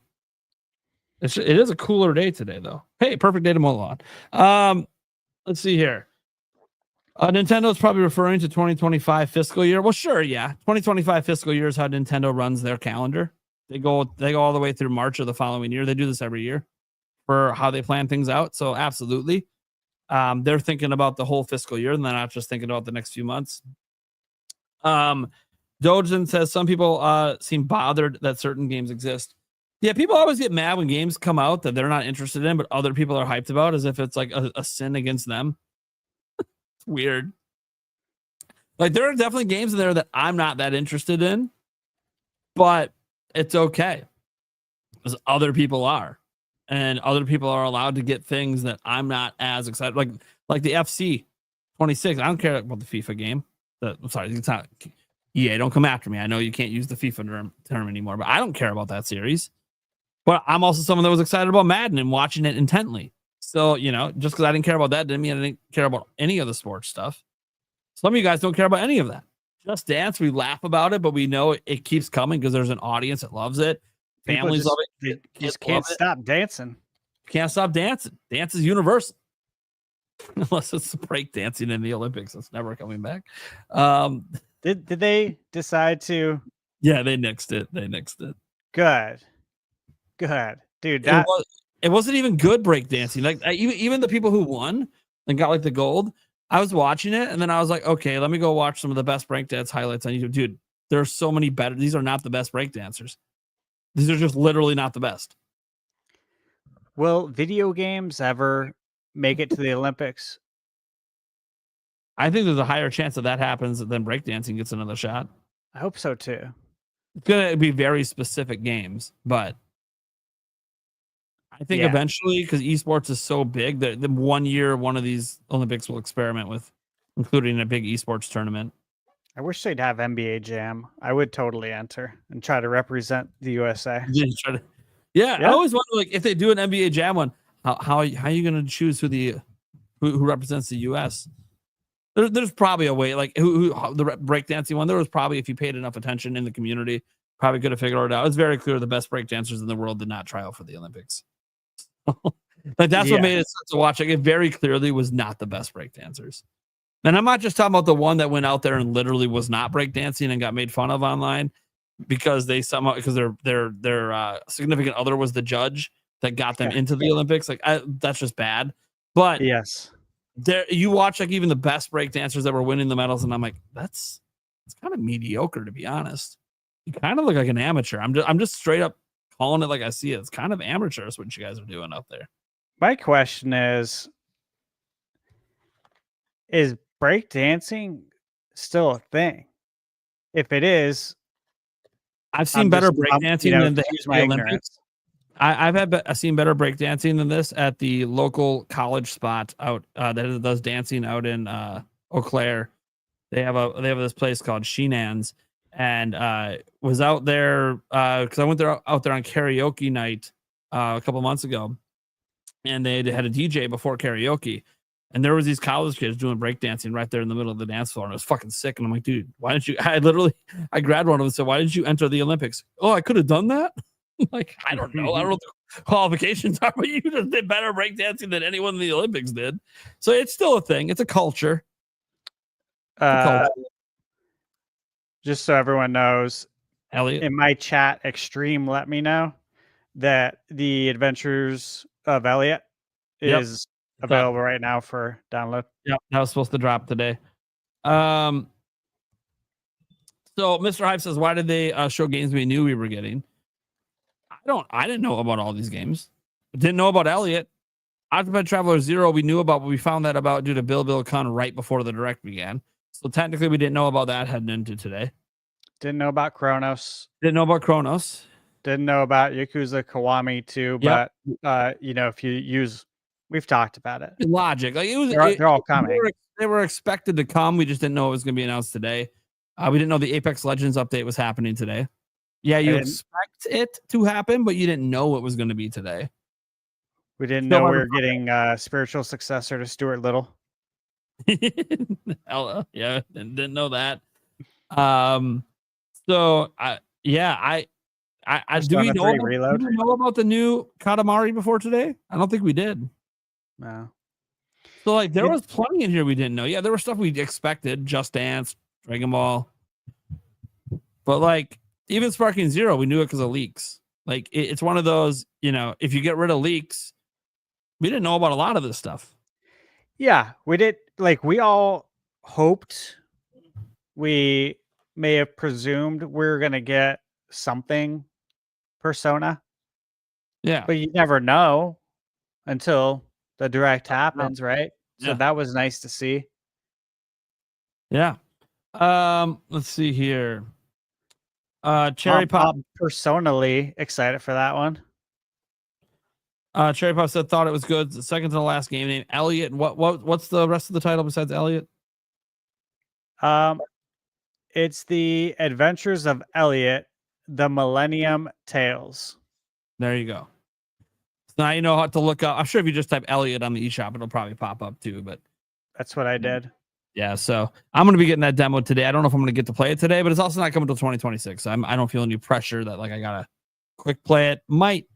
It is a cooler day today, though. Hey, perfect day to mow the lawn. Let's see here. Nintendo's probably referring to 2025 fiscal year. Well, sure, yeah. 2025 fiscal year is how Nintendo runs their calendar. They go all the way through March of the following year. They do this every year for how they plan things out. So absolutely. They're thinking about the whole fiscal year, and they're not just thinking about the next few months. Dojin says some people seem bothered that certain games exist. Yeah, people always get mad when games come out that they're not interested in, but other people are hyped about as if it's like a sin against them. It's weird. Like there are definitely games in there that I'm not that interested in, but it's okay because other people are, and other people are allowed to get things that I'm not as excited. Like the FC 26. I don't care about the FIFA game. I'm sorry, it's not. EA, don't come after me. I know you can't use the FIFA term anymore, but I don't care about that series. But I'm also someone that was excited about Madden and watching it intently. So, just because I didn't care about that didn't mean I didn't care about any of the sports stuff. Some of you guys don't care about any of that. Just Dance, we laugh about it, but we know it keeps coming because there's an audience that loves it. Families love it. They just can't stop dancing. Can't stop dancing. Dance is universal. Unless it's break dancing in the Olympics. It's never coming back. Did they decide to? Yeah, they nixed it. Good. Dude, it wasn't even good breakdancing. Like even the people who won and got like the gold, I was watching it and then I was like, okay, let me go watch some of the best breakdance highlights on YouTube. Dude, there are so many better. These are not the best breakdancers. These are just literally not the best. Will video games ever make it to the Olympics? I think there's a higher chance that happens than breakdancing gets another shot. I hope so too. It's going to be very specific games, but I think eventually, because esports is so big, that the 1 year one of these Olympics will experiment with, including a big esports tournament. I wish they'd have NBA Jam. I would totally enter and try to represent the USA. Yeah. I always wonder, like, if they do an NBA Jam one, how are you going to choose who represents the US? There's probably a way, like who the breakdancing one. There was probably, if you paid enough attention in the community, probably could have figured it out. It's very clear the best breakdancers in the world did not try out for the Olympics. Like that's what made it such to watch. Like it very clearly was not the best breakdancers. And I'm not just talking about the one that went out there and literally was not breakdancing and got made fun of online because their significant other was the judge that got them into the Olympics. Like that's just bad. But yes. There, you watch like even the best breakdancers that were winning the medals, and I'm like, it's kind of mediocre, to be honest. You kind of look like an amateur. I'm just straight up calling it like I see it. It's kind of amateurish what you guys are doing up there. My question is breakdancing still a thing? If it is, I've seen better breakdancing than the Olympics. I've seen better breakdancing than this at the local college spot out that does dancing out in Eau Claire. They have this place called Sheenan's, and was out there because I went out there on karaoke night a couple months ago, and they had a DJ before karaoke, And there was these college kids doing breakdancing right there in the middle of the dance floor, and it was fucking sick. And I'm like, dude, why didn't you? I grabbed one of them and said, why didn't you enter the Olympics? Oh, I could have done that. Like, I don't know. I don't know what the qualifications are, but you just did better breakdancing than anyone in the Olympics did. So it's still a thing. It's a culture. Just so everyone knows, Elliot, in my chat, Extreme let me know that the Adventures of Elliot is available right now for download. Yep, that was supposed to drop today. So Mr. Hype says, why did they show games we knew we were getting? I didn't know about all these games. Didn't know about Elliot. Octopath Traveler 0 we knew about, but we found that about due to Bill Khan right before the direct began. So technically we didn't know about that heading into today. Didn't know about Chronos. Didn't know about Chronos. Didn't know about Yakuza Kiwami 2, but if you use, we've talked about it. Logic. Like they're all coming. They were expected to come. We just didn't know it was going to be announced today. We didn't know the Apex Legends update was happening today. Yeah, you expect it to happen, but you didn't know it was going to be today. We didn't know we were getting a spiritual successor to Stuart Little. Yeah, didn't know that. So do we know about the new Katamari before today? I don't think we did. No. So like there was plenty in here we didn't know. Yeah, there was stuff we expected, Just Dance, Dragon Ball. But like even Sparking Zero, we knew it because of leaks. Like it's one of those, if you get rid of leaks, we didn't know about a lot of this stuff. Yeah, we did. Like we all hoped, we may have presumed we were going to get something Persona. Yeah. But you never know until the direct happens, right? So that was nice to see. Yeah. Let's see here. Cherry Pop. Personally excited for that one. Cherry Pop said thought it was good. It's the second to the last game name. Elliot. What's the rest of the title besides Elliot? It's the Adventures of Elliot, the Millennium Tales. There you go. So now you know how to look up. I'm sure if you just type Elliot on the eShop, it'll probably pop up too. But that's what I did. Yeah, so I'm going to be getting that demo today. I don't know if I'm going to get to play it today, but it's also not coming until 2026. So I don't feel any pressure that like I got to quick play it. Might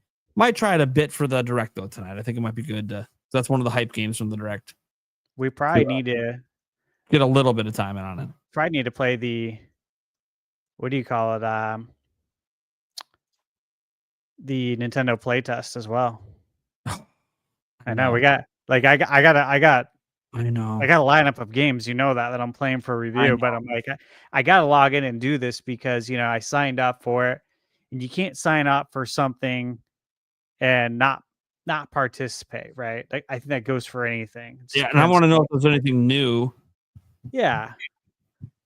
try it a bit for the direct though tonight. I think it might be good. That's one of the hype games from the direct. We probably need to get a little bit of time in on it. Probably need to play the, what do you call it? The Nintendo playtest as well. I know we got like I got a lineup of games, that I'm playing for review, but I'm like I got to log in and do this because I signed up for it, and you can't sign up for something and not participate, right? Like I think that goes for anything. Yeah, and I want to know if there's anything new. Yeah.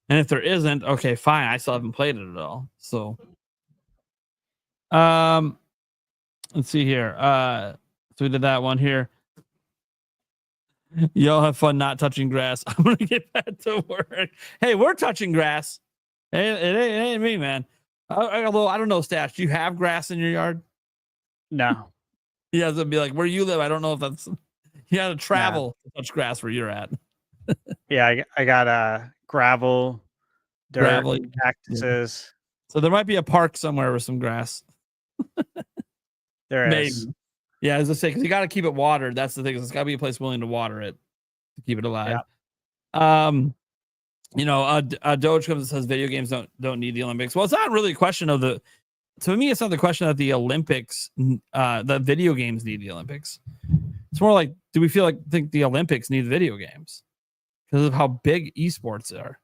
And if there isn't, okay, fine. I still haven't played it at all. So let's see here. So we did that one here. Y'all have fun not touching grass. I'm gonna get back to work. Hey, we're touching grass. It ain't me, man. Although I don't know, Stash. Do you have grass in your yard? No. Yeah, it'd be like where you live. I don't know if that's you got to travel to touch grass where you're at. Yeah, I got gravel, dirt, cactuses. Yeah. So there might be a park somewhere with some grass. There is. Maybe. Yeah, as I say, because you got to keep it watered. That's the thing. It's got to be a place willing to water it to keep it alive. Yeah. Doge comes and says video games don't need the Olympics. Well, it's not really a question of the. To me, it's not the question that the Olympics, the video games need the Olympics. It's more like, do we think the Olympics need video games because of how big esports are?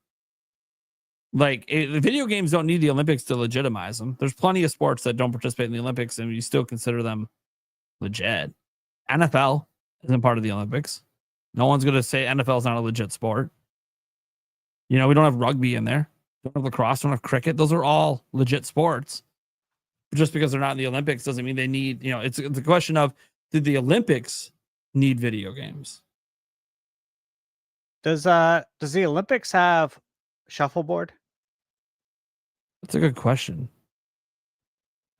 Like, the video games don't need the Olympics to legitimize them. There's plenty of sports that don't participate in the Olympics, and you still consider them legit. NFL isn't part of the Olympics. No one's going to say NFL is not a legit sport. We don't have rugby in there. Don't have lacrosse. Don't have cricket. Those are all legit sports. Just because they're not in the Olympics doesn't mean they need. It's a question of, did the Olympics need video games? Does the Olympics have shuffleboard? That's a good question.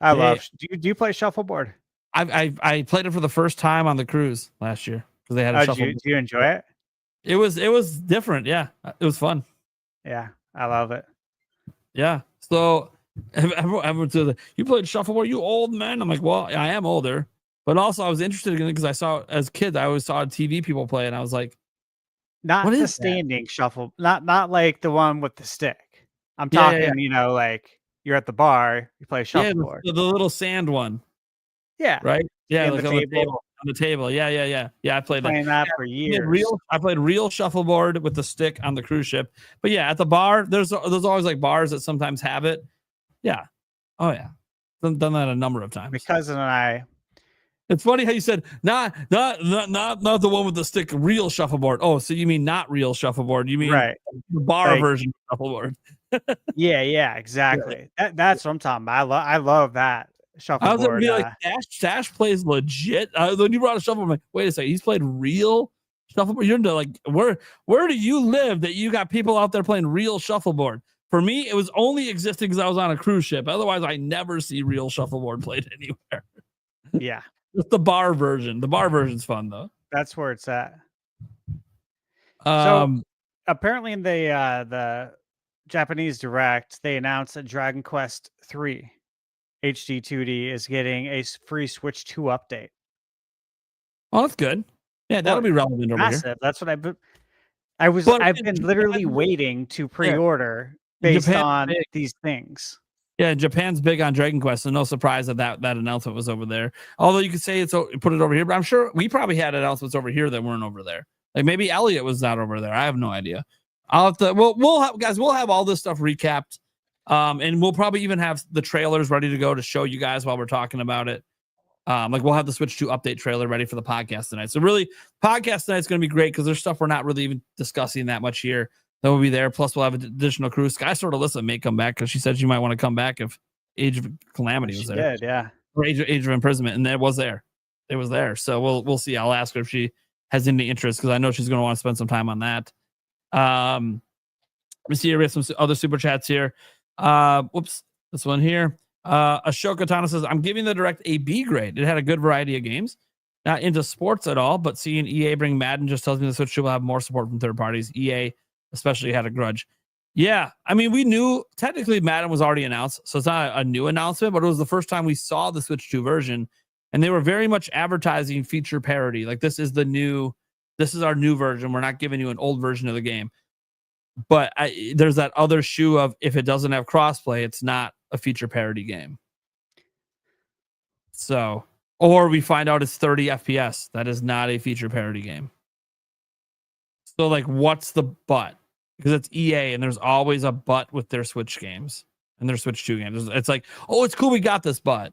Do you play shuffleboard? I played it for the first time on the cruise last year because they had a shuffleboard. Do you enjoy it? It was different. Yeah, it was fun. Yeah, I love it. Yeah. So everyone said, you played shuffleboard, you old man. I'm like, well, I am older, but also I was interested in it because I saw as kids, I always saw TV people play, and I was like, not what the is standing shuffle, not like the one with the stick. I'm Yeah, talking, like you're at the bar, you play yeah, shuffleboard. the little sand one. Yeah. Right. Yeah, And like the on table. the table. Yeah. I played Playing that for years. I played real shuffleboard with the stick on the cruise ship. But yeah, at the bar, there's always like bars that sometimes have it. Yeah. Oh yeah. Done that a number of times. My cousin and I. It's funny how you said not the one with the stick, real shuffleboard. Oh, so you mean not real shuffleboard? You mean Right. the bar Like, version of shuffleboard? yeah, exactly. That's what I'm talking about. I love that I was shuffleboard. gonna be like, Stash plays legit. When you brought a shuffleboard, I'm like, wait a second, he's played real shuffleboard. You're into like, where do you live that you got people out there playing real shuffleboard? For me, it was only existing because I was on a cruise ship. Otherwise, I never see real shuffleboard played anywhere. Yeah. Just the bar version. The bar version's fun though. That's where it's at. So apparently in the Japanese Direct, they announced that Dragon Quest 3 HD 2D is getting a free Switch 2 update. Oh, that's good. Yeah, that'll be relevant over massive. here. That's what I've been literally waiting to pre-order based on these things. Yeah, Japan's big on Dragon Quest, so no surprise that announcement was over there. Although you could say put it over here, but I'm sure we probably had announcements over here that weren't over there. Like maybe Elliot was not over there. I have no idea. I'll have to. We'll have all this stuff recapped, and we'll probably even have the trailers ready to go to show you guys while we're talking about it. Like we'll have the Switch 2 update trailer ready for the podcast tonight. So really, podcast tonight's going to be great because there's stuff we're not really even discussing that much here. That will be there. Plus, we'll have an additional crew. Sky sort of Alyssa may come back because she said she might want to come back if Age of Calamity was there. Did, yeah. Or Age of Imprisonment, and it was there. It was there. So we'll see. I'll ask her if she has any interest because I know she's going to want to spend some time on that. Let me see here. We have some other super chats here. Whoops, this one here. Ashoka Tana says, I'm giving the Direct a B grade. It had a good variety of games. Not into sports at all, but seeing EA bring Madden just tells me the Switch 2 will have more support from third parties. EA especially had a grudge. Yeah, I mean, we knew technically Madden was already announced, so it's not a new announcement, but it was the first time we saw the Switch 2 version, and they were very much advertising feature parity. Like, this is our new version. We're not giving you an old version of the game. But there's that other shoe of if it doesn't have crossplay, it's not a feature parity game. So, or we find out it's 30 FPS. That is not a feature parity game. So, like, what's the but? Because it's EA, and there's always a but with their Switch games and their Switch 2 games. It's like, oh, it's cool, we got this, but.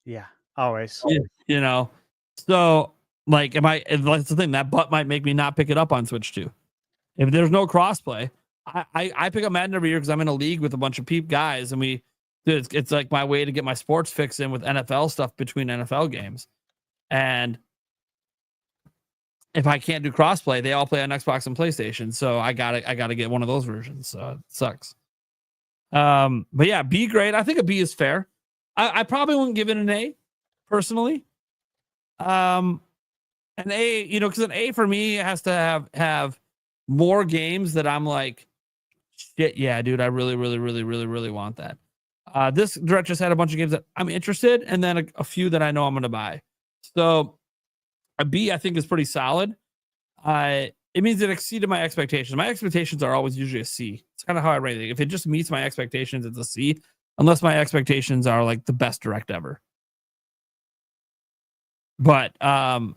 Yeah, always. You know, so like, that's the thing, that but might make me not pick it up on Switch 2. If there's no crossplay, I pick up Madden every year because I'm in a league with a bunch of guys, and it's like my way to get my sports fix in with NFL stuff between NFL games. And if I can't do crossplay, they all play on Xbox and PlayStation. So I gotta get one of those versions. So it sucks. But yeah, B grade. I think a B is fair. I probably wouldn't give it an A personally. An A, because an A for me has to have more games that I'm like, shit, yeah, dude, I really, really, really, really, really want that. This Direct just had a bunch of games that I'm interested, and then a few that I know I'm going to buy. So a B, I think, is pretty solid. It means it exceeded my expectations. My expectations are always usually a C. It's kind of how I rate it. If it just meets my expectations, it's a C, unless my expectations are like the best Direct ever. But, and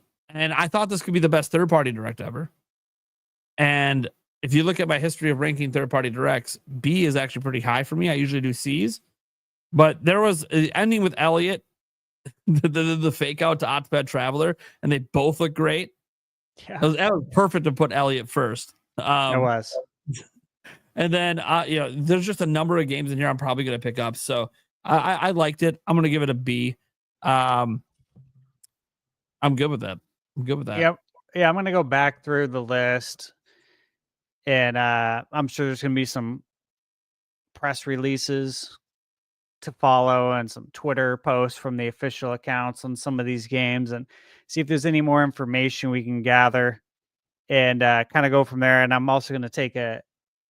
I thought this could be the best third-party Direct ever. And if you look at my history of ranking third-party Directs, B is actually pretty high for me. I usually do C's. But there was an ending with Elliot, the fake out to Octopad Traveler, and they both look great. Yeah. That was perfect to put Elliot first. It was. And then, there's just a number of games in here I'm probably going to pick up. So I liked it. I'm going to give it a B. I'm good with that. Yep. Yeah, I'm going to go back through the list. And I'm sure there's going to be some press releases to follow and some Twitter posts from the official accounts on some of these games and see if there's any more information we can gather and kind of go from there. And I'm also going to take a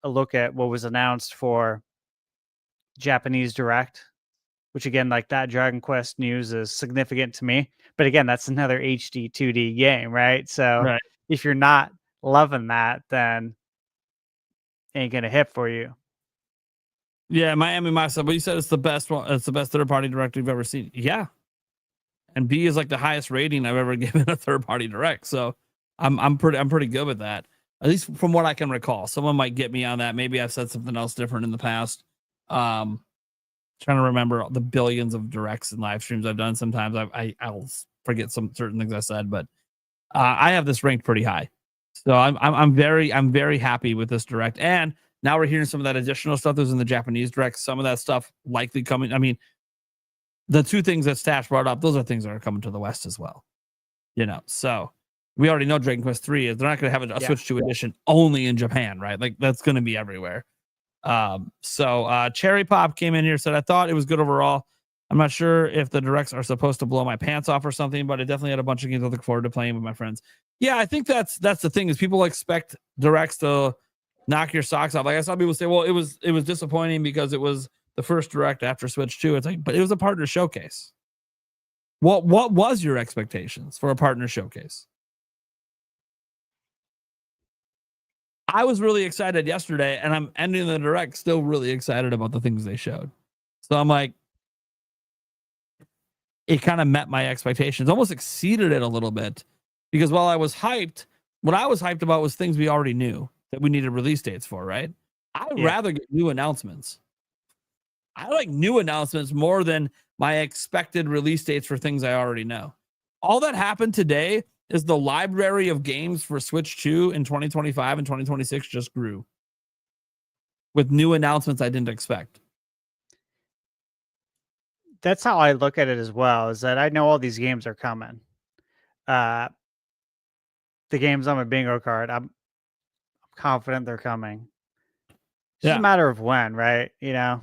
look at what was announced for Japanese Direct, which again, like that Dragon Quest news is significant to me. But again, that's another HD 2D game, right? So if you're not loving that, then ain't gonna hit for you. Yeah, Miami myself. But you said it's the best one. It's the best third party direct you've ever seen. Yeah, and B is like the highest rating I've ever given a third party direct. So I'm pretty good with that. At least from what I can recall. Someone might get me on that. Maybe I've said something else different in the past. Trying to remember the billions of directs and live streams I've done. Sometimes I'll forget some certain things I said, but I have this ranked pretty high. So I'm very happy with this direct. And now we're hearing some of that additional stuff that was in the Japanese direct. Some of that stuff likely coming. I mean, the two things that Stash brought up, those are things that are coming to the West as well. You know, so we already know Dragon Quest 3 is they're not going to have a Switch 2 edition only in Japan, right? Like that's going to be everywhere. So Cherry Pop came in here, said, I thought it was good overall. I'm not sure if the directs are supposed to blow my pants off or something, but it definitely had a bunch of games I look forward to playing with my friends. Yeah, I think that's the thing is people expect directs to knock your socks off. Like I saw people say, well, it was disappointing because it was the first direct after Switch 2. It's like, but it was a partner showcase. What was your expectations for a partner showcase? I was really excited yesterday, and I'm ending the direct still really excited about the things they showed. So I'm like, it kind of met my expectations, almost exceeded it a little bit, because while I was hyped, what I was hyped about was things we already knew that we needed release dates for, right? I'd rather get new announcements. I like new announcements more than my expected release dates for things I already know. All that happened today is the library of games for Switch 2 in 2025 and 2026 just grew with new announcements I didn't expect. That's how I look at it as well, is that I know all these games are coming. The games on my bingo card, I'm confident they're coming. It's just a matter of when, right? You know?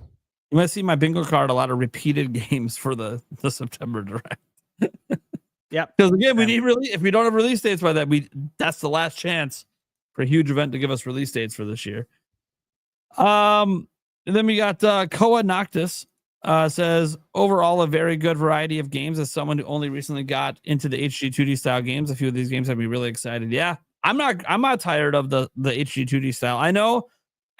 You might see my bingo card, a lot of repeated games for the September direct. Yep. Because again, we need if we don't have release dates by that, that's the last chance for a huge event to give us release dates for this year. And then we got Koa Noctis says overall a very good variety of games. As someone who only recently got into the HD 2D style games, a few of these games have me really excited. Yeah, I'm not tired of the HD 2D style. I know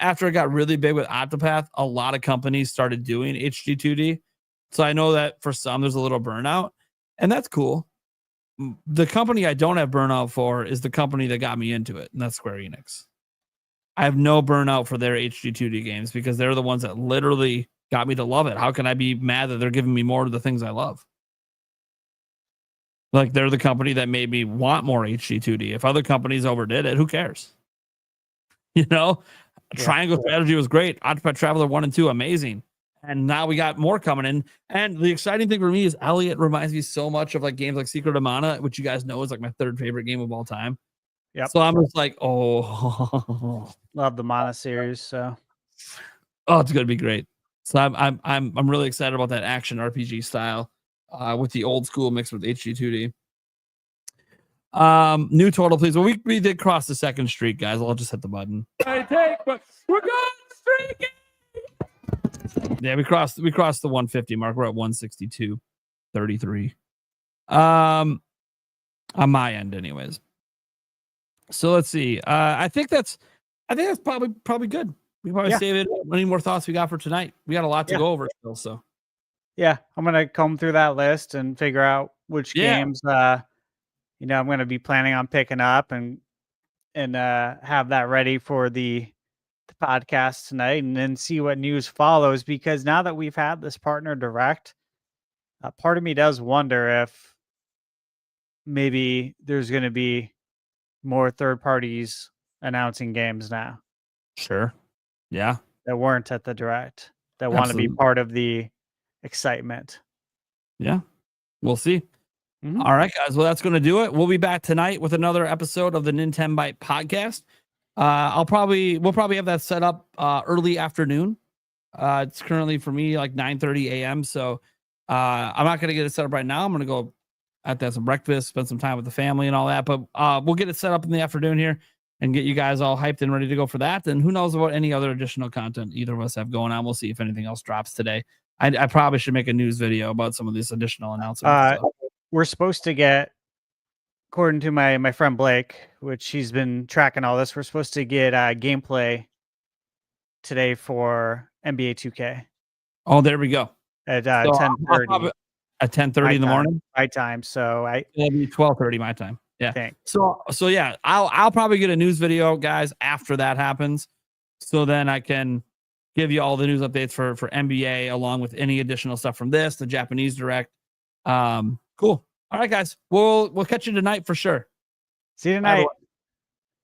after it got really big with Octopath, a lot of companies started doing HD 2D. So I know that for some there's a little burnout, and that's cool. The company I don't have burnout for is the company that got me into it, and that's Square Enix. I have no burnout for their HD 2D games because they're the ones that literally got me to love it. How can I be mad that they're giving me more of the things I love? Like they're the company that made me want more HD 2D. If other companies overdid it, who cares? You know, Triangle Strategy was great. Octopath Traveler 1 and 2, amazing. And now we got more coming in. And the exciting thing for me is Elliot reminds me so much of like games like Secret of Mana, which you guys know is like my third favorite game of all time. Yep. So I'm just like, oh, love the Mana series. So, it's gonna be great. So I'm really excited about that action RPG style with the old school mixed with HD 2D. New total, please. Well, we did cross the second streak, guys. I'll just hit the button. But we're going streaking. Yeah, we crossed the 150 mark. We're at 162.33. On my end, anyways. So let's see. I think that's probably good. We probably save it. Any more thoughts we got for tonight? We got a lot to go over still. So yeah, I'm gonna comb through that list and figure out which games I'm gonna be planning on picking up and have that ready for the podcast tonight, and then see what news follows. Because now that we've had this partner direct, part of me does wonder if maybe there's going to be more third parties announcing games now. Sure. Yeah. That weren't at the direct, that want to be part of the excitement. Yeah. We'll see. Mm-hmm. All right, guys. Well, that's going to do it. We'll be back tonight with another episode of the Nintendo Byte podcast. We'll probably have that set up early afternoon. It's currently for me like 9:30 a.m. So I'm not gonna get it set up right now. I'm gonna go have to have some breakfast, spend some time with the family and all that. But we'll get it set up in the afternoon here and get you guys all hyped and ready to go for that. And who knows about any other additional content either of us have going on. We'll see if anything else drops today. I probably should make a news video about some of these additional announcements. We're supposed to get, according to my friend Blake, which he's been tracking all this, we're supposed to get gameplay today for NBA 2K. Oh, there we go. At 10:30. At 10:30 in the morning? My time. So it'll be 12:30 my time. Yeah. Thanks. So yeah, I'll probably get a news video, guys, after that happens. So then I can give you all the news updates for NBA along with any additional stuff from this, the Japanese Direct. Cool. All right, guys. We'll catch you tonight for sure. See you tonight.